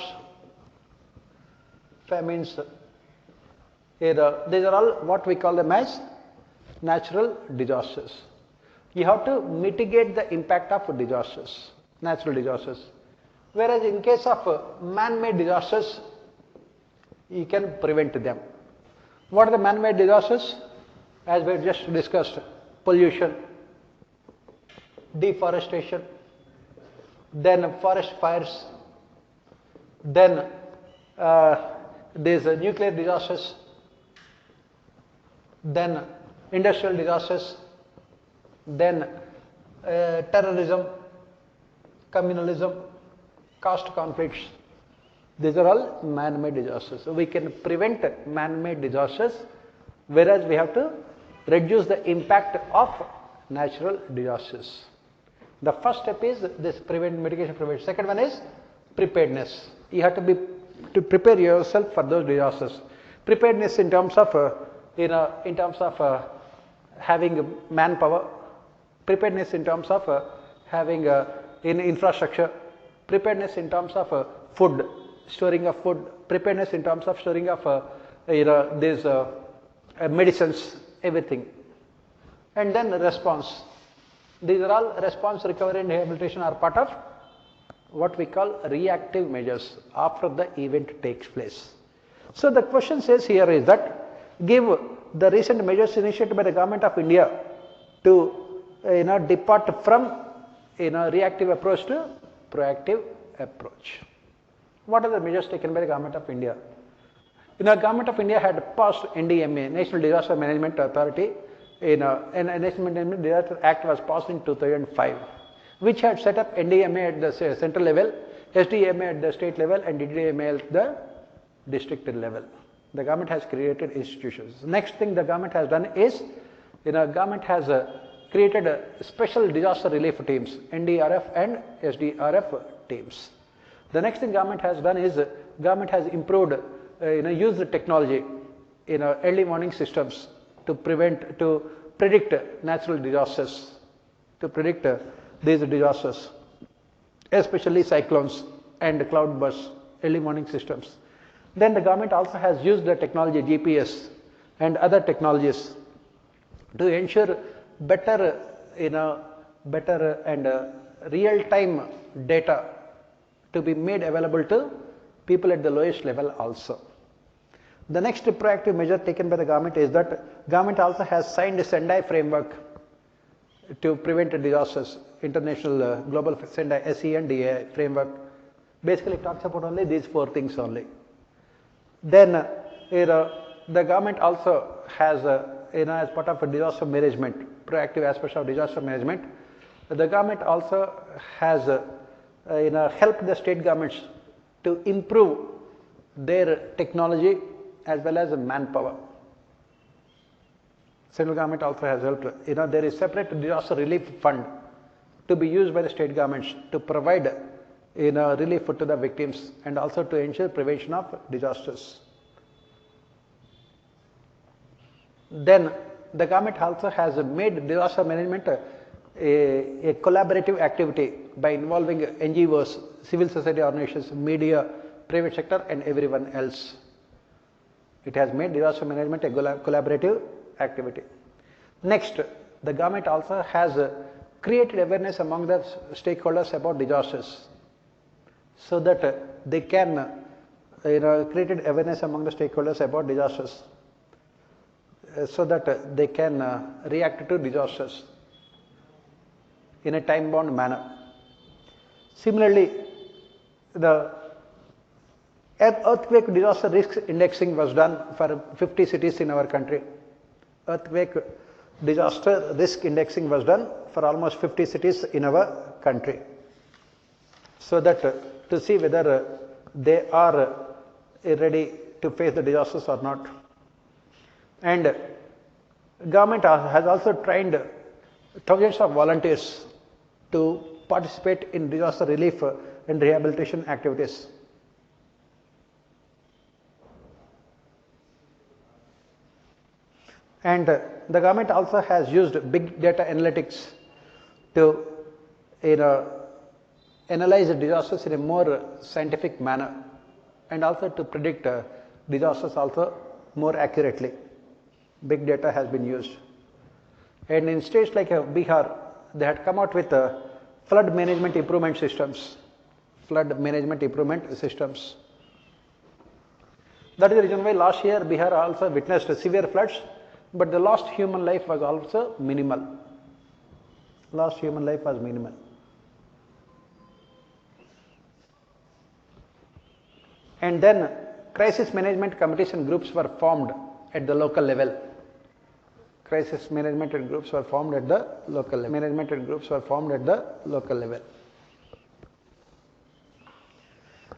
famines. These are all what we call them as natural disasters. You have to mitigate the impact of disasters, natural disasters. Whereas in case of man-made disasters, you can prevent them. What are the man-made disasters? As we just discussed, pollution, deforestation, then forest fires, then these nuclear disasters, then industrial disasters, then terrorism, communalism, caste conflicts. These are all man-made disasters. So we can prevent man-made disasters, whereas we have to reduce the impact of natural disasters. The first step is this mitigation prevention. Second one is preparedness. You have to prepare yourself for those disasters. Preparedness in terms of having manpower, preparedness in terms of having infrastructure, preparedness in terms of food, storing of food, preparedness in terms of storing of these medicines, everything, and then response. These are all response, recovery and rehabilitation are part of what we call reactive measures after the event takes place. So the question says here is that give the recent measures initiated by the Government of India to depart from reactive approach to proactive approach. What are the measures taken by the Government of India? Government of India had passed NDMA, National Disaster Management Authority, and National Management Disaster Act was passed in 2005, which had set up NDMA at the central level, SDMA at the state level, and DDMA at the district level. The government has created institutions. Next thing the government has done is, government has created special disaster relief teams, NDRF and SDRF teams. The next thing government has done is, government has improved, used the technology, early warning systems to predict natural disasters, to predict these disasters, especially cyclones and cloud bursts, early warning systems. Then the government also has used the technology GPS and other technologies to ensure better and real-time data to be made available to people at the lowest level also. The next proactive measure taken by the government is that government also has signed a Sendai framework to prevent disasters, international global Sendai SENDA framework. Basically it talks about only these four things only. Then the government also has as part of a disaster management, proactive aspects of disaster management, the government also has helped the state governments to improve their technology as well as manpower. Central government also has helped. There is separate disaster relief fund to be used by the state governments to provide relief to the victims and also to ensure prevention of disasters. Then the government also has made disaster management a collaborative activity by involving NGOs, civil society organizations, media, private sector and everyone else. It has made disaster management a collaborative activity. Next, the government also has created awareness among the stakeholders about disasters, so that they can created awareness among the stakeholders about disasters, so that they can react to disasters in a time-bound manner. Similarly, the earthquake disaster risk indexing was done for 50 cities in our country. Earthquake disaster risk indexing was done for almost 50 cities in our country, so that to see whether they are ready to face the disasters or not. And government has also trained thousands of volunteers to participate in disaster relief and rehabilitation activities. And the government also has used big data analytics to analyze disasters in a more scientific manner and also to predict disasters also more accurately. Big data has been used. And in states like Bihar, they had come out with flood management improvement systems. Flood management improvement systems. That is the reason why last year Bihar also witnessed severe floods, but the lost human life was also minimal. Lost human life was minimal. And then crisis management committees and groups were formed at the local level. Crisis management and groups were formed at the local level. Management and groups were formed at the local level.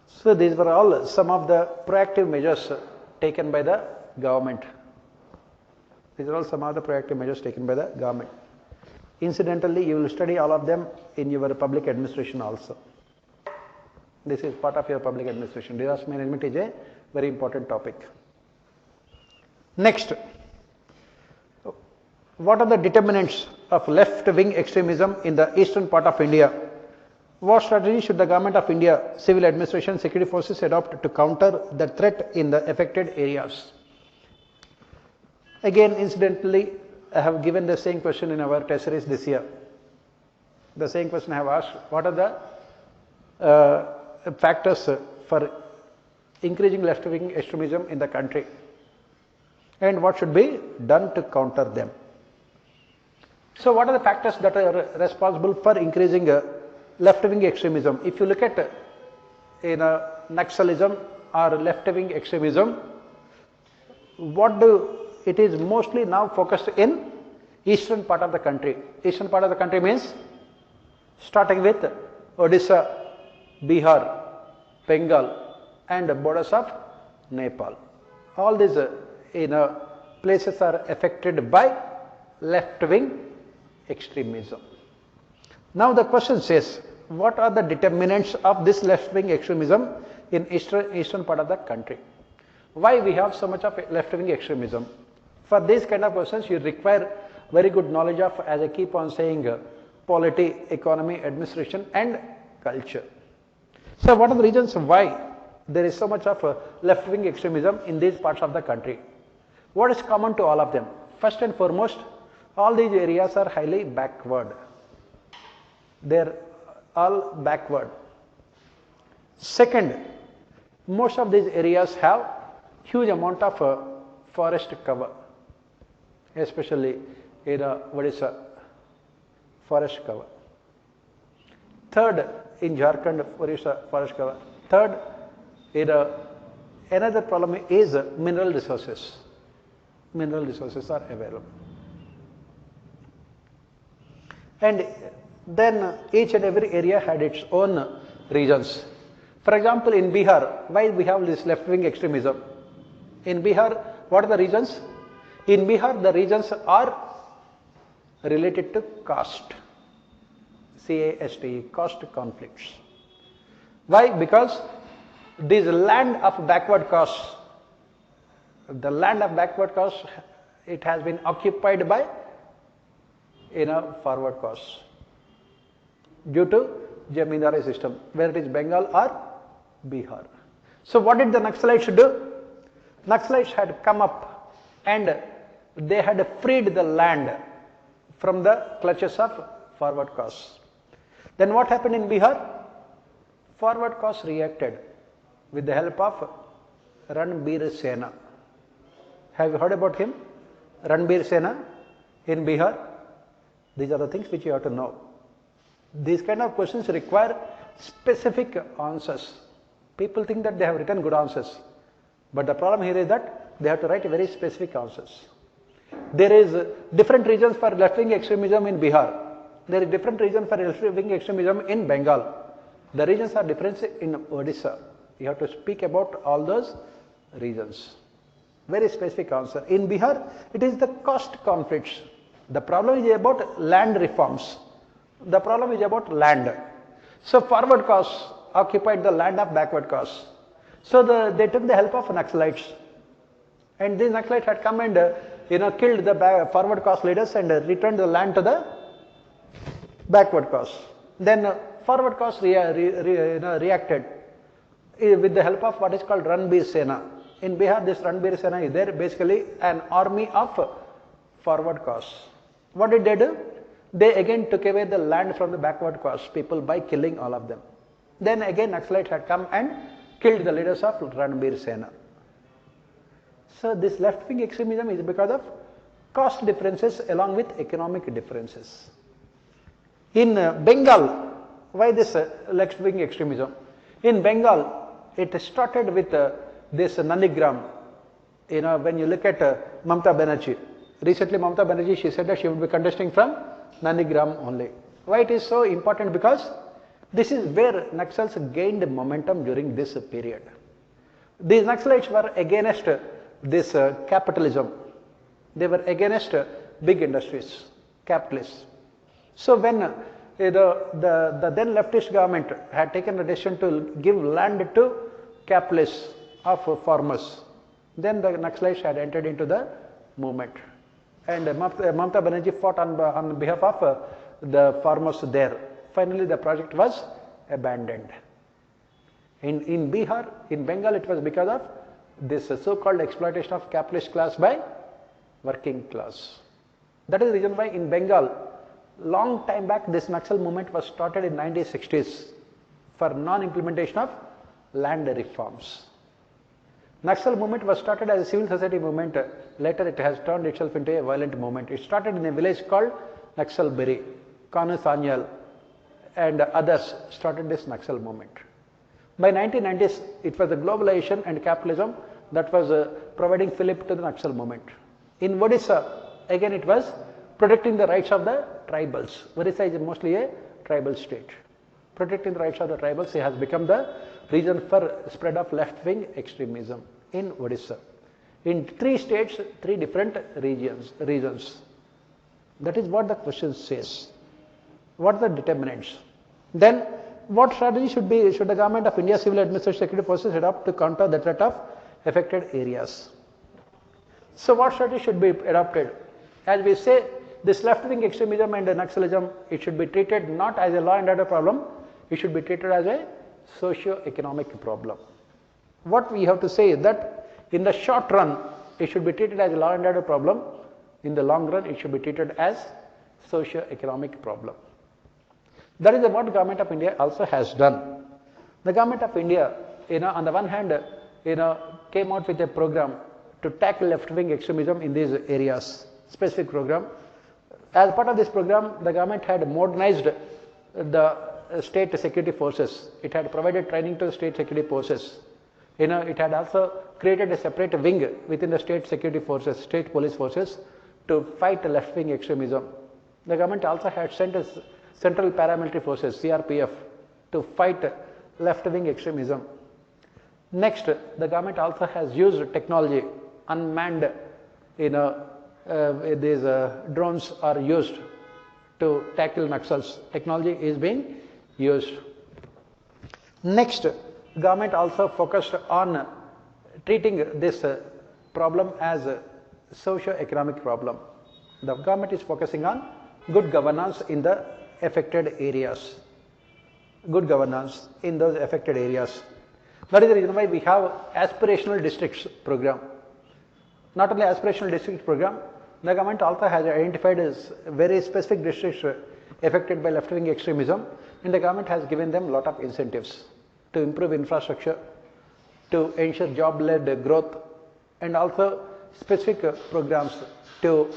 So these were all some of the proactive measures taken by the government. These are all some of the proactive measures taken by the government. Incidentally, you will study all of them in your public administration also. This is part of your public administration. Disaster management is a very important topic. Next, what are the determinants of left-wing extremism in the eastern part of India? What strategy should the government of India, civil administration, security forces adopt to counter the threat in the affected areas? Again, incidentally, I have given the same question in our test series this year. The same question I have asked, what are the factors for increasing left-wing extremism in the country and what should be done to counter them? So what are the factors that are responsible for increasing left-wing extremism? If you look at Naxalism or left-wing extremism, it is mostly now focused in eastern part of the country. Eastern part of the country means starting with Odisha, Bihar, Bengal and borders of Nepal. All these places are affected by left-wing extremism. Now the question says, what are the determinants of this left-wing extremism in eastern part of the country? Why we have so much of left-wing extremism? For these kind of questions, you require very good knowledge of, as I keep on saying, polity, economy, administration and culture. So what are the reasons why there is so much of left-wing extremism in these parts of the country? What is common to all of them? First and foremost, all these areas are highly backward. They are all backward. Second, most of these areas have huge amount of forest cover, especially in Odisha, forest cover. Third, in Jharkhand, Odisha, forest cover. Third, another problem is mineral resources. Mineral resources are available. And then each and every area had its own regions. For example, in Bihar, why we have this left-wing extremism? In Bihar, what are the reasons? In Bihar, the reasons are related to caste. C-A-S-T-E, caste conflicts. Why? Because this land of backward castes, the land of backward castes, it has been occupied by forward castes due to Jamindari system, whether it is Bengal or Bihar. So what did the Naxalites do? Naxalites had come up and they had freed the land from the clutches of forward castes. Then what happened in Bihar? Forward castes reacted with the help of Ranbir Sena. Have you heard about him? Ranbir Sena in Bihar? These are the things which you have to know. These kind of questions require specific answers. People think that they have written good answers. But the problem here is that they have to write very specific answers. There is different reasons for left-wing extremism in Bihar. There is different reason for left-wing extremism in Bengal. The reasons are different in Odisha. You have to speak about all those reasons. Very specific answer. In Bihar, it is the caste conflicts. The problem is about land reforms. The problem is about land. So forward caste occupied the land of backward caste. So they took the help of Naxalites, and these Naxalites had come and killed the forward caste leaders and returned the land to the backward caste. Then forward caste reacted with the help of what is called Ranbir Sena. In Bihar, this Ranbir Sena is there, basically an army of forward caste. What did they do? They again took away the land from the backward caste people by killing all of them. Then again Naxalites had come and killed the leaders of Ranbir Sena. So this left-wing extremism is because of caste differences along with economic differences. In Bengal, why this left-wing extremism? In Bengal, it started with this Nandigram. When you look at Mamata Banerjee, recently Mamata Banerjee, she said that she would be contesting from Nandigram only. Why it is so important? Because this is where Naxals gained momentum during this period. These Naxalites were against this capitalism. They were against big industries, capitalists. So when the then leftist government had taken a decision to give land to capitalists of farmers, then the Naxalites had entered into the movement. And Mamata Banerjee fought on behalf of the farmers there. Finally, the project was abandoned. In Bihar, in Bengal, it was because of this so-called exploitation of capitalist class by working class. That is the reason why in Bengal, long time back, this Naxal movement was started in 1960s for non-implementation of land reforms. Naxal movement was started as a civil society movement. Later, it has turned itself into a violent movement. It started in a village called Naxalbari. Kanu Sanyal and others started this Naxal movement. By 1990s, it was the globalization and capitalism that was providing fillip to the Naxal movement. In Odisha, again it was protecting the rights of the tribals. Odisha is mostly a tribal state. Protecting the rights of the tribals has become the reason for spread of left-wing extremism in Odisha. In 3 states, 3 different regions. That is what the question says. What are the determinants? Then, what strategy should the government of India Civil Administration Security Forces adopt to counter the threat of affected areas? So, what strategy should be adopted? As we say, this left-wing extremism and Naxalism, it should be treated not as a law and order problem, it should be treated as a socio-economic problem. What we have to say is that in the short run, it should be treated as a law and order problem. In the long run, it should be treated as socio-economic problem. That is what the government of India also has done. The government of India, on the one hand, came out with a program to tackle left-wing extremism in these areas, specific program. As part of this program, the government had modernized the state security forces. It had provided training to the state security forces. It had also created a separate wing within the state security forces, state police forces, to fight left-wing extremism. The government also had sent a Central Paramilitary Forces, CRPF, to fight left-wing extremism. Next, the government also has used technology, unmanned, these drones are used to tackle Naxals. Technology is being used. Next, government also focused on treating this problem as a socio-economic problem. The government is focusing on good governance in the affected areas. Good governance in those affected areas. That is the reason why we have aspirational districts program. Not only aspirational districts program, the government also has identified as very specific districts affected by left-wing extremism, and the government has given them a lot of incentives to improve infrastructure, to ensure job-led growth, and also specific programs to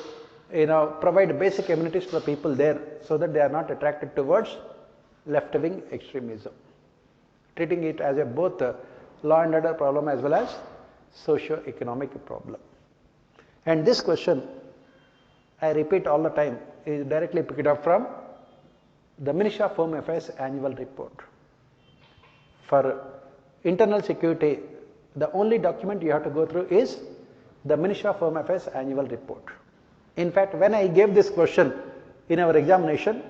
provide basic amenities to the people there so that they are not attracted towards left-wing extremism. Treating it as a both law and order problem as well as socio-economic problem. And this question, I repeat all the time, is directly picked up from the Ministry of Home Affairs annual report. For internal security, the only document you have to go through is the Ministry of Home Affairs annual report. In fact, when I gave this question in our examination,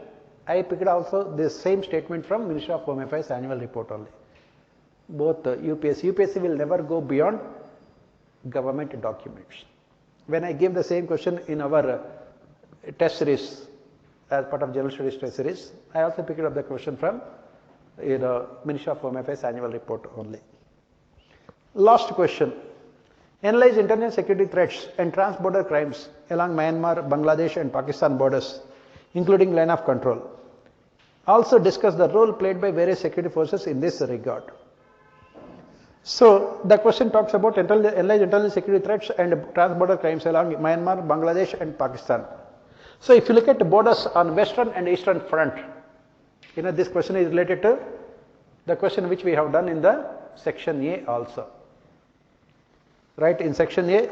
I picked also this same statement from Ministry of Home Affairs annual report only. Both UPSC will never go beyond government documents. When I gave the same question in our test series as part of General Studies test series, I also picked up the question from Ministry of Home Affairs annual report only. Last question. Analyze international security threats and trans-border crimes along Myanmar, Bangladesh and Pakistan borders, including line of control. Also discuss the role played by various security forces in this regard. So the question talks about analyze internal security threats and trans-border crimes along Myanmar, Bangladesh and Pakistan. So if you look at the borders on western and eastern front, this question is related to the question which we have done in the section A also. Right, in section A,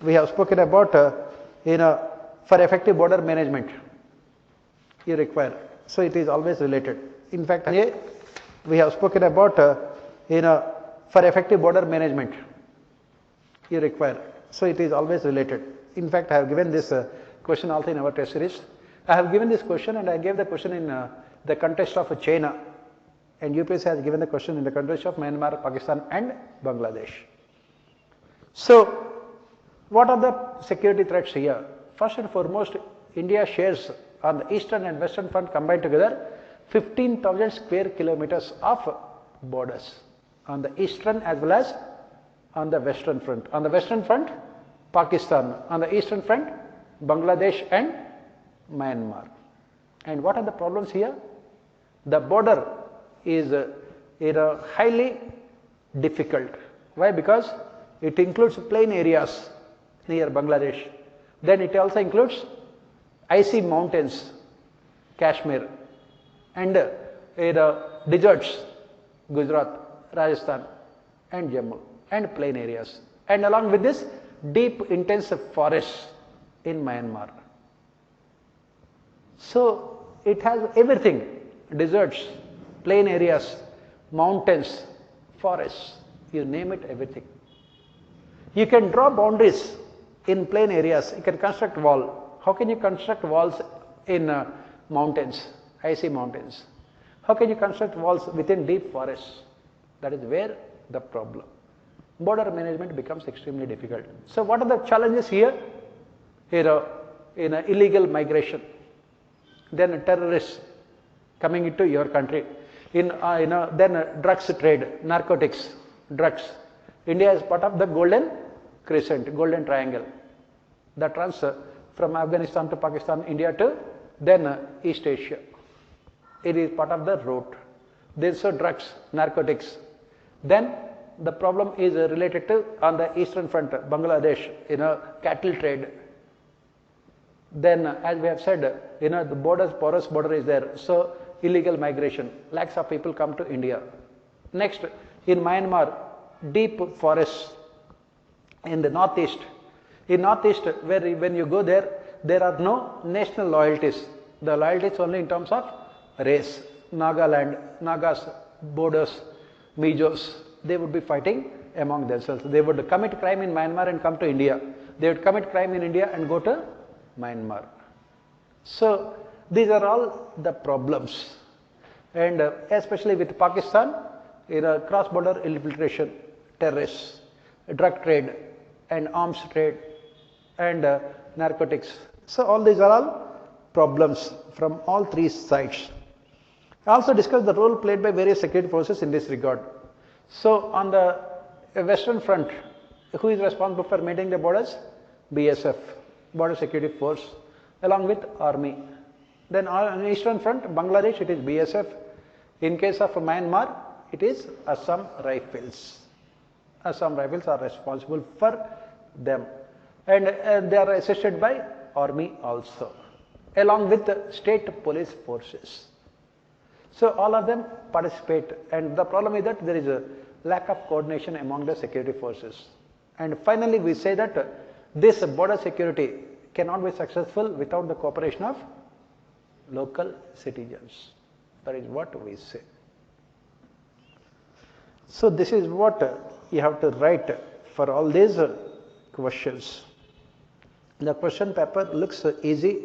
we have spoken about, for effective border management, you require. So it is always related. In fact, A, we have spoken about, for effective border management, you require. So it is always related. In fact, I have given this question also in our test series. I have given this question and I gave the question in the context of China, and UPSC has given the question in the context of Myanmar, Pakistan and Bangladesh. So, what are the security threats here? First and foremost, India shares on the eastern and western front combined together 15,000 square kilometers of borders on the eastern as well as on the western front. On the western front, Pakistan. On the eastern front, Bangladesh and Myanmar. And what are the problems here? The border is highly difficult. Why? Because it includes plain areas near Bangladesh. Then it also includes icy mountains, Kashmir, and deserts, Gujarat, Rajasthan, and Jammu, and plain areas. And along with this, deep, intense forests in Myanmar. So it has everything: deserts, plain areas, mountains, forests, you name it, everything. You can draw boundaries in plain areas, you can construct wall. How can you construct walls in mountains, icy mountains? How can you construct walls within deep forests? That is where the problem. Border management becomes extremely difficult. So what are the challenges here? Illegal migration, then terrorists coming into your country, then drugs trade, narcotics, drugs. India is part of the Golden Crescent, Golden Triangle, that runs from Afghanistan to Pakistan, India to then East Asia. It is part of the route. Then so drugs, narcotics. Then the problem is related to on the eastern front, Bangladesh, cattle trade. Then as we have said, the borders, porous border is there. So illegal migration, lakhs of people come to India. Next, in Myanmar, deep forests in the northeast. In northeast, when you go there, there are no national loyalties. The loyalties only in terms of race. Nagaland, Nagas, Borders, Mijos, they would be fighting among themselves. They would commit crime in Myanmar and come to India. They would commit crime in India and go to Myanmar. So these are all the problems. And especially with Pakistan, cross-border infiltration, terrorists, drug trade and arms trade and narcotics. So all these are all problems from all three sides. I also discussed the role played by various security forces in this regard. So on the western front, who is responsible for maintaining the borders? BSF, Border Security Force, along with Army. Then on the eastern front, Bangladesh, it is BSF. In case of Myanmar, it is Assam Rifles. Assam Rifles are responsible for them. And they are assisted by Army also, along with the state police forces. So all of them participate, and the problem is that there is a lack of coordination among the security forces. And finally, we say that this border security cannot be successful without the cooperation of local citizens. That is what we say. So this is what you have to write for all these questions. The question paper looks easy,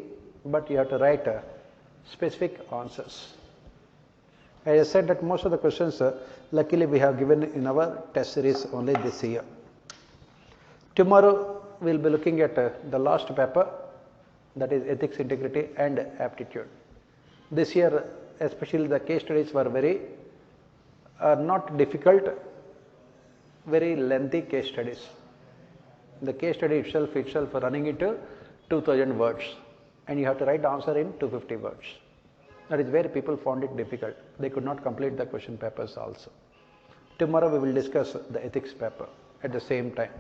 but you have to write specific answers. As I said that most of the questions, luckily we have given in our test series only this year. Tomorrow we will be looking at the last paper, that is ethics, integrity and aptitude. This year especially the case studies were very not difficult, very lengthy case studies. The case study itself running into 2000 words and you have to write the answer in 250 words. That is where people found it difficult. They could not complete the question papers also. Tomorrow we will discuss the ethics paper at the same time.